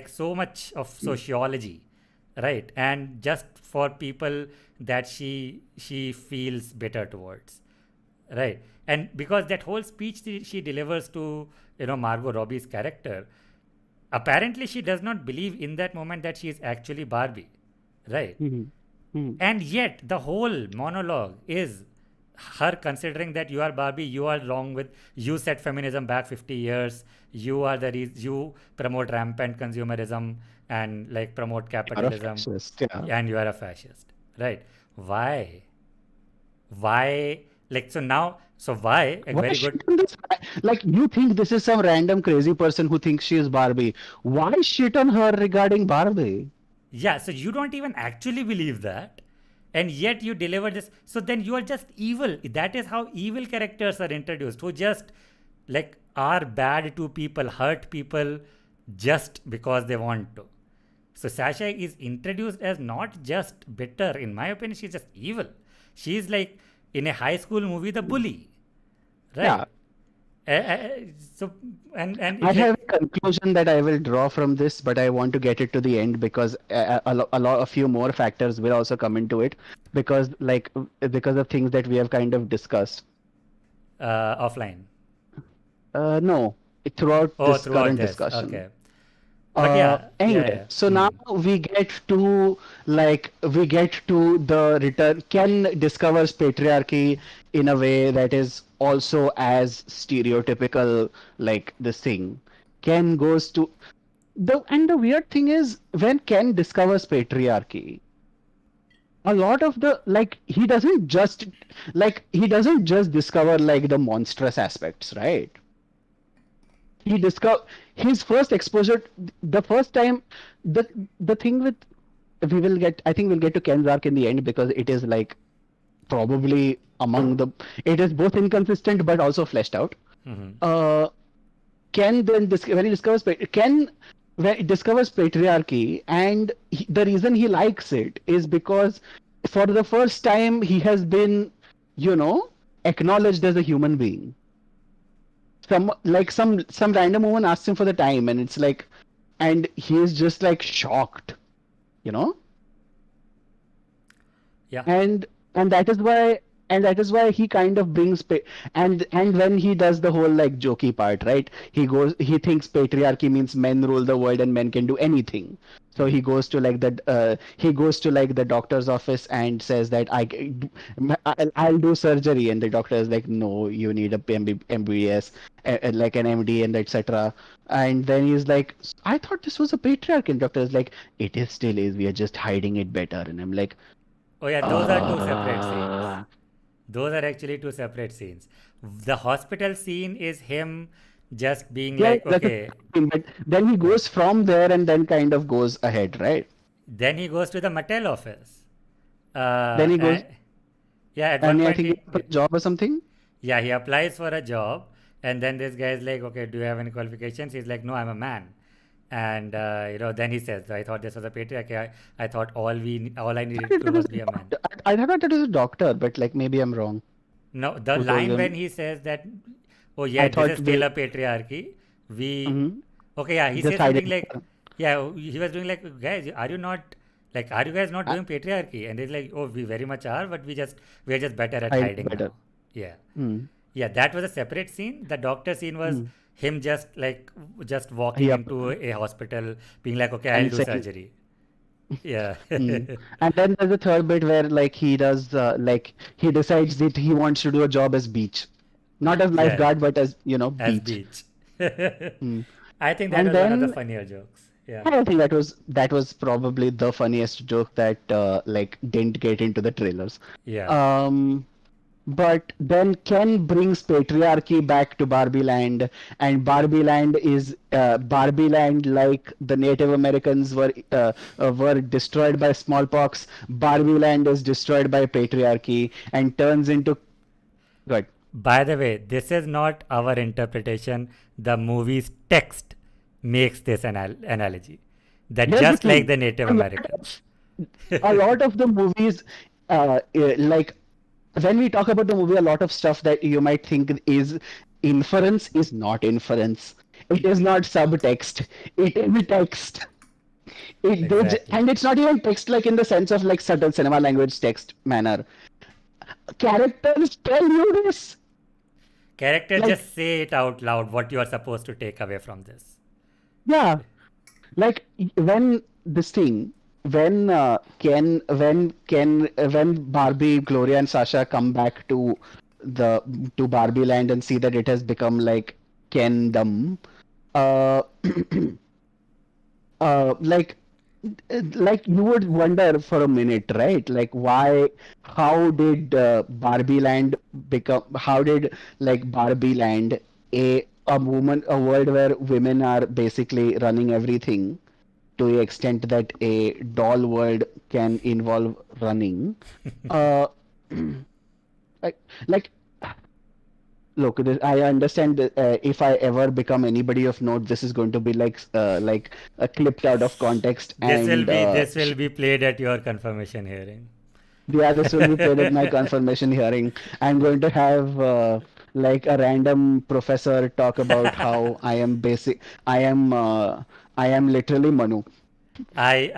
so much of sociology, right? And just for people that she feels bitter towards, right? And because that whole speech she delivers to Margot Robbie's character, apparently she does not believe in that moment that she is actually Barbie, right? Mhm. Mhm. And yet the whole monologue is her considering that you are Barbie, you are wrong with, you set feminism back 50 years, you are the you promote rampant consumerism and like promote You're a capitalism, fascist, yeah. and you are a fascist, right? Why? Why? Like, so now, so why? A Why very good. shit on this? Like, you think this is some random crazy person who thinks she is Barbie? Why shit on her regarding Barbie? Yeah, so you don't even actually believe that, and yet you deliver this. So then you are just evil. That is how evil characters are introduced, who just like are bad to people, hurt people just because they want to. So Sasha is introduced as not just bitter, in my opinion, she's just evil. She's like in a high school movie, the bully, Yeah, right? So and I have like a conclusion that I will draw from this, but I want to get it to the end because a few more factors will also come into it because, like, because of things that we have kind of discussed. offline. No, throughout Oh, this throughout current this, discussion. okay. But yeah, yeah, Anyway, yeah. so now Hmm. we get to the return. Ken discovers patriarchy in a way that is also as stereotypical like this thing. Ken goes to the weird thing is when Ken discovers patriarchy, a lot of the he doesn't just discover like the monstrous aspects, right? He discover his first exposure the first time the the thing with we will get I think we'll get to Ken's arc in the end because it is like probably among the it is both inconsistent but also fleshed out. Hmm. uh Ken then when he discovers Ken when he discovers patriarchy and the reason he likes it is because for the first time he has been you know acknowledged as a human being. Some random woman asks him for the time and it's like and he is just like shocked, you know. Yeah. And that is why he kind of brings and when he does the whole like jokey part, right, he thinks patriarchy means men rule the world and men can do anything. So Hmm. he goes to like the doctor's office and says that I'll do surgery, and the doctor is like, no, you need a MBBS, like an MD and etc. And then he's like, I thought this was a patriarchy, and doctor is like, it is still is, we are just hiding it better. And I'm like, Oh yeah, those are two separate scenes. uh, Those are actually two separate scenes. The hospital scene is him just being yeah, like, that's a okay, thing. But then he yeah. goes from there and then kind of goes ahead, right? Then he goes to the Mattel office. Then he goes, And yeah, at one and I point think he he, goes for a job or something. yeah, he applies for a job, and then this guy is like, okay, do you have any qualifications? He's like, no, I'm a man. And then he says, I thought this was a patriarchy. I thought all I I thought needed to it do was was a be a man. doctor. I thought it was a doctor, but like maybe I'm wrong. No, the Who told line when him? he says that, oh I yeah, this thought is still we a patriarchy. We, mhm, okay, yeah, he just says hide something it like, better. yeah, he was doing like, guys, are you not, like, are you guys not I, doing patriarchy? And it's like, oh, we very much are, but we're just better at hide it hiding better. now. Yeah. Mm, Yeah, that was a separate scene. The doctor scene was mm. him just walking He up into a hospital, being like, okay, I'll and do saying, surgery. Yeah. mm. And then there's a third bit where like he does like he decides that he wants to do a job as beach, not as Yeah, lifeguard, but as as beach. Beach. Mm. I think that And was one of the then funnier jokes. Yeah. I think that was probably the funniest joke that like didn't get into the trailers. Yeah. Um, but then Ken brings patriarchy back to Barbie Land, and Barbie Land like the Native Americans were destroyed by smallpox. Barbie Land is destroyed by patriarchy and turns into good. By the way, this is not our interpretation. The movie's text makes this analogy. that Here's the just like thing. the Native A lot Americans. a lot of the movies, like when we talk about the movie, a lot of stuff that you might think is inference is not inference. It is not subtext. It is text. Exactly. And it's not even text like in the sense of like subtle cinema language text manner. Characters tell you this. Characters Like, just say it out loud what you are supposed to take away from this. yeah, like when this thing, when Barbie, Gloria, and Sasha come back the to Barbie Land and see that it has become like Kendom, uh, like you would wonder for a minute, right? Like how did Barbie Land become? How did like Barbie Land a world where women are basically running everything to the extent that a doll world can involve running. Uh, like, like, look, I understand that if I ever become anybody of note, this is going to be like clipped out of context, and This will be played at your confirmation hearing. yeah, this will be played at my confirmation hearing. I'm going to have like a random professor talk about how I am literally Manu. I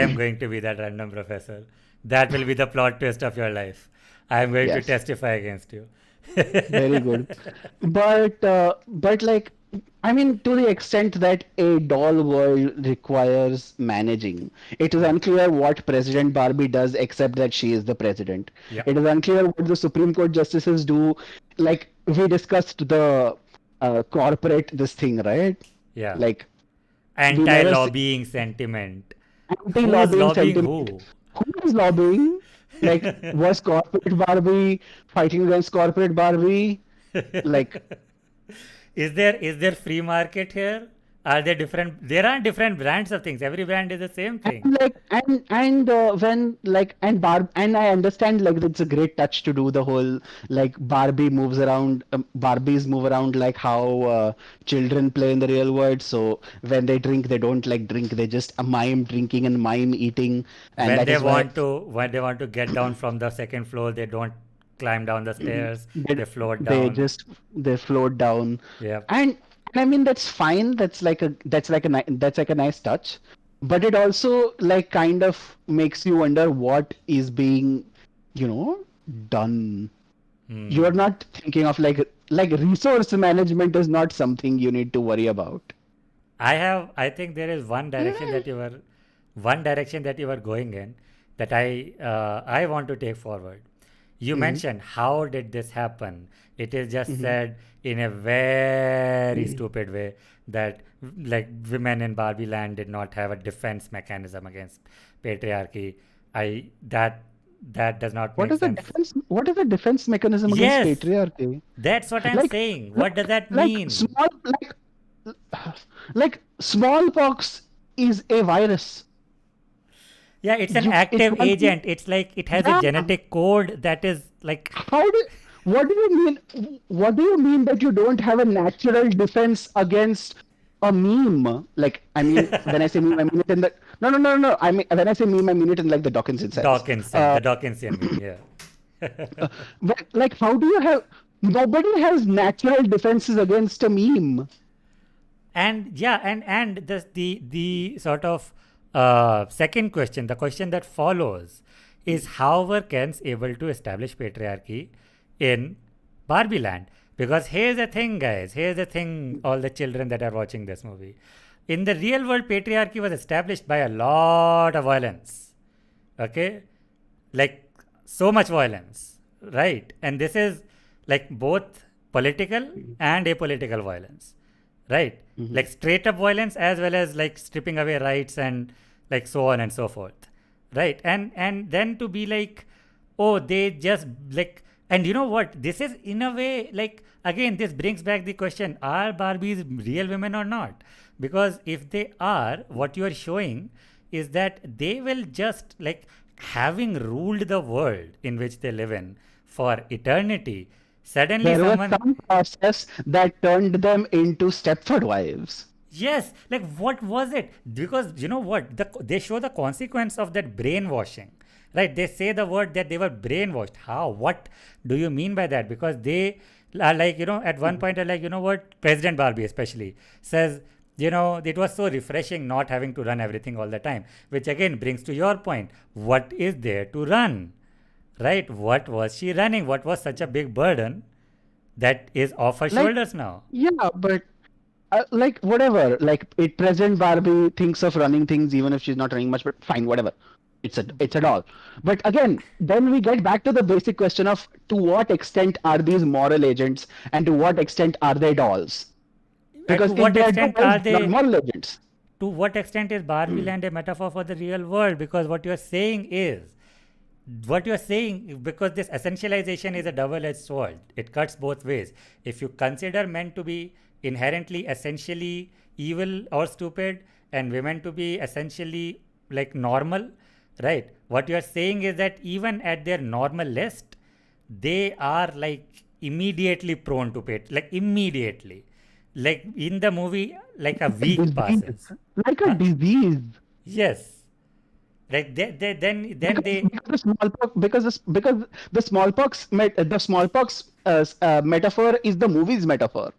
am going to be that random professor. That will be the plot twist of your life. I am going to Yes. testify against you. Very good. But like, I mean, to the extent that a doll world requires managing, it is unclear what President Barbie does except that she is the president. Yeah, It is unclear what the Supreme Court justices do. Like, we discussed the corporate this thing, right? yeah. Like, we Anti never see lobbying sentiment. Who is anti-lobbying lobbying sentiment. who? Who is lobbying? Like, was corporate Barbie fighting against corporate Barbie? Like, Is there free market here? Are there different? There are different brands of things. Every brand is the same thing. and like and when like and I understand like it's a great touch to do the whole like Barbies move around like how children play in the real world. So when they drink, they don't like drink; they just mime drinking and mime eating, and that is why When they want to get down from the second floor, they don't climb down the stairs. they, They float they down. just they float down, Yeah. and I mean that's fine. That's like a nice touch, but it also like kind of makes you wonder what is being, you know, done. You're Hmm. not thinking of like resource management is not something you need to worry about. I think there is one direction that you were going in that I want to take forward. You Mm-hmm. mentioned how did this happen? It is just Mm-hmm. said in a very stupid way that like women in Barbie land did not have a defense mechanism against patriarchy. I that does not make sense. What is the defense mechanism against Yes, patriarchy? that's what I'm Like saying. What like does that like mean? small like smallpox is a virus. Yeah, it's an It active can't be. agent. It's like it has a Yeah. genetic code that is like How do what do you mean? What do you mean that you don't have a natural defense against a meme? Like, I mean, when I say meme, I mean it in the no. I mean, when I say meme, I mean it in like the Dawkinson sense. The Dawkinsian meme. Yeah. But like, how do you have? Nobody has natural defenses against a meme. And yeah, and the sort of second question, the question that follows, is how were Kens able to establish patriarchy in Barbie Land? Because here's the thing, guys. Here's the thing. All the children that are watching this movie, in the real world, patriarchy was established by a lot of violence. Okay, like so much violence, right? And this is like both political and apolitical violence, right? Mhm. Like straight up violence as well as like stripping away rights and like so on and so forth, right? And then to be like, oh, they just like, and you know what, this is in a way like, again, this brings back the question, are Barbies real women or not? Because if they are, what you are showing is that they will just like, having ruled the world in which they live in for eternity, suddenly There was someone. some process that turned them into Stepford wives. Yes, like what was it? Because you know what? They show the consequence of that brainwashing, right? They say the word that they were brainwashed. How? What do you mean by that? Because they are like, at one point, are like, what? President Barbie, especially, says, it was so refreshing not having to run everything all the time, which again brings to your point. What is there to run, right? What was she running? What was such a big burden that is off her Like, shoulders now? yeah, but like whatever. Like it present Barbie thinks of running things even if she's not running much, but fine, whatever. It's a doll. But again, then we get back to the basic question of to what extent are these moral agents and to what extent are they dolls? To Because if what they are extent dolls, are they are they moral agents. to what extent is Barbie land a metaphor for the real world? Because what you're saying, because this essentialization is a double-edged sword. It cuts both ways. If you consider men to be inherently, essentially evil or stupid, and women to be essentially like normal, right? What you're saying is that even at their normal list, they are like immediately prone to pay, like immediately. Like in the movie, like a A week disease. passes. Like a Huh? disease. Yes. Like then Because they because the smallpox because the smallpox metaphor is the movie's metaphor.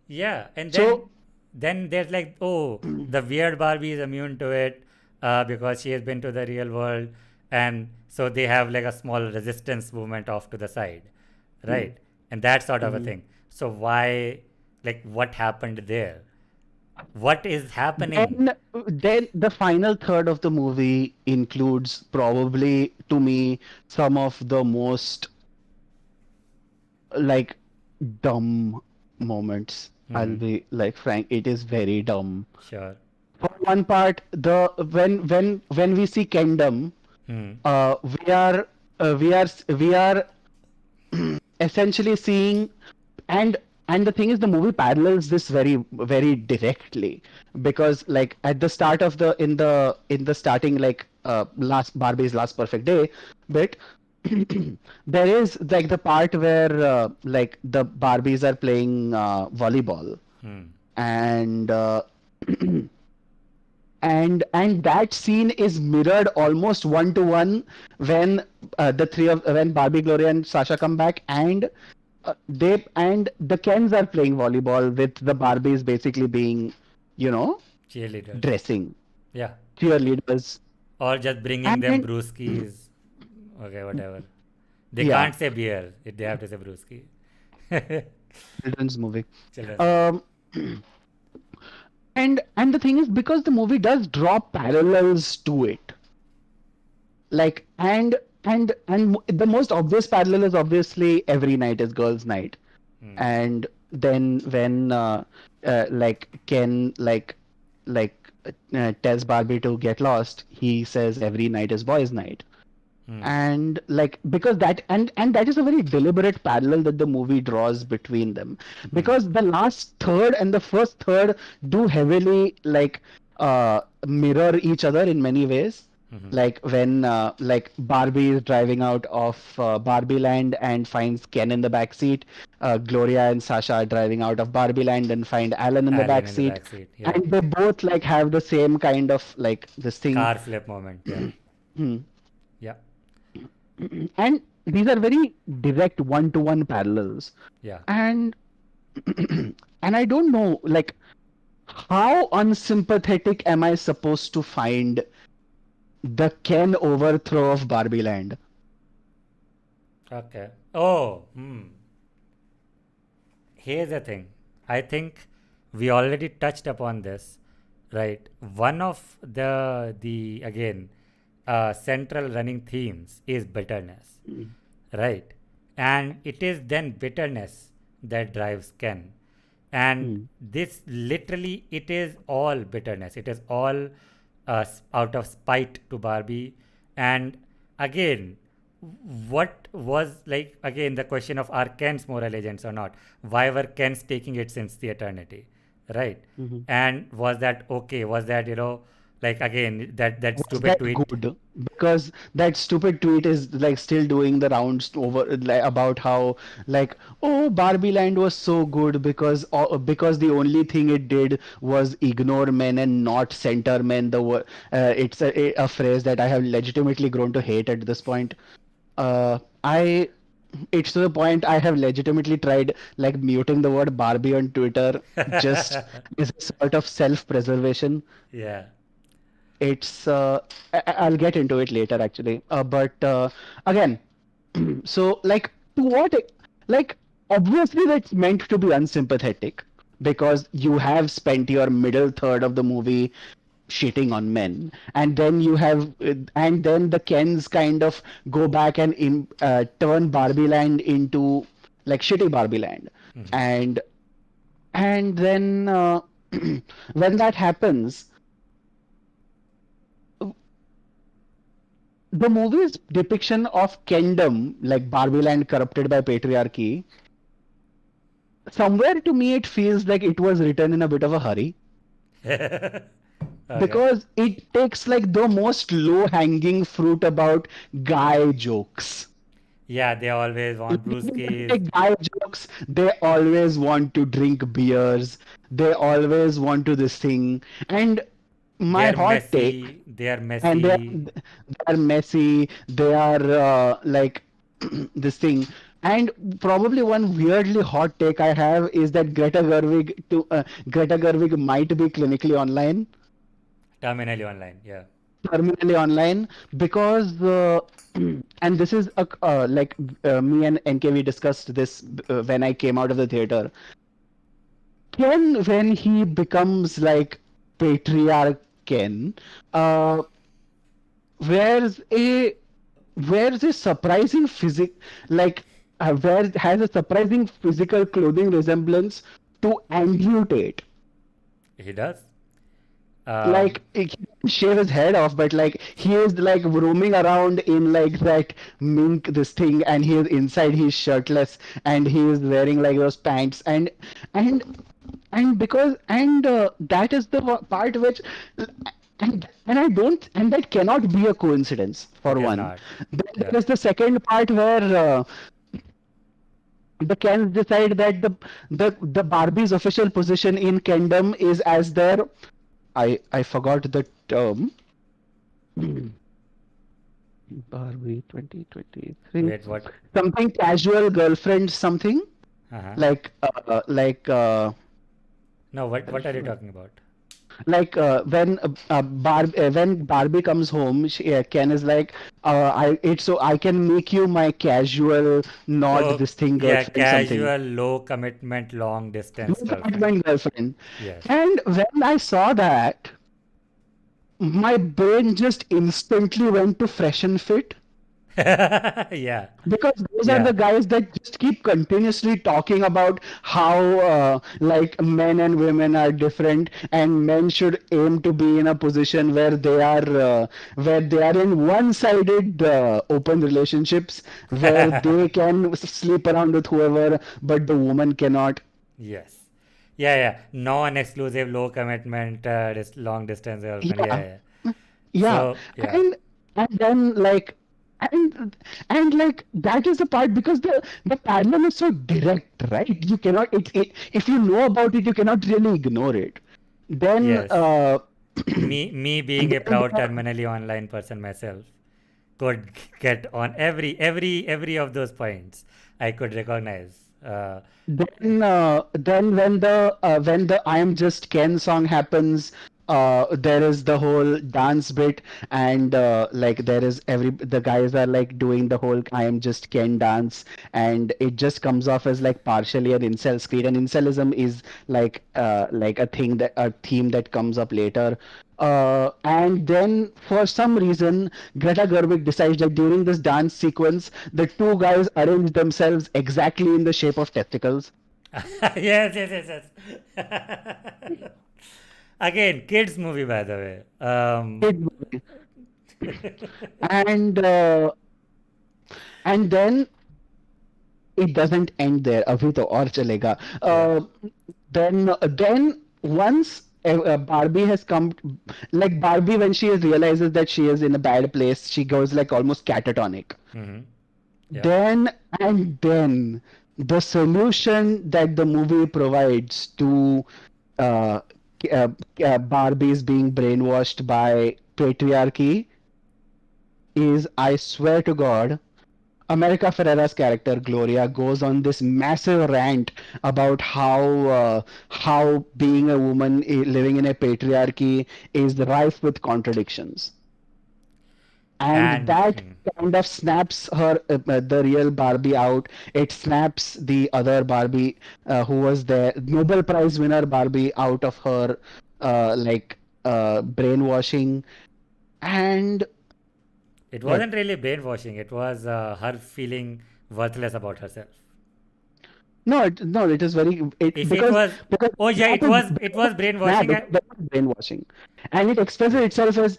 yeah, and So then there's like, oh, the weird Barbie is immune to it because she has been to the real world, and so they have like a small resistance movement off to the side, mm, right? And that sort of a mm. thing. So why, like, what happened there? What is happening? Then the final third of the movie includes probably to me some of the most like dumb moments. I'll Hmm. be like frank, it is very dumb. Sure. For one part, the when we see Kendom, Hmm. we are we are essentially seeing and the thing is the movie parallels this very directly because like at the start of the in the starting like last Barbie's last perfect day bit there is like the part where like the Barbies are playing volleyball Hmm. and and that scene is mirrored almost one to one when the three of when Barbie, Gloria, and Sasha come back, and they and the Kens are playing volleyball with the Barbies basically being, you know, Cheerleaders. dressing Yeah. cheerleaders, Or just bringing them and brewskis. Okay, whatever. They yeah, can't say beer. They have to say brewski. children's movie. Children's movie. Um, and the thing is because the movie does draw parallels to it, like the most obvious parallel is obviously every night is girls' night, Hmm. and then when like Ken tells Barbie to get lost, he says every night is boys' night, Hmm. and like because that and that is a very deliberate parallel that the movie draws between them Hmm. because the last third and the first third do heavily like mirror each other in many ways Hmm. like when like Barbie is driving out of Barbie Land and finds Ken in the back seat. Gloria and Sasha are driving out of Barbie Land and find Alan in the Alan back in the seat, back seat. Yeah. and they both like have the same kind of like this thing. Car flip moment. Yeah. Hmm. Yeah. And these are very direct one-to-one parallels. Yeah. And and I don't know like how unsympathetic am I supposed to find the Ken overthrow of Barbie Land? Okay. Oh. Hmm. Here's the thing. I think we already touched upon this, right? One of the again central running themes is bitterness, Mm, right? And it is then bitterness that drives Ken. And mm, this literally, it is all bitterness. It is all out of spite to Barbie. And again, what was like, again, the question of are Ken's moral agents or not? Why were Ken's taking it since the eternity, right? mhm, And was that okay? Was that, Like again, that Was stupid that tweet. good? Because that stupid tweet is like still doing the rounds over like, about how like oh Barbie Land was so good because the only thing it did was ignore men and not center men. It's a phrase that I have legitimately grown to hate at this point. I it's to the point I have legitimately tried like muting the word Barbie on Twitter just as a sort of self-preservation. Yeah. It's I'll get into it later actually. But again, so like to what like obviously that's meant to be unsympathetic because you have spent your middle third of the movie shitting on men, and then and then the Kens kind of go back and turn Barbie Land into like shitty Barbie Land, Hmm. and then when that happens, the movie's depiction of Kendom, like Barbie Land corrupted by patriarchy, somewhere to me it feels like it was written in a bit of a hurry Okay. because it takes like the most low-hanging fruit about guy jokes. Yeah, they always want brewskis. Like guy jokes, they always want to drink beers, they always want to this thing, and my They're hot take, messy. They're and messy. they are messy, they are like this thing. And probably one weirdly hot take I have is that Greta Gerwig might be clinically online, Terminally online. Yeah. terminally online, because and this is me and NKV discussed this when I came out of the theater. Ken, when he becomes like patriarch Ken, uh, wears a wears a surprising where has a surprising physical clothing resemblance to Andrew Tate. He does. Like Um, he didn't shave his head off, but like he is like roaming around in like that mink this thing, and he is inside he's shirtless, and he is wearing like those pants, and that is the part which and I don't and that cannot be a coincidence it for is one. not. Then Yeah. there is the second part where the Kens decide that the Barbie's official position in Kendom is as their I forgot the term. Barbie 2023. Wait, what? Something casual girlfriend something Uh huh. like No, what are you casual talking about? when Barbie comes home, Ken is like, I can make you my casual, not Oh, this thing yeah, girlfriend something. casual, low commitment, long distance Look at girlfriend. my girlfriend. Yes. And when I saw that, my brain just instantly went to Fresh and Fit. Yeah. Because those are the Yeah. guys that just keep continuously talking about how like men and women are different, and men should aim to be in a position where they are in one-sided open relationships where they can sleep around with whoever, but the woman cannot. Yes. Yeah, yeah. Non-exclusive, low commitment, long distance girlfriend. Yeah, Yeah, yeah. yeah, So, yeah. and then like and like that is the part because the parallel is so direct, right? You cannot if you know about it, you cannot really ignore it. Then Yes. Me being a then proud terminally online person myself could get on every of those points. I could recognize. then when the I Am Just Ken song happens, there is the whole dance bit, and like there is the guys are like doing the whole I Am Just Ken dance, and it just comes off as like partially an incel screed, and incelism is like a theme that comes up later. And then for some reason, Greta Gerwig decides that during this dance sequence, the two guys arrange themselves exactly in the shape of testicles. Yes, yes, yes, yes. Again, kids movie by the way. It- And then it doesn't end there. अभी तो और चलेगा. Yeah. Then once Barbie has come, like Barbie when she realizes that she is in a bad place, she goes like almost catatonic. Mm-hmm. Yep. Then and then the solution that the movie provides to uh, Barbies being brainwashed by patriarchy is, I swear to God, America Ferrera's character Gloria goes on this massive rant about how being a woman living in a patriarchy is rife with contradictions, and And that kind of snaps her the real Barbie out. It snaps the other Barbie who was the Nobel Prize winner Barbie out of her brainwashing. And it what wasn't really brainwashing. It was her feeling worthless about herself. No, no, it is very it If it because was, because oh yeah, that it is was. It was brainwashing. it is brainwashing, and it expresses itself as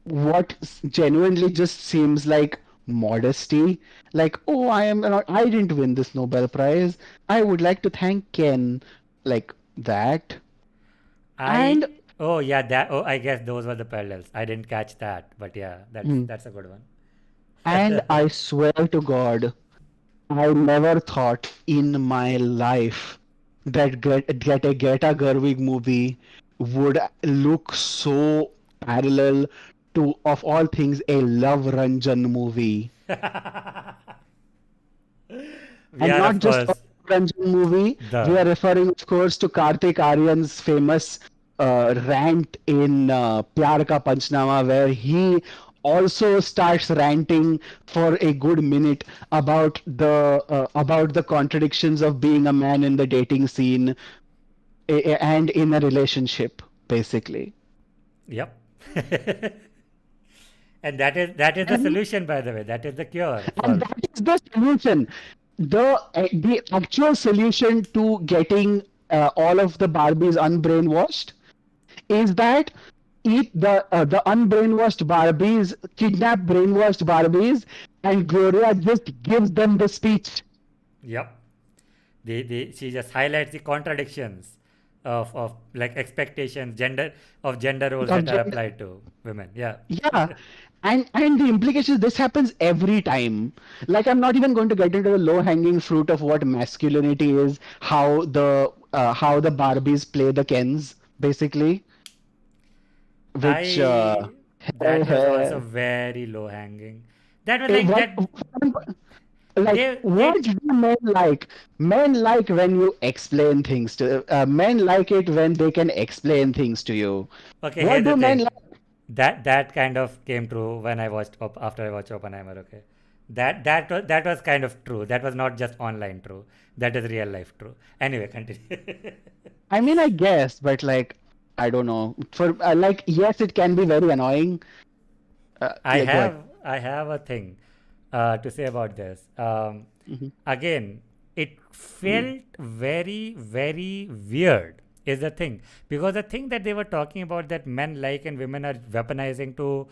what genuinely just seems like modesty. Like, oh, I didn't win this Nobel Prize. I would like to thank Ken, like that. And Oh yeah, that. Oh, I guess those were the parallels. I didn't catch that, but yeah, mm, that's a good one. and I swear to God, I never thought in my life that get a Greta Gerwig movie would look so parallel to, of all things, a Love Ranjan movie. We And are, not of just a course, Ranjan movie. We the are referring, of course, to Kartik Aryan's famous rant in Pyar Ka Panchnama, where he also starts ranting for a good minute about the contradictions of being a man in the dating scene and in a relationship, basically. yep. And that is the And solution, by the way. That is the cure and for. that is the solution. The actual solution to getting all of the Barbies unbrainwashed is that eat the unbrainwashed Barbies, kidnap brainwashed Barbies, and Gloria just gives them the speech Yep. She just highlights the contradictions of like expectations, gender roles of that are gender. applied to women. Yeah. Yeah, and the implications, this happens every time. Like, I'm not even going to get into the low hanging fruit of what masculinity is, how the Barbies play the Kens, basically, which I That was also eh, very low hanging. That was eh, like one, that like, they what do men like? Men like when you explain things to men like it when they can explain things to you. okay, What here's the do men thing. like? That kind of came true when I watched after I watched Oppenheimer, okay. That was kind of true. That was not just online true. That is real life true. Anyway, continue. I mean, I guess, but like, I don't know. For like, yes, it can be very annoying. I Yeah, go ahead. have I have a thing to say about this. Hmm. Again, it Hmm. felt very very weird. Is the thing, because the thing that they were talking about, that men like and women are weaponizing to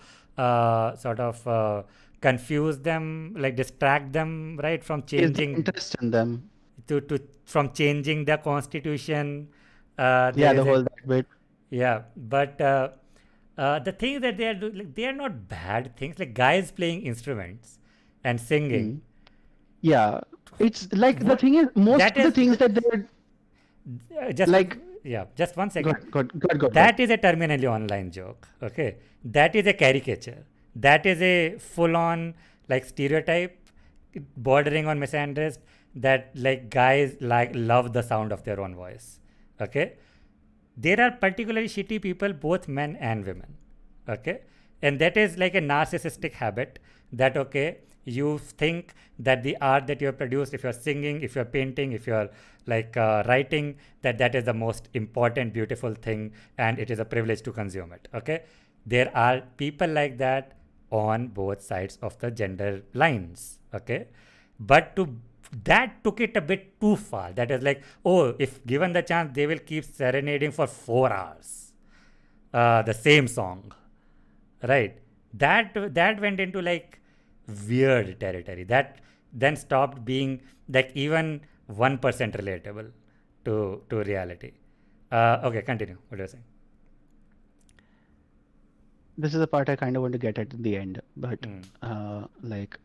sort of confuse them, like distract them, right, from Is the changing interest in them? to from changing the constitution. There Yeah, is the a whole that bit. yeah, but the things that they are doing, like, they are not bad things. Like guys playing instruments and Hmm. singing. Yeah, it's like the What thing is, most that of the is things that they're just like. yeah, just one Go second. ahead, go ahead, go ahead, go ahead, go ahead. That is a terminally online joke. Okay, that is a caricature. That is a full-on like stereotype, bordering on misandrist. That like guys like love the sound of their own voice. Okay, there are particularly shitty people, both men and women. Okay, and that is like a narcissistic habit, that okay, you think that the art that you have produced, if you're singing, if you're painting, if you're like writing, that is the most important beautiful thing, and it is a privilege to consume it. Okay, there are people like that on both sides of the gender lines. Okay, but that took it a bit too far. That is like, oh, if given the chance, they will keep serenading for 4 hours, the same song, right? That went into like weird territory. That then stopped being like even 1% relatable to reality. Okay, continue. What are you saying? This is the part I kind of want to get at in the end, but Hmm. like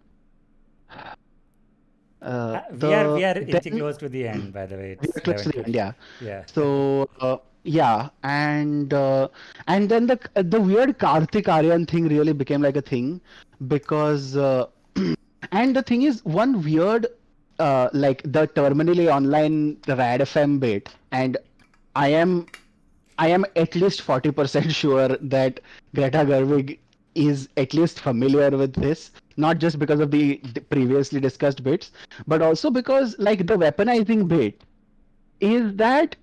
We the are inching then close to the end. By the way, we it's are close to the 11:30. end, yeah. Yeah. So yeah, and then the weird Karthik Aryan thing really became like a thing because and the thing is one weird like the terminally online Rad FM bit, and I am I am at least 40% sure that Greta Gerwig is at least familiar with this, not just because of the previously discussed bits, but also because like the weaponizing bit is that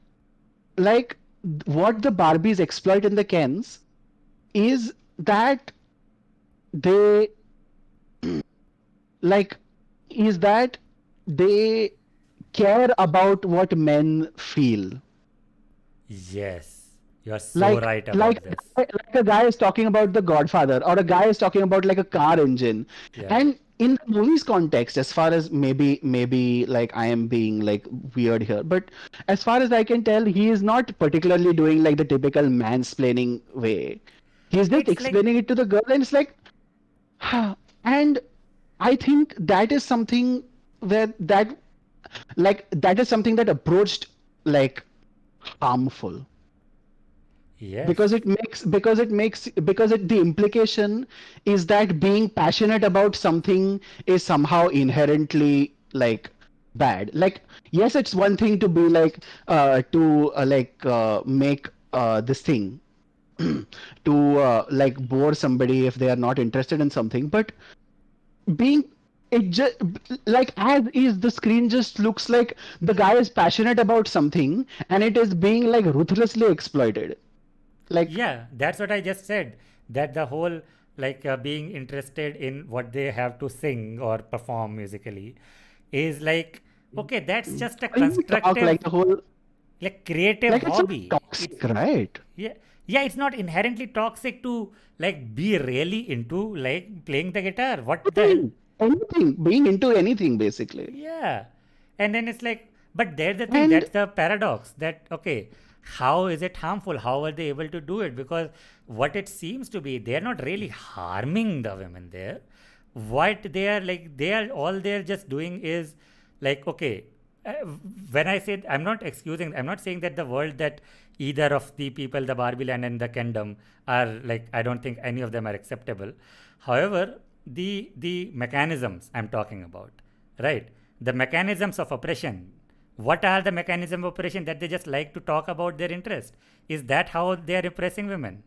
like what the Barbies exploit in the Kens is that they like is that they care about what men feel. Yes, you are so like right like about this. like a guy is talking about the Godfather, or a guy is talking about like a car engine, Yeah. and in the movie's context, as far as maybe like I am being like weird here, but as far as I can tell, he is not particularly doing like the typical mansplaining way. He's just It's like, explaining it to the girl, and it's like and I think that is something where that is something that approached like harmful, because yes. the implication is that being passionate about something is somehow inherently like bad. Like, yes, it's one thing to be like to make this thing to like bore somebody if they are not interested in something, but being it just like as is the screen just looks like the guy is passionate about something and it is being like ruthlessly exploited, like. Yeah, that's what I just said. That the whole being interested in what they have to sing or perform musically is like, okay, that's just a Or even talk like constructive, the whole, like creative like it's not hobby. It's toxic, right? yeah, yeah. It's not inherently toxic to like be really into like playing the guitar. What the hell? Anything, being into anything basically. Yeah. And then it's like, but there's the thing, And that's the paradox that, okay, how is it harmful? How are they able to do it? Because what it seems to be, they're not really harming the women there. What they are like, they are all they're just doing is like, okay, uh, when I say, I'm not excusing, I'm not saying that the world that either of the people, the Barbie land and the kingdom are like, I don't think any of them are acceptable. However, the mechanisms I'm talking about, right? The mechanisms of oppression. What are the mechanisms of oppression that they just like to talk about their interest? Is that how they are repressing women?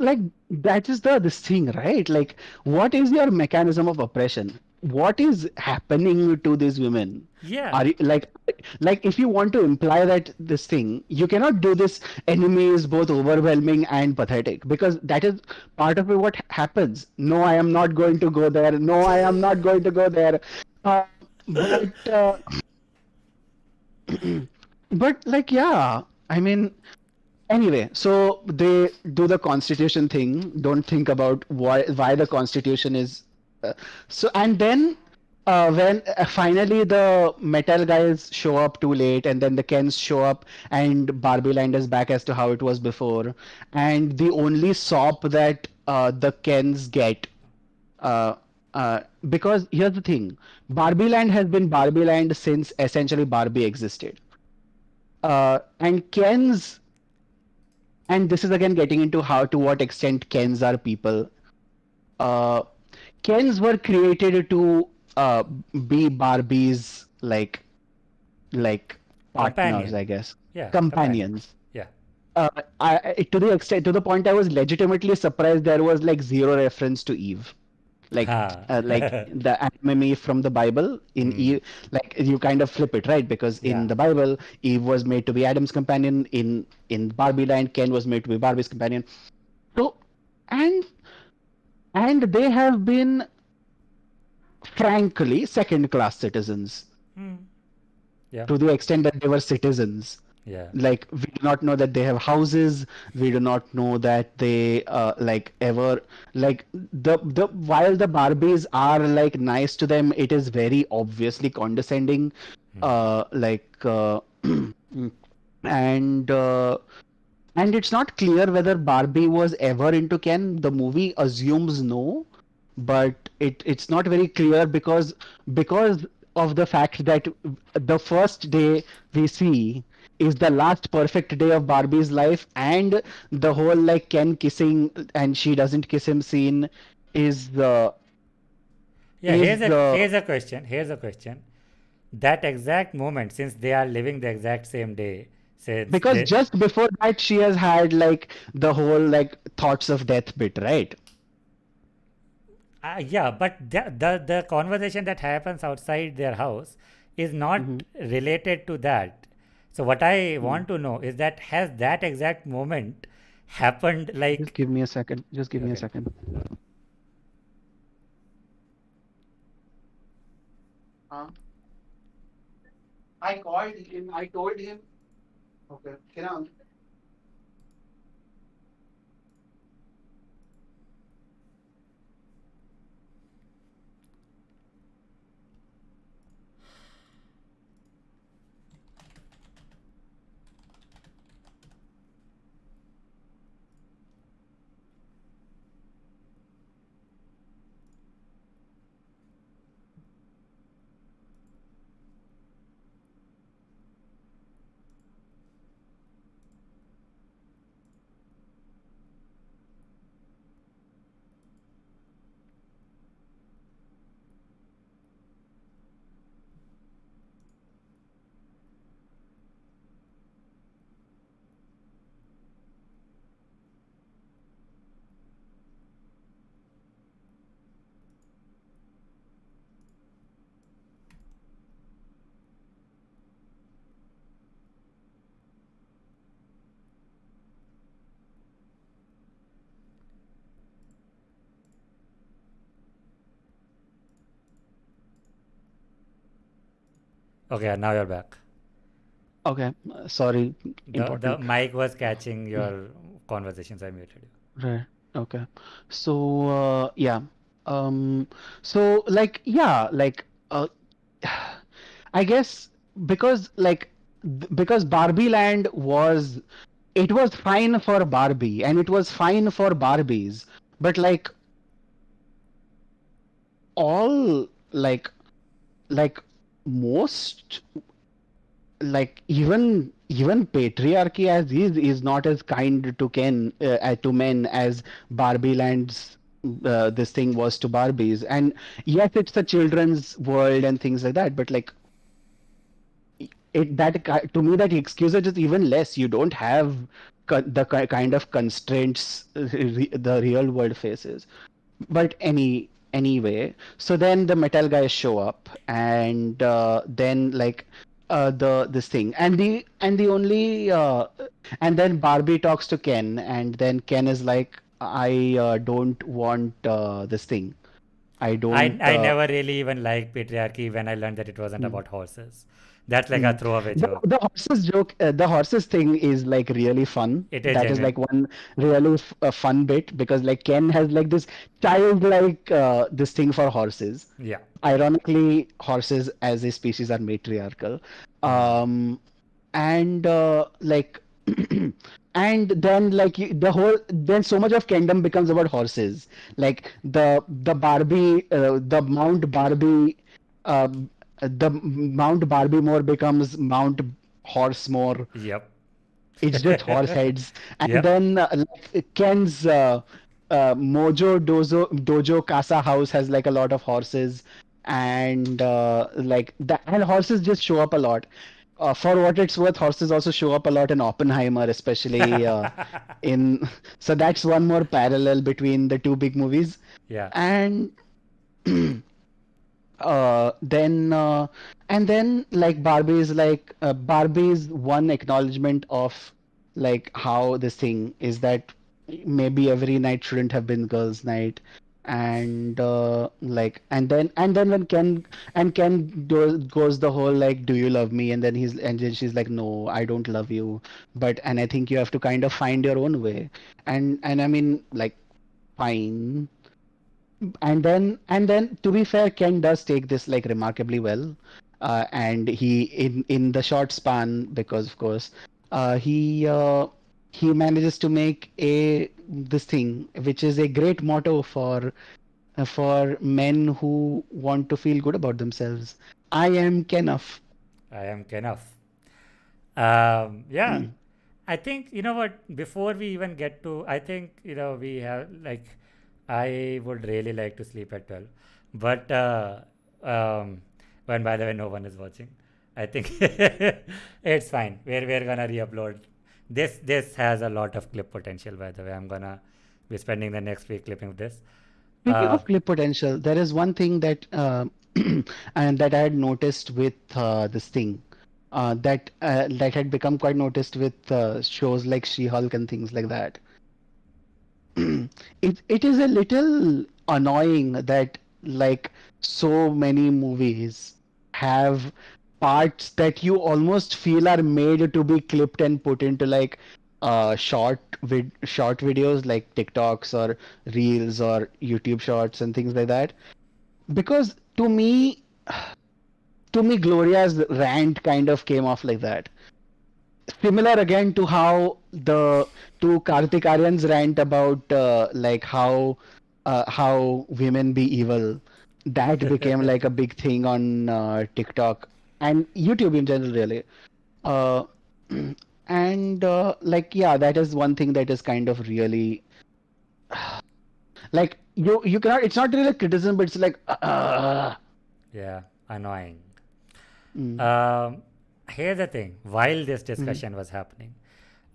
like that is the this thing, right? Like, what is your mechanism of oppression? What is happening to these women? Yeah. Are you like if you want to imply that this thing, you cannot do this enemy is both overwhelming and pathetic, because that is part of it what happens. No, I am not going to go there. No, I am not going to go there. Uh, but but like yeah, I mean, anyway, so they do the constitution thing. Don't think about why the constitution is. Uh, so and then when finally the metal guys show up too late, and then the Kens show up, and Barbie Land is back as to how it was before, and the only sop that the Kens get. Uh, because here's the thing, Barbie Land has been Barbie Land since essentially Barbie existed. And Ken's and this is again getting into how to what extent Kens are people. Uh, Kens were created to be Barbie's like partners, Companion. I guess, Yeah, companion. companions. Yeah. To the extent, to the point, I was legitimately surprised there was like zero reference to Eve, Ha. like the anime from the Bible in Hmm. Eve, like you kind of flip it, right? Because in Yeah. the Bible, Eve was made to be Adam's companion. In Barbie Land, Ken was made to be Barbie's companion. So, and and they have been frankly second-class citizens Hmm. Yeah. to the extent that they were citizens. Yeah. Like, we do not know that they have houses. We do not know that they like ever like the while the Barbies are like nice to them, it is very obviously condescending. Hmm. Like and it's not clear whether Barbie was ever into Ken. The movie assumes no, but it's not very clear because of the fact that the first day we see is the last perfect day of Barbie's life, and the whole like Ken kissing and she doesn't kiss him scene is Yeah, is here's a question. Here's a question. That exact moment, since they are living the exact same day, since because they, just before that she has had like the whole like thoughts of death bit, right? yeah, but the conversation that happens outside their house is not Mm-hmm. related to that. So what I want to know is that has that exact moment happened Just like give me a second. Just give me a okay. second. Uh, I called him. I told him. Okay. Kiran. Okay, now you're back. Okay. Sorry. The Important. mic was catching your conversations. I muted you. Right. Okay. So yeah. Um. So like yeah like I guess because like because Barbie Land was it was fine for Barbie and it was fine for Barbies, but like all like most like even patriarchy as is not as kind to Ken to men as Barbie Land's this thing was to Barbies. And yes, it's a children's world and things like that, but like to me that excuses is even less. You don't have kind of constraints the real world faces. But anyway, so then the metal guys show up, and then like the this thing, and the only and then Barbie talks to Ken, and then Ken is like, I don't want this thing. I don't. I never really even liked patriarchy when I learned that it wasn't Mm, about horses. That's like a mm. throwaway joke. The horses joke, the horses thing is like really fun. It is That is genuine. like one really fun bit because like Ken has like this childlike this thing for horses. Yeah. Ironically, horses as a species are matriarchal. Hmm. Um, and like and then like the whole then so much of kingdom becomes about horses, like the Barbie the Mount Barbie the Mount Barbie more becomes Mount Horsemore. Yep. It's just horse heads. And Yep. then like Ken's Dojo Casa house has like a lot of horses, and like that, and horses just show up a lot. For what it's worth, horses also show up a lot in Oppenheimer, especially in. So that's one more parallel between the two big movies. Yeah. And then and then like Barbie's one acknowledgement of like how this thing is that maybe every night shouldn't have been girls' night. And like and then when Ken goes the whole like, do you love me? And then she's like, no, I don't love you, but and I think you have to kind of find your own way. And I mean, like, fine. And then to be fair, Ken does take this like remarkably well. And he in the short span, because of course He manages to make a this thing, which is a great motto for men who want to feel good about themselves. I am Kenaf. I am enough. Yeah, I think, you know what, before we even get to, I think, we have like, I would really like to sleep at 12. But, um, when by the way, no one is watching. I think it's fine. We're gonna re-upload. This has a lot of clip potential, by the way. I'm gonna be spending the next week clipping this. Speaking Uh, of clip potential, there is one thing that and that I had noticed with this thing that had become quite noticed with shows like She-Hulk and things like that. It is a little annoying that like so many movies have parts that you almost feel are made to be clipped and put into like short videos like TikToks or Reels or YouTube Shorts and things like that. Because to me, Gloria's rant kind of came off like that. Similar again to how the to Kartik Aryan's rant about like how women be evil. That became like a big thing on TikTok and YouTube in general, really. Uh, and like yeah, that is one thing that is kind of really like you cannot. It's not really a criticism, but it's like yeah, annoying. mm, Um, Here's the thing. While this mhm, discussion was happening,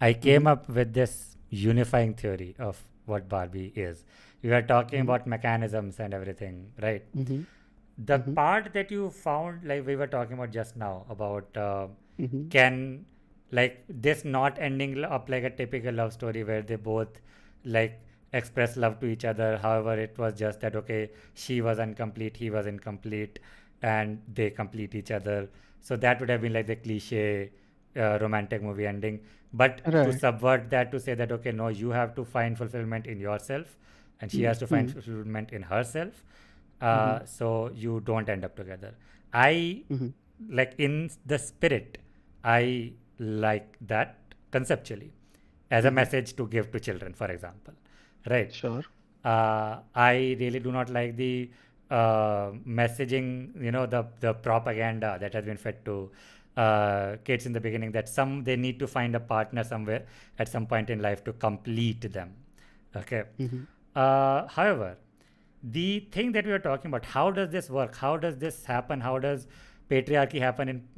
I came mhm, up with this unifying theory of what Barbie is. We were talking mhm, about mechanisms and everything, right? mhm, The mhm, part that you found, like we were talking about just now, about mhm, can, like, this not ending up like a typical love story where they both like express love to each other. However, it was just that, okay, she was incomplete, he was incomplete, and they complete each other. So that would have been like the cliche romantic movie ending. But to right. subvert that, to say that, okay, no, you have to find fulfillment in yourself, and she has to find Mhm, fulfillment in herself, mhm, so you don't end up together. I, mhm, like, in the spirit, I like that conceptually as a mhm. message to give to children, for example, right? Sure. I really do not like the messaging, the propaganda that has been fed to kids in the beginning, that some they need to find a partner somewhere at some point in life to complete them. Okay. Mhm, However, the thing that we are talking about, how does this work? How does this happen? How does patriarchy happen in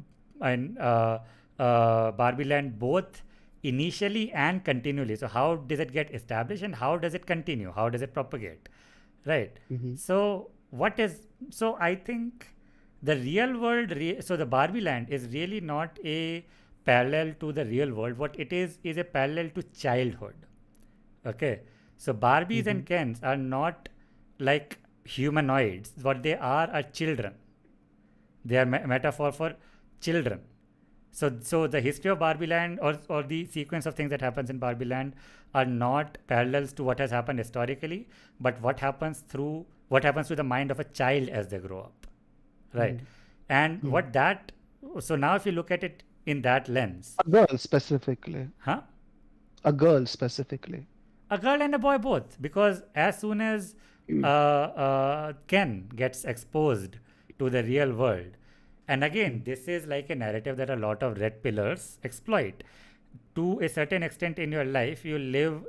Barbie Land, both initially and continually? So how does it get established and how does it continue? How does it propagate? Right. mhm. So what is so I think the real world so the Barbie Land is really not a parallel to the real world. What it is a parallel to childhood. Okay. So Barbies and Mhm. Kens are not like humanoids. What they are children. They are metaphor for children. So the history of Barbie Land, or the sequence of things that happens in Barbie Land, are not parallels to what has happened historically, but what happens to the mind of a child as they grow up, right? Mhm. And Mhm. what that so now if you look at it in that lens, A girl specifically. huh? A girl specifically. A girl and a boy both, because as soon as Mm, Ken gets exposed to the real world, and again, mm, this is like a narrative that a lot of red pillars exploit. To a certain extent in your life, you live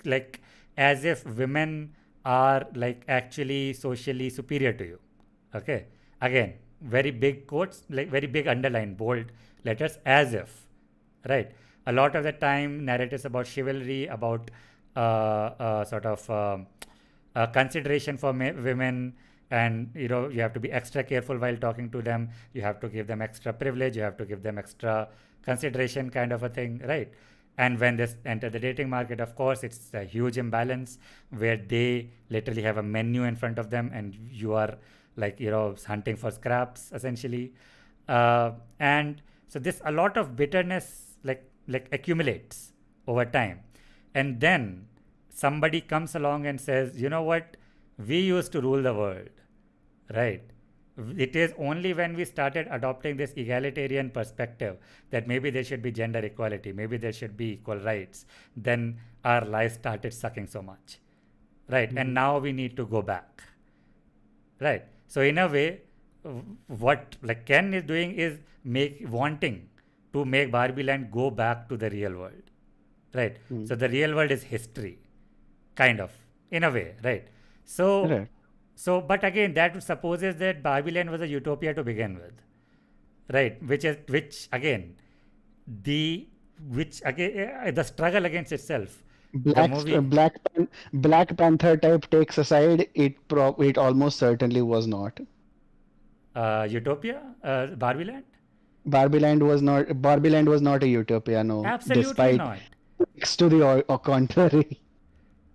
like as if women are like actually socially superior to you. Okay. Again, very big quotes, like very big underline, bold letters, as if, right? A lot of the time, narratives about chivalry, about sort of consideration for women, and you have to be extra careful while talking to them. You have to give them extra privilege. You have to give them extra consideration, kind of a thing, right? And when they enter the dating market, of course, it's a huge imbalance where they literally have a menu in front of them, and you are like hunting for scraps essentially. And so this a lot of bitterness like accumulates over time, and then somebody comes along and says, you know what, we used to rule the world, right? It is only when we started adopting this egalitarian perspective that maybe there should be gender equality, maybe there should be equal rights, then our lives started sucking so much, right? And Mhm. now we need to go back, right? So in a way, what like Ken is doing is make wanting to make Barbie Land go back to the real world, right? So Mm. the real world is history, kind of, in a way, right? So, Right. but again, that supposes that Barbie Land was a utopia to begin with, right? Which again, the which again the struggle against itself, the movie Black Panther type takes aside, it almost certainly was not. Utopia, Barbie Land. Barbie Land was not a utopia, no, Absolutely despite not. next to the or contrary.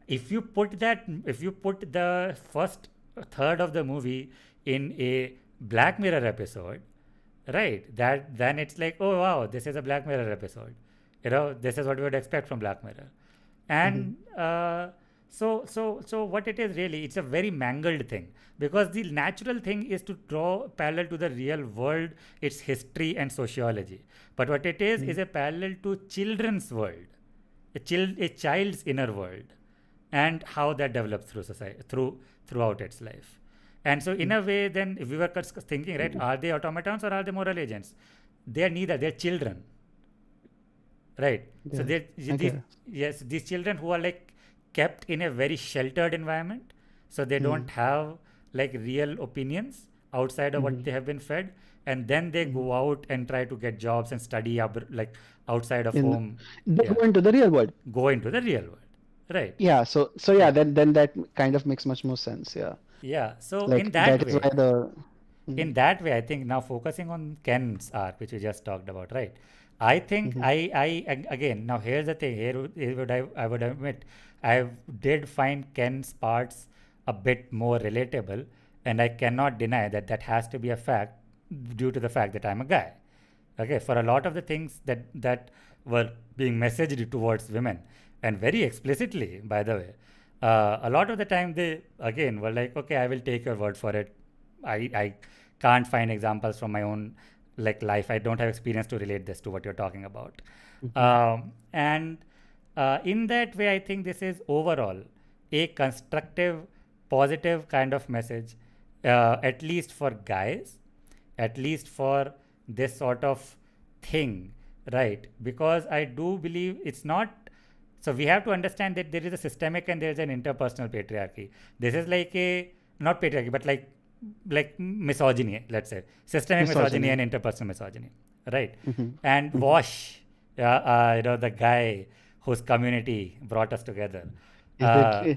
If you put the first third of the movie in a Black Mirror episode, right, that then it's like, oh wow, this is a Black Mirror episode, this is what we would expect from Black Mirror. Mhm. And so what it is really, it's a very mangled thing, because the natural thing is to draw parallel to the real world, its history and sociology. But what it is Mm. a parallel to children's world, a child's inner world, and how that develops through society, throughout its life. And so in Mm. a way, then if we were thinking, right, are they automatons or are they moral agents? They are neither, they're children, right? So Yeah, they I these, guess. yes, these children who are like kept in a very sheltered environment, so they don't Mm. have like real opinions outside of what Mhm. they have been fed, and then they Mhm. go out and try to get jobs and study like outside of In home. They Yeah, go into the real world. go into the real world, right? Yeah, so yeah, Yeah, then that kind of makes much more sense. Yeah, yeah. So like in that that is why way, the. Mhm. I think now focusing on Ken's arc, which we just talked about, right? I think Mhm. again, now here's the thing. Here would I would admit, I did find Ken's parts a bit more relatable, and I cannot deny that that has to be a fact due to the fact that I'm a guy. Okay, for a lot of the things that were being messaged towards women, and very explicitly, by the way, a lot of the time they again were like, okay, I will take your word for it. I can't find examples from my own like life. I don't have experience to relate this to what you're talking about. Mhm. And in that way, I think this is overall a constructive, positive kind of message, at least for guys, at least for this sort of thing, right? Because I do believe it's not. So we have to understand that there is a systemic and there is an interpersonal patriarchy. This is like a not patriarchy, but like misogyny, let's say systemic misogyny Misogyny. and interpersonal misogyny, right? Mhm. And Mhm. Wash, the guy whose community brought us together. Is it Uh,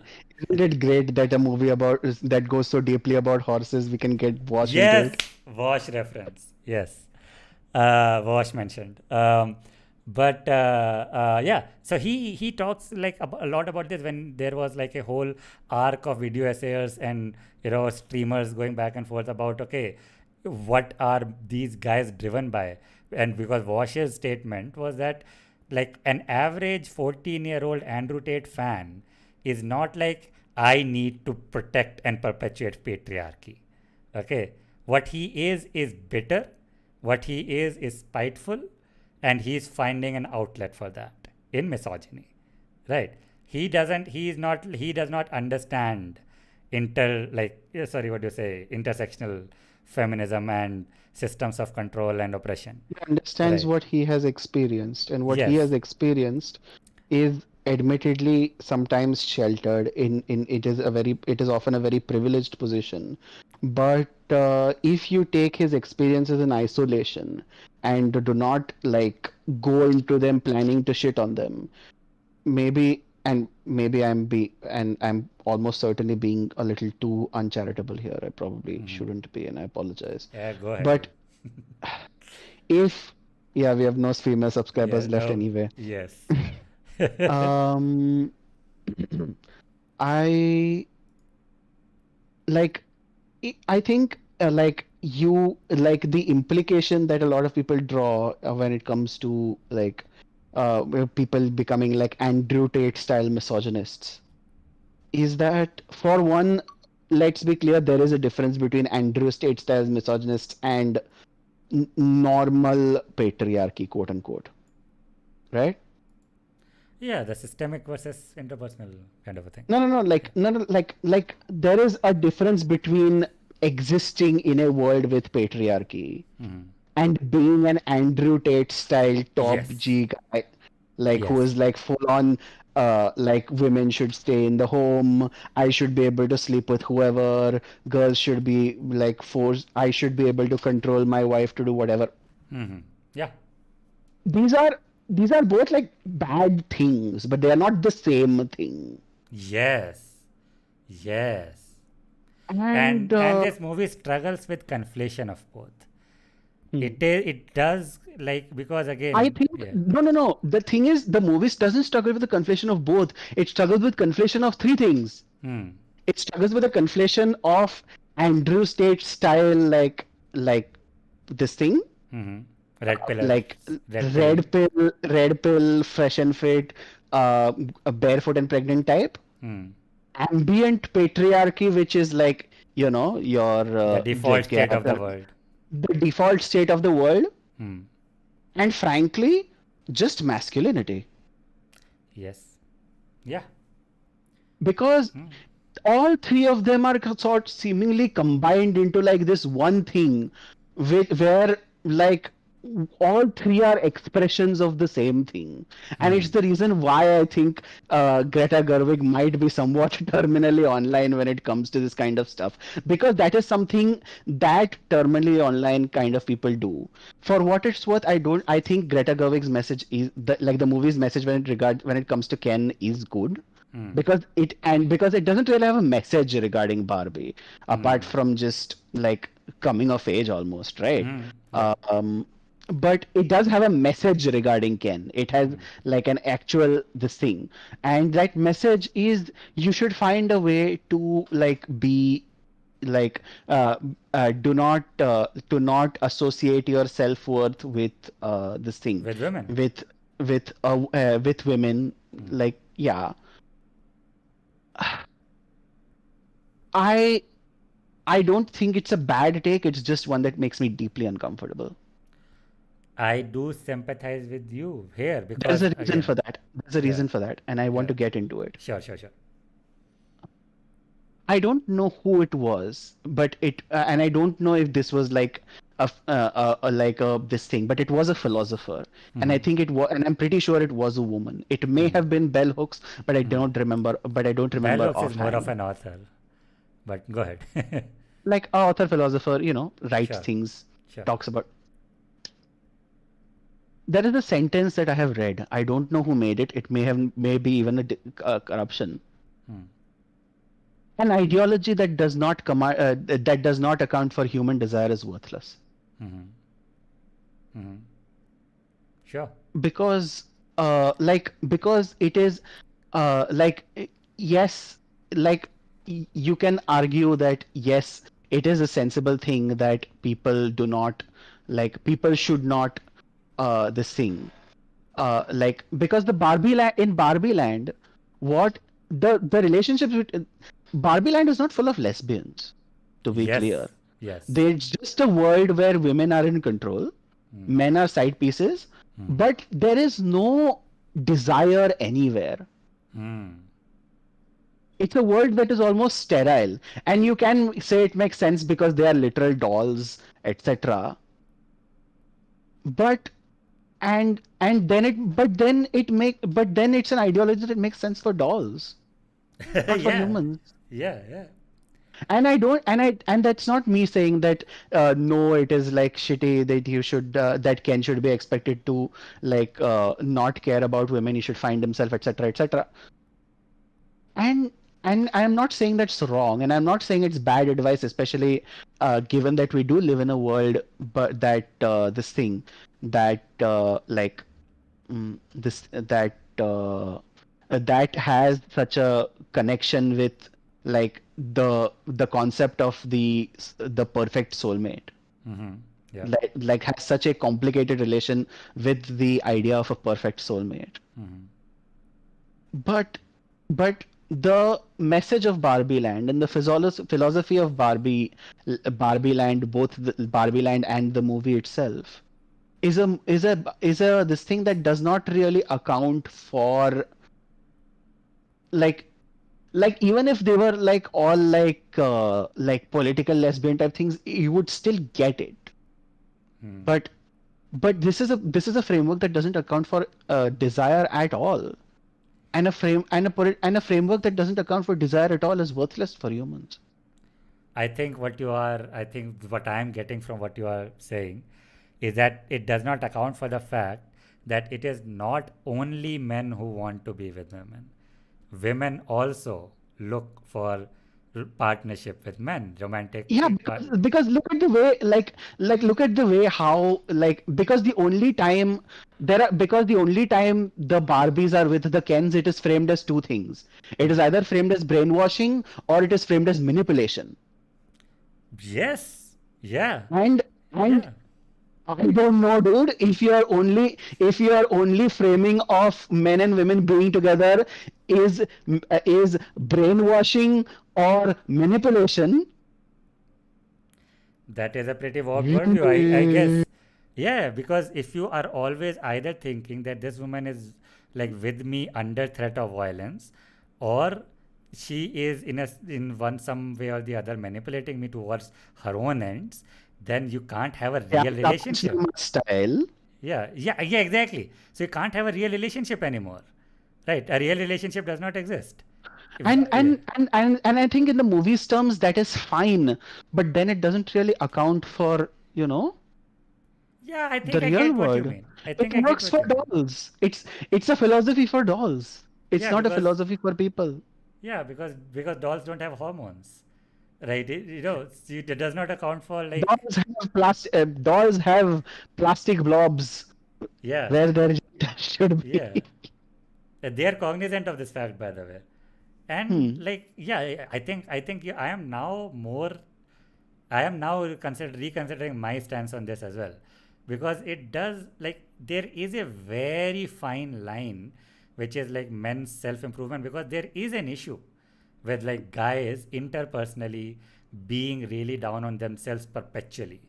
isn't it great that a movie that goes so deeply about horses we can get Wash into yes, it? Wash reference. Yes, Wash mentioned. But yeah, so he talks like a lot about this when there was like a whole arc of video essayers and streamers going back and forth about, okay, what are these guys driven by? And because Wash's statement was that like an average 14-year-old Andrew Tate fan is not like, I need to protect and perpetuate patriarchy. Okay, what he is bitter, what he is spiteful, and he's finding an outlet for that in misogyny, right? He does not understand sorry, what do you say, intersectional feminism and systems of control and oppression, He understands right? what he has experienced, and what he Yes. has experienced is admittedly sometimes sheltered in it is often a very privileged position. But if you take his experiences in isolation and do not like go into them planning to shit on them, maybe I'm almost certainly being a little too uncharitable here. I probably Hmm. shouldn't be, and I apologize. Yeah, go ahead, But bro. if yeah, we have no female Yeah, subscribers left no. anyway. Yes. Um, I like I think like the implication that a lot of people draw when it comes to people becoming like Andrew Tate style misogynists is that for one, let's be clear, there is a difference between Andrew Tate Styles misogynist and normal patriarchy, quote unquote, right? Yeah, the systemic versus interpersonal kind of a thing. Yeah. Like there is a difference between existing in a world with patriarchy Hmm. and being an Andrew Tate style top Yes. G guy, like who Yes. is like full on, like women should stay in the home, I should be able to sleep with whoever, girls should be like forced, I should be able to control my wife to do whatever. Hmm. Yeah. These are these are both like bad things, but they are not the same thing. Yes. Yes. And And this movie struggles with conflation of both. hmm. It does, like, because I again, think yeah. no. The thing is, the movie doesn't struggle with the conflation of both. It struggles with conflation of three things. Hmm. It struggles with a conflation of Andrew Tate style, like this thing, Hmm. Red pillar, like red pill. red pill, fresh and fit, a barefoot and pregnant type. Hmm. Ambient patriarchy, which is like your The default state of the world. the default state of the world, Hmm. and frankly, just masculinity. Yes. Yeah. Because Hmm. all three of them are sort seemingly combined into like this one thing where like all three are expressions of the same thing, and it's Hmm. the reason why I think Greta Gerwig might be somewhat terminally online when it comes to this kind of stuff, because that is something that terminally online kind of people do. For what it's worth, I think Greta Gerwig's message is like the movie's message when it comes to Ken is good, Hmm. because it doesn't really have a message regarding Barbie apart Hmm. from just like coming of age almost, right? Hmm. Yeah. Um, but it does have a message regarding Ken. It has Hmm. like an actual this thing, and that message is you should find a way to like be like do not associate your self-worth with this thing With women. with with women, Hmm. like yeah. I I don't think it's a bad take. It's just one that makes me deeply uncomfortable. I do sympathize with you here There's because, a reason for again, that. There's a yeah, reason for that, and I want yeah. to get into it. Sure, sure, sure. I don't know who it was, but and I don't know if this was like like a this thing, but it was a philosopher, and I Hmm. think it was, and I'm pretty sure it was a woman. It may Hmm. have been bell hooks, but I Hmm. don't remember. But I don't Bell remember Hooks is more of offhand. an author, but go ahead. Like a author philosopher, writes Sure, things, sure. talks about. There is a sentence that I have read. I don't know who made it. It maybe even a corruption. Hmm. An ideology that does not that does not account for human desire is worthless. Hmm. Hmm. Sure. Because because it is like yes, like you can argue that yes, it is a sensible thing that people do not people should not this thing like because in Barbie Land, what the relationships with Barbie Land is not full of lesbians, to be Yes, clear. yes. There's just a world where women are in control, Hmm. men are side pieces, Hmm. but there is no desire anywhere. Hmm. It's a world that is almost sterile, and you can say it makes sense because they are literal dolls, etc. But and then it but then it's an ideology that makes sense for dolls, not for Yeah, humans. yeah, yeah. And I don't and that's not me saying that no, it is like shitty that you should that Ken should be expected to not care about women, he should find himself, etc., etc. And I'm not saying that's wrong, and I'm not saying it's bad advice, especially given that we do live in a world, but that this thing that this that has such a connection with the concept of the perfect soulmate, Hmm. Yeah. has such a complicated relation with the idea of a perfect soulmate. Hmm. But but the message of Barbie Land and the philosophy of Barbie Land, both the Barbie Land and the movie itself, is a this thing that does not really account for, like even if they were like all like political lesbian type things, you would still get it. Hmm. But this is a framework that doesn't account for desire at all, and a framework that doesn't account for desire at all is worthless for humans. I think what I am getting from what you are saying is that it does not account for the fact that it is not only men who want to be with women. Women also look for partnership with men, romantic Yeah, because look at the way, look at the way how, because the only time the Barbies are with the Kens, it is framed as two things. It is Hmm. either framed as brainwashing or it is framed as manipulation. Yes. Yeah. And and Yeah. I don't know, dude. If you are only framing of men and women being together is brainwashing or manipulation. That is a pretty vague worldview, I guess. Yeah, because if you are always either thinking that this woman is like with me under threat of violence, or she is in one some way or the other manipulating me towards her own ends, then you can't have a Yeah, real Tapan relationship. Sharma style. Yeah, exactly. So you can't have a real relationship anymore, right? A real relationship does not exist. And Yeah, I think in the movies terms that is fine, but then it doesn't really account for, yeah. I the think I real get what you world. mean. I It think I get works what for you mean. dolls. It's a philosophy for dolls. It's Yeah, not a because philosophy for people. yeah, because dolls don't have hormones, right? It does not account for like Dolls have plastic blobs yeah, where there should yeah. be. They are cognizant of this fact, by the way, and Hmm. like yeah, I think yeah, I am now reconsidering my stance on this as well, because it does like there is a very fine line, which is like men's self improvement, because there is an issue with like guys interpersonally being really down on themselves perpetually,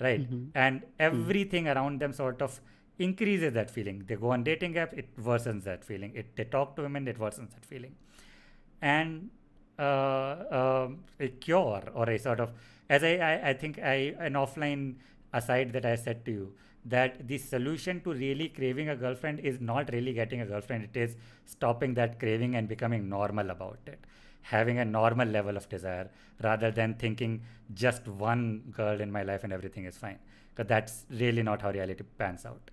right? Hmm. And Hmm. everything around them sort of increases that feeling. They go on dating apps, it worsens that feeling. They talk to women, it worsens that feeling. And a cure or a sort of, as I think an offline aside that I said to you, that the solution to really craving a girlfriend is not really getting a girlfriend, it is stopping that craving and becoming normal about it, having a normal level of desire, rather than thinking just one girl in my life and everything is fine, because that's really not how reality pans out.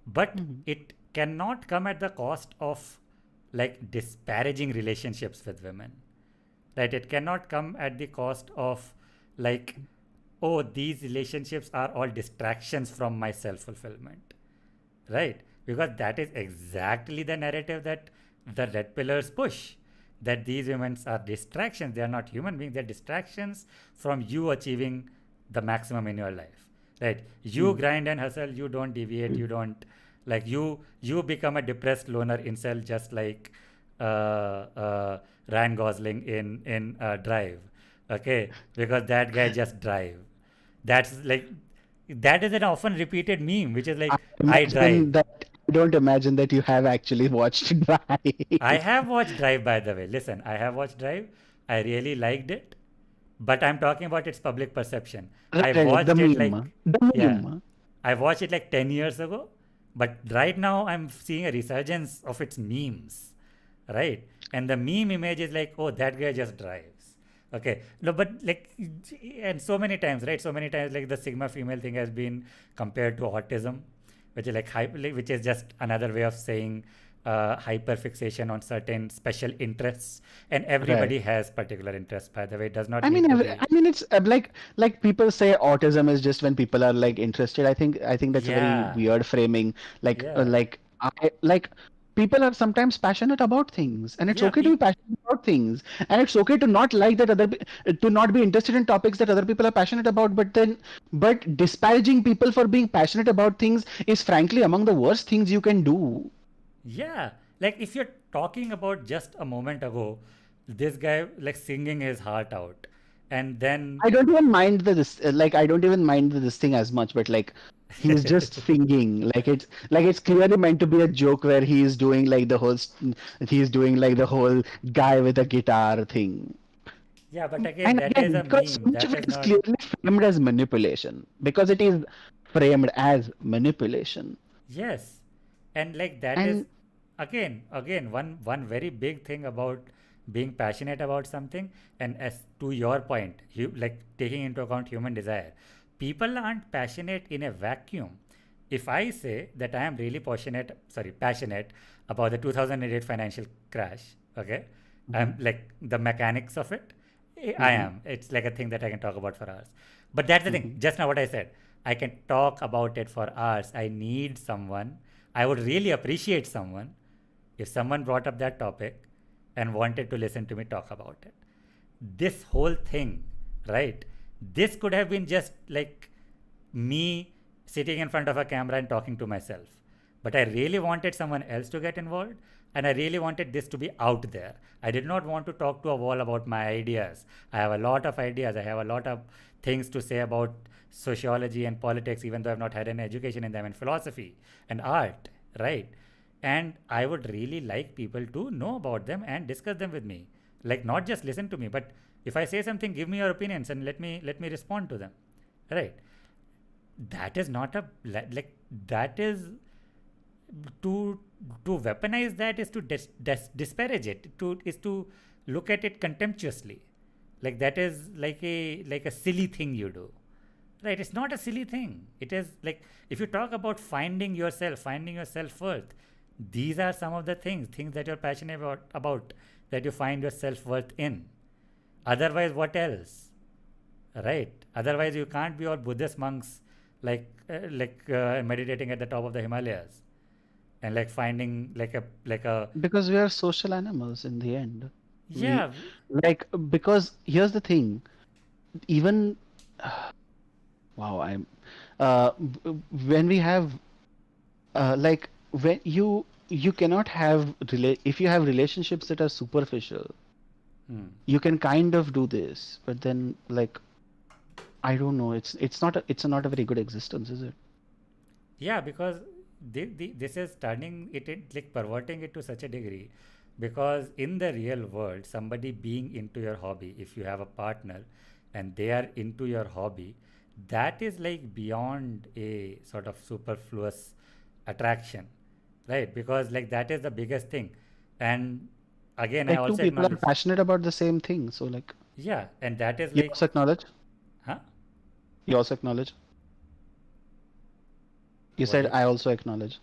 But Hmm. it cannot come at the cost of like disparaging relationships with women, right? It cannot come at the cost of like, oh, these relationships are all distractions from my self fulfillment, right? Because that is exactly the narrative that the red pillars push, that these women are distractions, they are not human beings, they're distractions from you achieving the maximum in your life, right? You Hmm. grind and hustle, you don't deviate, you don't like you become a depressed loner incel, just like Ryan Gosling in Drive, okay? Because that guy just drive. That's like that is an often repeated meme, which is I like I drive. imagine that I don't imagine that you have actually watched I Drive. have watched Drive, by the way. Listen, I have watched Drive. I really liked it, but I'm talking about its public perception. I Right, the watched it like, meme. The yeah, meme. I watched it like 10 years ago, but right now I'm seeing a resurgence of its memes, right? And the meme image is like, oh, that guy just drives. Okay, no, but like, and so many times, right? So many times, like the Sigma female thing has been compared to autism, which is which is just another way of saying hyperfixation on certain special interests. And Right. everybody has particular interests, by the way. It does not I mean, need to be, it's like people say autism is just when people are like interested. I think that's a very yeah, weird framing. yeah, I like people are sometimes passionate about things, and it's yeah. okay to be passionate about things, and it's okay to not like that to not be interested in topics that other people are passionate about. But disparaging people for being passionate about things is frankly among the worst things you can do. Yeah, Like if you're talking about just a moment ago, this guy like singing his heart out, and then I don't even mind like I don't even mind this thing as much, but like he's just singing. Like it's clearly meant to be a joke where he's doing like he's doing like the whole guy with a guitar thing. yeah, but again, And that is again, a because so meme. much That of is it is not. clearly framed as manipulation, because it is framed as manipulation. Yes, and like that is And again one very big thing about being passionate about something. And as to your point, like taking into account human desire, people aren't passionate in a vacuum. If I say that I am really passionate about the 2008 financial crash, okay, I'm Mhm, like the mechanics of it. I mhm, am. It's like a thing that I can talk about for hours. But that's the thing. mhm. Just now, what I said, I can talk about it for hours. I need someone. I would really appreciate someone if someone brought up that topic and wanted to listen to me talk about it. This whole thing, right? This could have been just like me sitting in front of a camera and talking to myself. But I really wanted someone else to get involved, and I really wanted this to be out there. I did not want to talk to a wall about my ideas. I have a lot of ideas, I have a lot of things to say about sociology and politics, even though I've not had any education in them, and philosophy and art, right? And I would really like people to know about them and discuss them with me. Like not just listen to me, but if I say something, give me your opinions and let me respond to them. Right? That is not a like that is to weaponize that is to disparage it, to is to look at it contemptuously. Like that is like a silly thing you do. Right? It's not a silly thing. It is like if you talk about finding your self-worth, these are some of the things that you're passionate about, that you find your self-worth in. Otherwise, what else? Right? Otherwise, you can't be all Buddhist monks meditating at the top of the Himalayas and like finding like a Because we are social animals in the end. We yeah. like because here's the thing. Even wow, when we have when you cannot have if you have relationships that are superficial, Hmm. you can kind of do this, but then like I don't know, it's not a very good existence, is it? Yeah, because this is turning like perverting it to such a degree, because in the real world, somebody being into your hobby, if you have a partner and they are into your hobby, that is like beyond a sort of superfluous attraction, right? Because like that is the biggest thing. And again, I Like two also people are acknowledge, passionate about the same thing, so like yeah, and that is you like, also acknowledge. huh? You also acknowledge. You What said did I also acknowledge.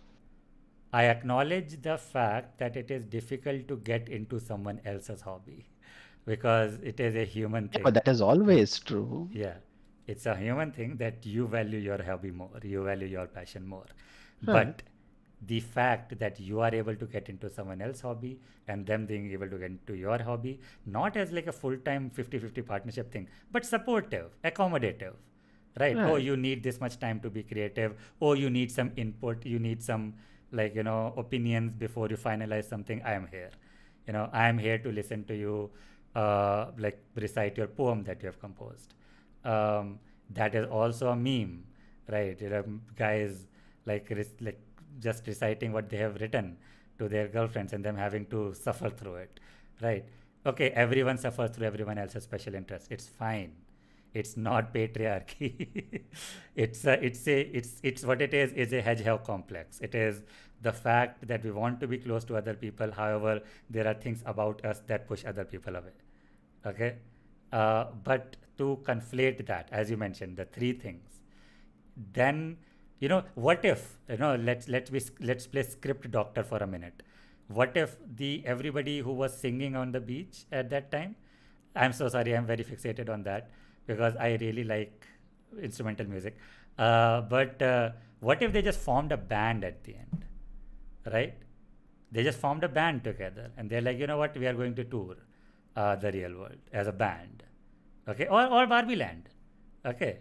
I acknowledge the fact that it is difficult to get into someone else's hobby because it is a human Yeah, but thing. that is always true. Yeah, it's a human thing that you value your hobby more, you value your passion more. Right. But the fact that you are able to get into someone else's hobby and them being able to get into your hobby, not as like a full time 50-50 partnership thing, but supportive, accommodative, right? Oh, Right. you need this much time to be creative. Oh, you need some input, you need some opinions before you finalize something. I am here. I am here to listen to you like recite your poem that you have composed. That is also a meme, right? Guys like just reciting what they have written to their girlfriends and them having to suffer through it, right? Okay, everyone suffers through everyone else's special interest. It's fine. It's not patriarchy. It's what it is a hedgehog complex. It is the fact that we want to be close to other people. However, there are things about us that push other people away. Okay, but to conflate that, as you mentioned, the three things, then what if let's play script doctor for a minute. What if the everybody who was singing on the beach at that time, I'm so sorry, I'm very fixated on that because I really like instrumental music, but what if they just formed a band at the end, right? They just formed a band together and they're like, you know what, we are going to tour the real world as a band, okay, or Barbie Land, okay.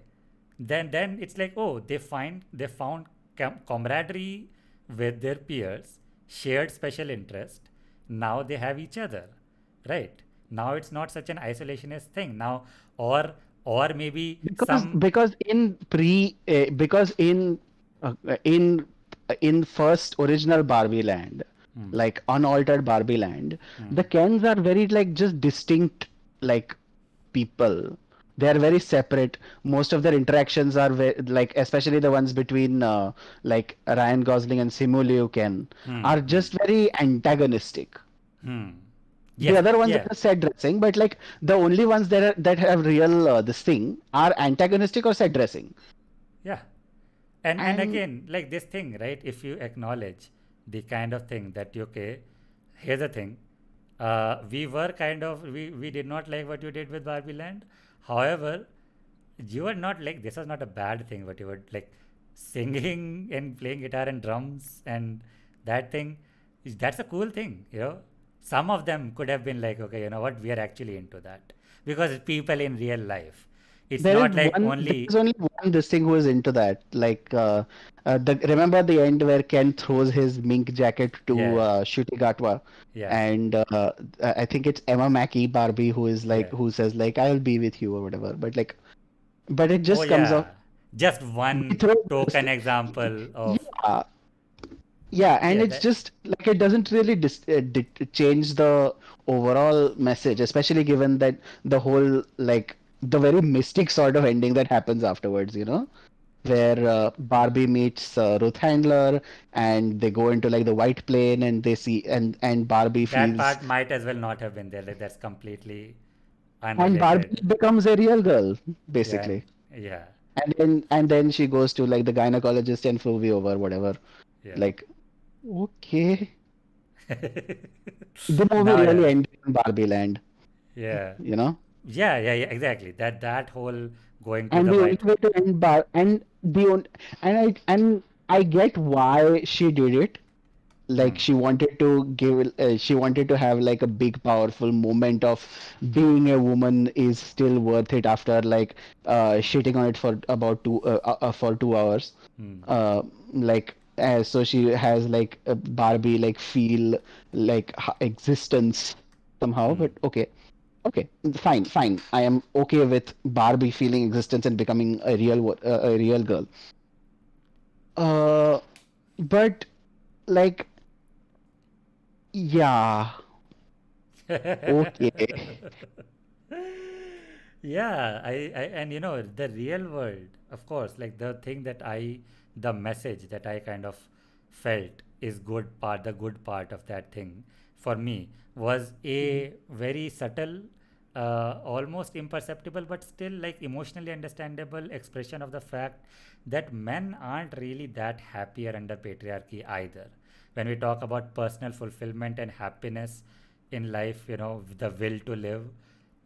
Then it's like, oh, they found camaraderie with their peers shared special interest. Now they have each other, right? Now it's not such an isolationist thing now. Or maybe because some. because in pre because uh, in in first original Barbie land, Hmm, like unaltered Barbie land, hmm, the Kens are very like just distinct like people. They are very separate. Most of their interactions are like, especially the ones between like Ryan Gosling and Simu Liu Ken, hmm, are hmm, just very antagonistic. hmm. The Yes, other ones yeah, are set dressing, but like the only ones that have real this thing are antagonistic or set dressing. yeah. And And again, like this thing, right? If you acknowledge the kind of thing that okay, here's the thing. We were kind of we did not like what you did with Barbie Land. However, you were not like this was not a bad thing. What you were like singing and playing guitar and drums and that thing. That's a cool thing, you know. Some of them could have been like, okay, you know what, we are actually into that because people in real life. It's not like there only. is only one this thing who is into that. Like remember the end where Ken throws his mink jacket to Yeah, Shutigatwa, yeah, and I think it's Emma Mackey Barbie who is like yeah. who says like I'll be with you or whatever. But like, but it Oh just comes off. yeah, just We one throw token example of. yeah, yeah, and Yeah, it's that. just like it doesn't really change the overall message, especially given that the whole like the very mystic sort of ending that happens afterwards, you know, where Barbie meets Ruth Handler and they go into like the White Plane and they see and Barbie That feels part might as well not have been there. Like that's completely and Barbie unrelated. becomes a real girl Yeah, basically, yeah, and then she goes to like the gynecologist and Fluvi over whatever, yeah. like okay, the movie Now, really yeah, ended in Barbie Land, yeah, you know. yeah, exactly. That whole going to And the the only white. way to end bar and I get why she did it. Like Hmm, she wanted to have like a big powerful moment of being a woman is still worth it after like shitting on it for about 2 hours. hmm, Like so she has like a Barbie like feel like existence somehow, hmm. but okay. Okay, fine, fine. I am okay with Barbie feeling existence and becoming a real girl. Uh, but like, yeah, okay. Yeah, I and you know the real world, of course, like the thing that the message that I kind of felt is the good part of that thing for me was Mhm. a very subtle, almost imperceptible, but still like emotionally understandable expression of the fact that men aren't really that happier under patriarchy either. When we talk about personal fulfillment and happiness in life, you know, the will to live,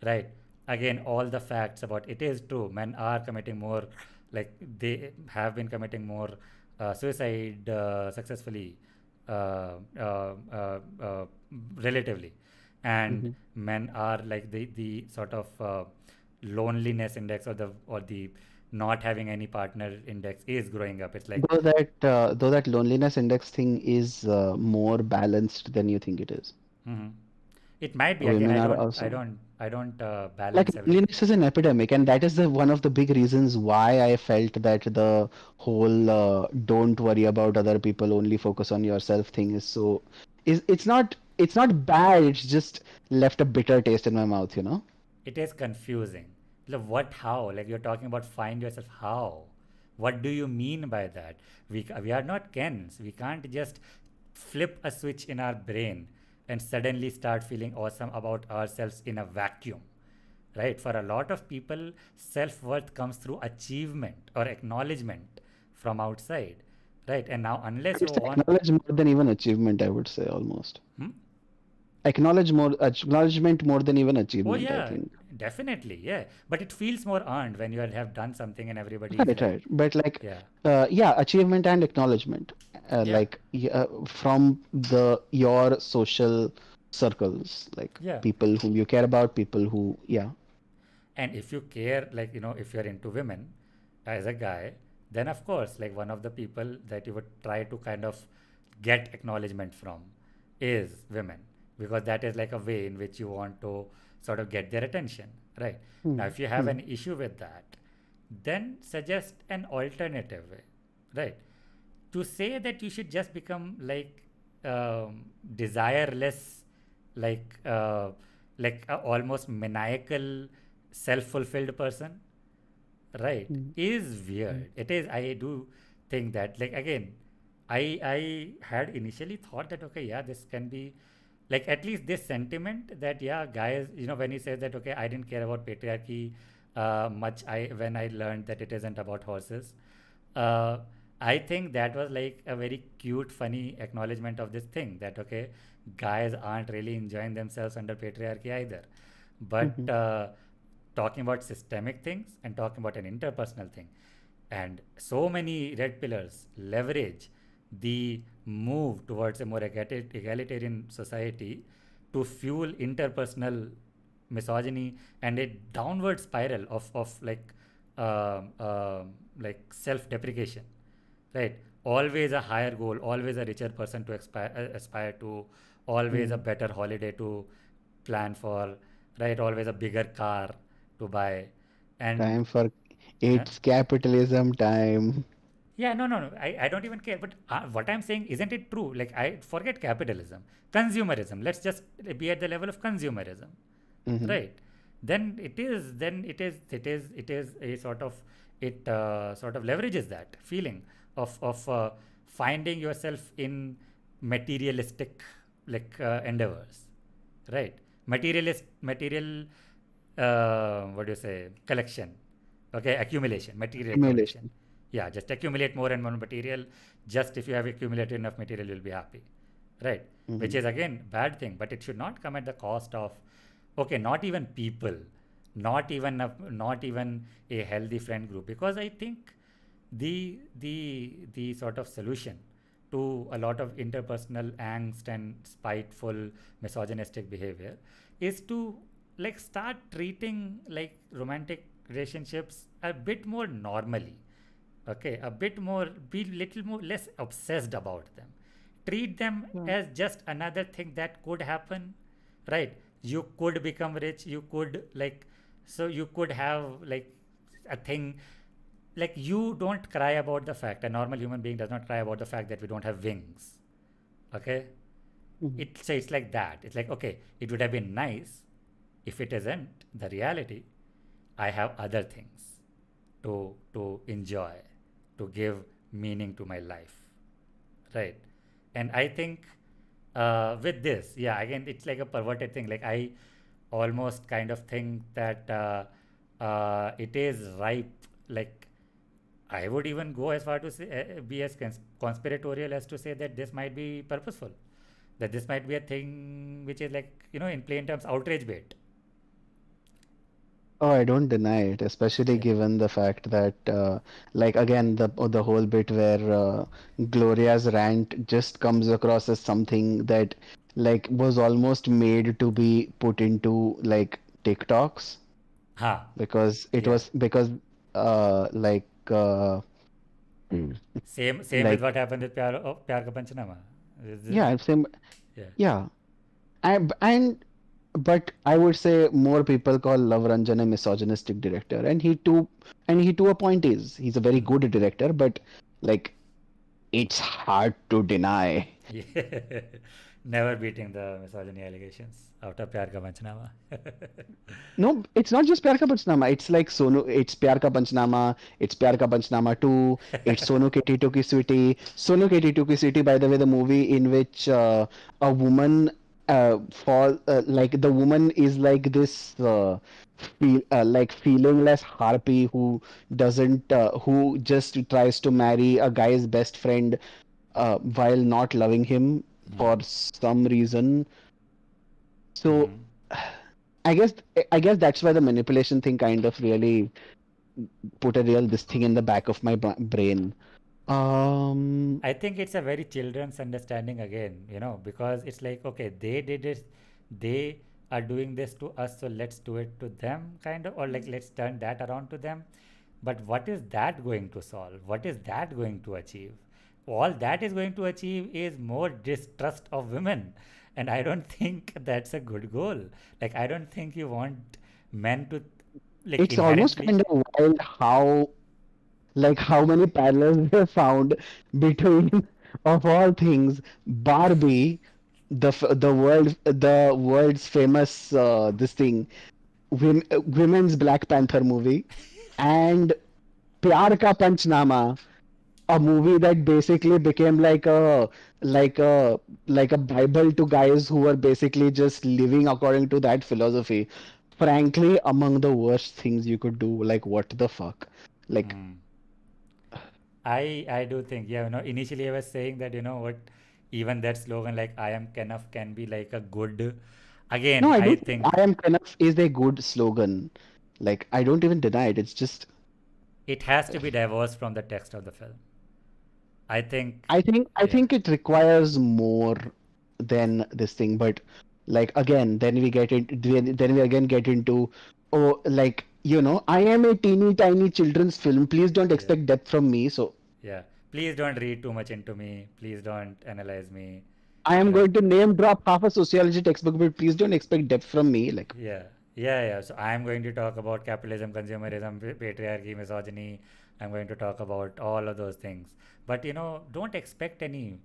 right? Again, all the facts about it is true. Men are committing more, like they have been committing more suicide successfully, uh, uh, uh, uh, relatively, and Mhm. men are like the sort of loneliness index or the not having any partner index is growing up. It's like. Though that loneliness index thing is more balanced than you think it is. Mhm. It might be. Again, Women I are don't, I also don't, I don't like balance everything. loneliness is an epidemic, and that is the one of the big reasons why I felt that the whole "don't worry about other people, only focus on yourself" thing is so is it's not bad. It's just left a bitter taste in my mouth, you know. It is confusing. Like what? How? Like you're talking about find yourself. How? What do you mean by that? We are not Kens. We can't just flip a switch in our brain and suddenly start feeling awesome about ourselves in a vacuum. Right? For a lot of people, self worth comes through achievement or acknowledgement from outside. Right? And now, I unless you would say want. acknowledge more than even achievement. I would say almost Hmm? acknowledgement more than even Oh achievement. I yeah, think. definitely, yeah. But it feels more earned when you have done something and everybody is Right, like, right. But like, yeah, yeah, achievement and acknowledgement, yeah, from the your social circles, like yeah. people whom you care about, people who, yeah. And if you care, like, you know, if you're into women as a guy, then of course, like one of the people that you would try to kind of get acknowledgement from is women, because that is like a way in which you want to sort of get their attention, right? Now, Hmm. if you have Hmm. an issue with that, then suggest an alternative way, right? To say that you should just become like desireless, like a almost maniacal, self-fulfilled person, right, Hmm. is Hmm. weird. It is. I do think that, like, again, I had initially thought that, okay, yeah, this can be like at least this sentiment that, yeah, guys, when he says that, okay, I didn't care about patriarchy much, I when I learned that it isn't about horses. uh, I think that was like a very cute, funny acknowledgement of this thing that, okay, guys aren't really enjoying themselves under patriarchy either. But Hmm. talking about systemic things and talking about an interpersonal thing, and so many red pillars leverage the move towards a more egalitarian society to fuel interpersonal misogyny and a downward spiral of like self-deprecation, right? Always a higher goal, always a richer person to aspire to, always a Hmm. better holiday to plan for, right? Always a bigger car to buy. And Time for huh? it's capitalism time. Yeah, no, no, no. I don't even care. But what I'm saying, isn't it true? Like, I forget capitalism, consumerism. Let's just be at the level of consumerism, Hmm. right? Then it is a sort of leverages that feeling of finding yourself in materialistic, like, endeavors, right? Material, what do you say, collection, okay, accumulation, material accumulation. Accumulation. Yeah, just accumulate more and more material. Just if you have accumulated enough material, you'll be happy, right? Which Hmm. is again bad thing, but it should not come at the cost of, okay, not even people, not even a healthy friend group, because I think the sort of solution to a lot of interpersonal angst and spiteful misogynistic behavior is to, like, start treating like romantic relationships a bit more normally, okay, a bit more, be little more less obsessed about them, treat them Yeah. as just another thing that could happen, right? You could become rich, you could, like, so you could have like a thing, like, you don't cry about the fact, a normal human being does not cry about the fact that we don't have wings, okay? Hmm. It's like that. It's like, okay, it would have been nice if it isn't the reality. I have other things to enjoy, to give meaning to my life, right? And I think with this, yeah, again, it's like a perverted thing. Like, I almost kind of think that it is ripe. Like, I would even go as far to say, be as conspiratorial as to say that this might be purposeful, that this might be a thing which is, like, in plain terms, outrage bait. Oh, I don't deny it, especially Yeah. given the fact that, like again, the whole bit where Gloria's rant just comes across as something that like was almost made to be put into like TikToks Ha. because it Yeah. was because like Mm. Same with like what happened with Pyar Ka Panchnama. yeah, same, Yeah. yeah, and but I would say more people call Love Ranjan a misogynistic director, and he to a point is he's a very Hmm. good director, but like it's hard to deny. Yeah. Never beating the misogyny allegations out of Pyar Ka Panchnama. No, it's not just Pyar Ka Panchnama. It's like Sonu. It's Pyar Ka Panchnama. It's Pyar Ka Panchnama 2. It's Sonu Kitty Toki Sweetie. Sonu Kitty Toki Sweetie, by the way, the movie in which a woman like the woman is like this like feelingless harpy who doesn't who just tries to marry a guy's best friend while not loving him for Hmm. some reason. So Hmm. I guess I guess that's why the manipulation thing kind of really put a real this thing in the back of my brain. Um, I think it's a very children's understanding again, because it's like, okay, they did it, they are doing this to us, so let's do it to them, kind of, or like, let's turn that around to them. But what is that going to solve? What is that going to achieve? all that is going to achieve is more distrust of women. And I don't think that's a good goal. Like, I don't think you want men to, like, It's almost inherently. kind of wild how like how many parallels they found between of all things Barbie, the world's famous this thing women's Black Panther movie, and Pyar Ka Panchnama, a movie that basically became like a like a Bible to guys who were basically just living according to that philosophy. Frankly, among the worst things you could do. Like, what the fuck? Like, Hmm. I do think, yeah, initially I was saying that, what, even that slogan, like, I am enough, can be like a good, no, again, I I do think think I am enough is a good slogan. Like, I don't even deny it. It's just, it has to be divorced from the text of the film. I think, I yeah, think it requires more than this thing. But like again, then we again get into, oh, like I am a teeny tiny children's film. Please don't yeah, expect depth from me. So yeah. Please don't read too much into me. Please don't analyze me. I You am know, going to name drop half a sociology textbook, but please don't expect depth from me. Like, yeah, yeah. So I'm going to talk about capitalism, consumerism, patriarchy, misogyny. I'm going to talk about all of those things. But don't expect any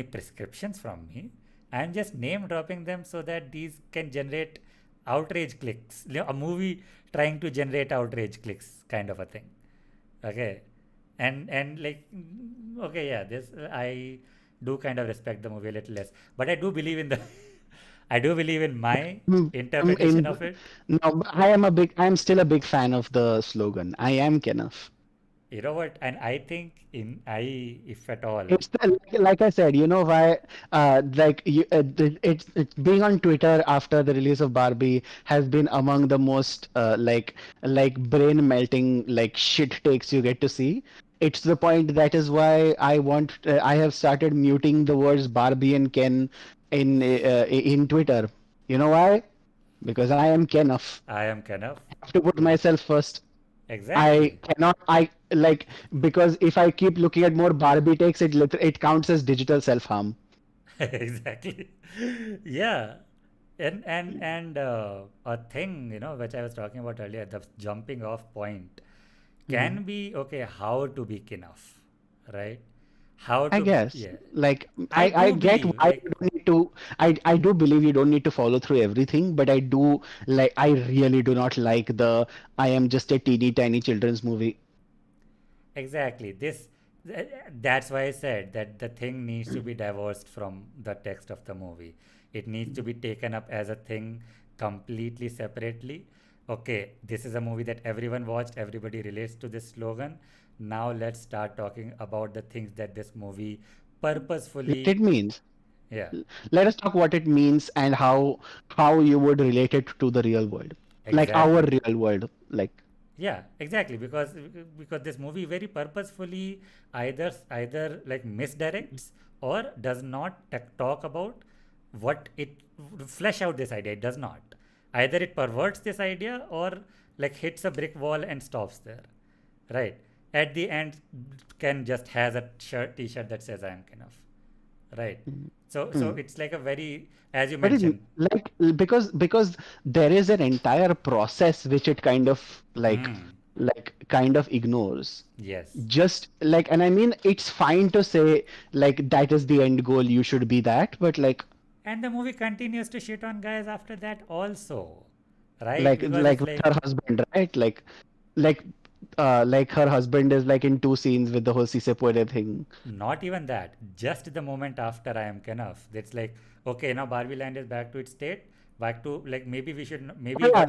prescriptions from me. I'm just name dropping them so that these can generate outrage clicks. A movie trying to generate outrage clicks, kind of a thing. Okay, and like, okay, yeah, this I do kind of respect the movie a little less, but I do believe in the I do believe in my mm, interpretation of it. no, I am still a big fan of the slogan. I am Kenneth. You know what? And I think, in I if at all, Like I said, you know why? It's being on Twitter after the release of Barbie has been among the most like brain melting like shit takes you get to see. It's the point that is why I have started muting the words Barbie and Ken in Twitter. You know why? Because I am Ken of. I am kind of, I have to put yeah, myself first. I exactly. cannot. I like because if I keep looking at more Barbie takes, it counts as digital self harm. Exactly. Yeah. And a thing, which I was talking about earlier, the jumping off point Mhm. can be, okay, how to be enough, right? How I to, guess yeah. like I I do get believe, why like, you don't need to. I do believe you don't need to follow through everything, but I really do not like the I am just a teeny tiny children's movie. exactly, that's why I said that the thing needs to be divorced from the text of the movie. It needs to be taken up as a thing completely separately. Okay, this is a movie that everyone watched, everybody relates to this slogan. Now let's start talking about the things that this movie What purposefully, it means. yeah, Let us talk what it means and how you would relate it to the real world, like our exactly. real world. Like, Yeah, exactly, because this movie very purposefully either like misdirects or does not talk about what it flesh out this idea. It does not. Either it perverts this idea or like hits a brick wall and stops there. Right. At the end, Ken just has a t-shirt that says I am enough. Right. So hmm. it's like a very, as you But it mentioned. like because there is an entire process which it kind of Hmm. kind of ignores. Yes. Just like, and I mean, it's fine to say like that is the end goal, you should be that, but And the movie continues to shit on guys after that also, right? Because it's with like, her husband, right? Like like her husband is like in two scenes with the whole Si Se Puede thing. not even that. Just the moment after I am enough. It's like, okay, now Barbie Land is back to its state. Back to, like, maybe we should, Oh, maybe yeah, what,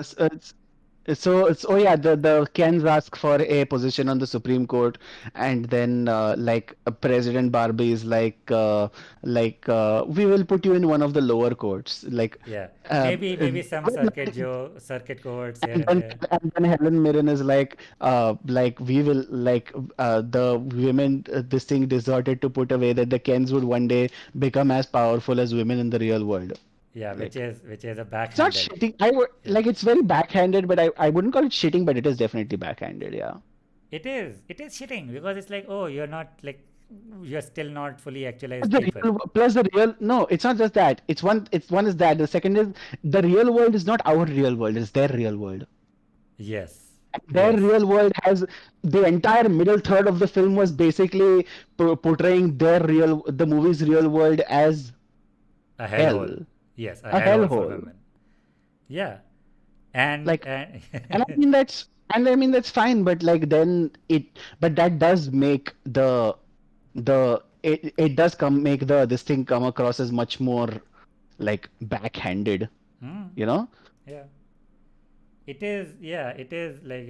it's oh yeah, the Kens ask for a position on the Supreme Court, and then President Barbie is we will put you in one of the lower courts, yeah, uh, maybe some circuit courts here and and there. then Helen Mirren is we will the women this thing deserted to put away that the Kens would one day become as powerful as women in the real world. Yeah, Like, which is a it's not backhanded. shitting. I would Yeah. it's very backhanded, but I wouldn't call it shitting, but it is definitely backhanded. Yeah. It is. It is shitting because it's like, oh, you're not like, you're still not fully Plus actualized the people. plus the real, no, it's not just that. It's one is that. The second is the real world is not our real world, it's their real world. Yes, Their yes, real world has the entire middle third of the film was basically portraying the movie's real world as a hellhole. hell, Yes, a a hellhole for hellhole. women. Yeah, and Like, and I mean that's fine, but like then but that does make it does come make this thing come across as much more like backhanded, hmm, you know? yeah. It is, yeah, it is like,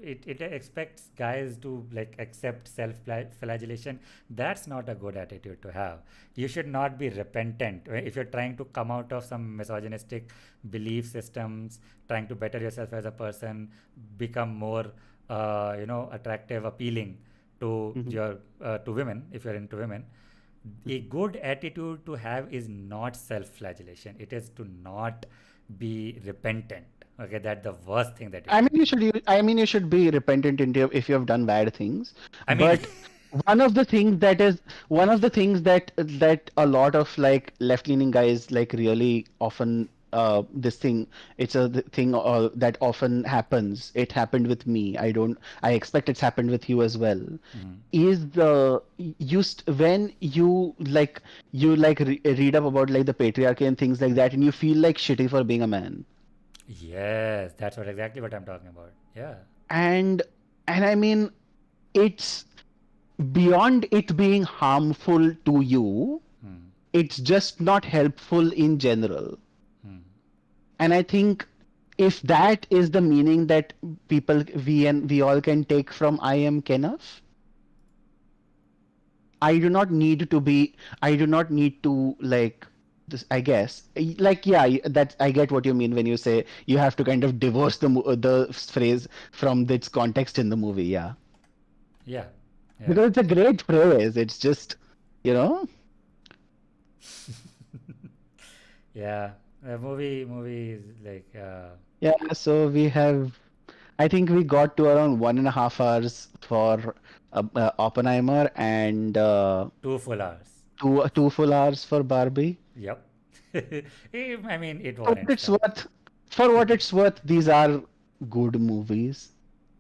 it expects guys to like accept flagellation. That's not a good attitude to have. You should not be repentant. If you're trying to come out of some misogynistic belief systems, trying to better yourself as a person, become more, attractive, appealing to Mhm. to women, if you're into women, a Mhm. good attitude to have is not self-flagellation. It is to not be repentant. Okay, that's the worst thing that you I mean, can do. I mean, you should be repentant if you have done bad things. I mean, But one of the things that a lot of like left-leaning guys like really often this thing it's a thing that often happens. It happened with me. I expect it's happened with you as well. mhm. Is the when you like read up about like the patriarchy and things like that, and you feel like shitty for being a man. Yes, that's exactly what I'm talking about. Yeah. and and I mean, it's beyond it being harmful to you, Hmm. it's just not helpful in general. Hmm. And I think if that is the meaning that we all can take from I am Kenneth, I do not need to like this, I guess. Like, yeah, that I get what you mean when you say you have to kind of divorce the phrase from its context in the movie. Yeah, Yeah. Yeah. because it's a great phrase. It's just, you know, Yeah. The movie is like, yeah. So I think we got to around 1.5 hours for Oppenheimer and 2 full hours. two full hours for Barbie. Yep. I mean, it For what warrants it's that. worth, for what it's worth, these are good movies.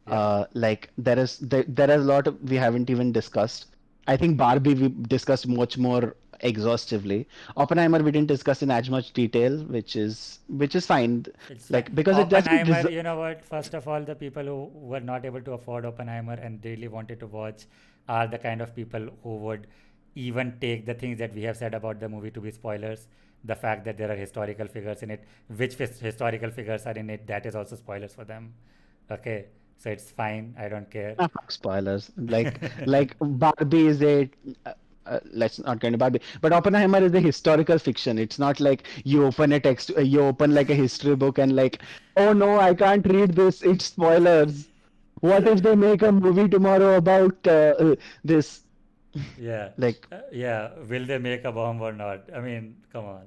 Yep. Like there is a lot we haven't even discussed. I think Barbie we discussed much more exhaustively. Oppenheimer we didn't discuss in as much detail, which is fine. It's fine. Like because it doesn't Oppenheimer, deserve. you know what? First of all, the people who were not able to afford Oppenheimer and really wanted to watch are the kind of people who would even take the things that we have said about the movie to be spoilers. The fact that there are historical figures in it, which historical figures are in it, that is also spoilers for them. Okay, so it's fine. I don't care. Fuck spoilers. Like Barbie is a let's not go into Barbie, but Oppenheimer is a historical fiction. It's not like you open like a history book and like, oh no, I can't read this. It's spoilers. What if they make a movie tomorrow about this? Yeah, Like, yeah. Will they make a bomb or not? I mean, come on.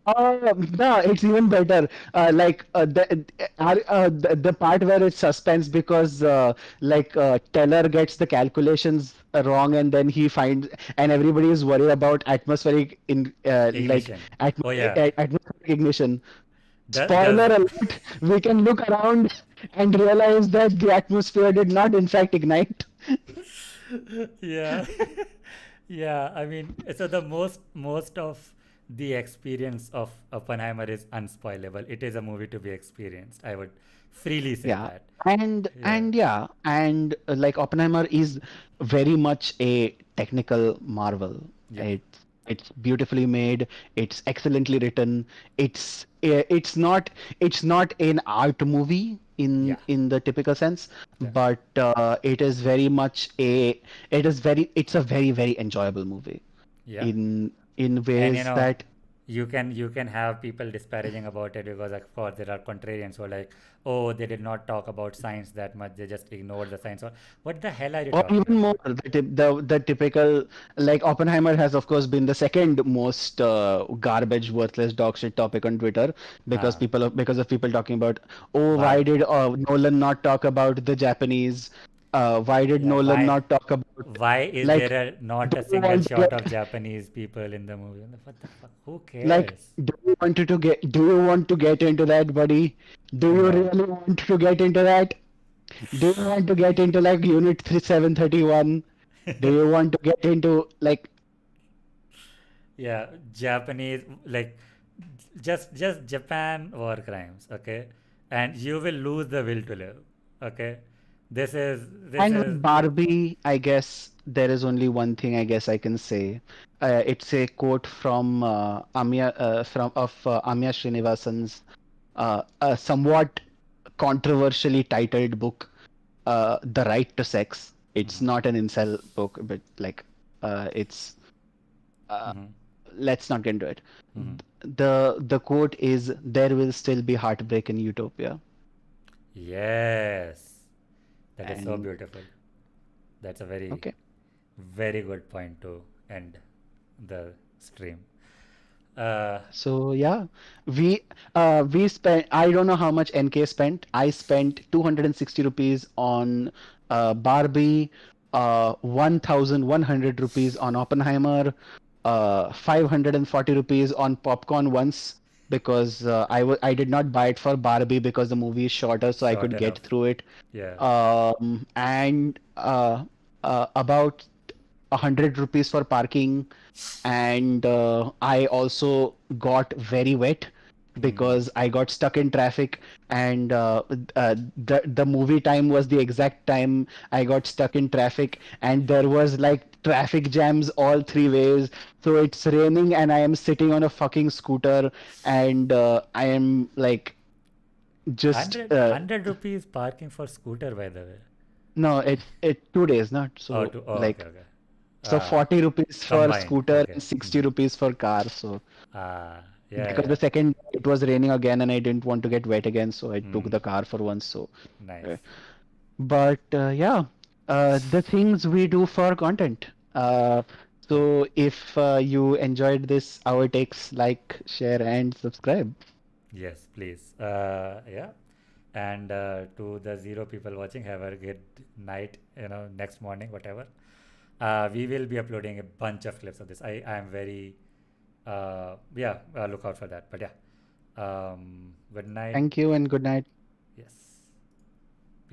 Uh, no, it's even better. The part where it's suspense because Teller gets the calculations wrong and then he finds and everybody is worried about atmospheric in Ignition. Oh yeah. atmospheric ignition. Does Spoiler alert, we can look around and realize that the atmosphere did not in fact ignite. yeah. Yeah, I mean, so the most of the experience of Oppenheimer is unspoilable. It is a movie to be experienced. I would freely say Yeah, that. Yeah. and yeah, and like Oppenheimer is very much a technical marvel. Yep. It's beautifully made. It's excellently written. It's not an art movie Yeah. in the typical sense, Yeah. but it is very much it's a very very enjoyable movie Yeah. in And ways that you can have people disparaging about it because of course there are contrarians who are like, oh, they did not talk about science that much, they just ignored the science. Or what the hell are you or talking even more, about? the typical like Oppenheimer has of course been the second most garbage, worthless dog shit topic on Twitter Huh. because of people talking about, oh, why Why? did Nolan not talk about the Japanese? Why did Yeah, Nolan not talk about, why is like, there not do a you single want to shot get, of Japanese people in the movie? What the fuck? Who like, cares? do you want to get into that, buddy? Do you No. really want to get into that? Do you want to get into like Unit 3731? Do you want to get into like, Yeah, Japanese, like, just Japan war crimes, okay? And you will lose the will to live, okay? This and is with Barbie, I guess there is only one thing I guess I can say. It's a quote from Amya Srinivasan's a somewhat controversially titled book, The Right to Sex. It's Mhm, not an incel book, but like, it's uh, mhm, let's not get into it. mhm. The quote is, "There will still be heartbreak in utopia," Yes, that is so and beautiful. That's a very, okay. very good point to end the stream. Uh, So yeah, we spent, I don't know how much NK spent. I spent 260 rupees on Barbie, 1,100 rupees on Oppenheimer, 540 rupees on popcorn once, because I did not buy it for Barbie because the movie is shorter, so I Short could get enough. through it. Yeah. And about 100 rupees for parking, and I also got very wet Mm. because I got stuck in traffic, and the movie time was the exact time I got stuck in traffic, and there was like traffic jams all three ways. So it's raining, and I am sitting on a fucking scooter, and I am like just 100 rupees parking for scooter, by the way. no, it 2 days, not Oh, so okay, like, okay. so 40 rupees for Combined. scooter Okay. and 60 Hmm. rupees for car. So Yeah, because yeah. the second it was raining again and I didn't want to get wet again, so I took Hmm. the car for once. So, uh, Nice. but yeah, the things we do for content. Yeah. So if you enjoyed this, our takes, like, share, and subscribe. Yes, please. Yeah. And to the zero people watching, have a good night, next morning, whatever. We will be uploading a bunch of clips of this. I am very, yeah, look out for that. But yeah, good night. Thank you and good night. Yes.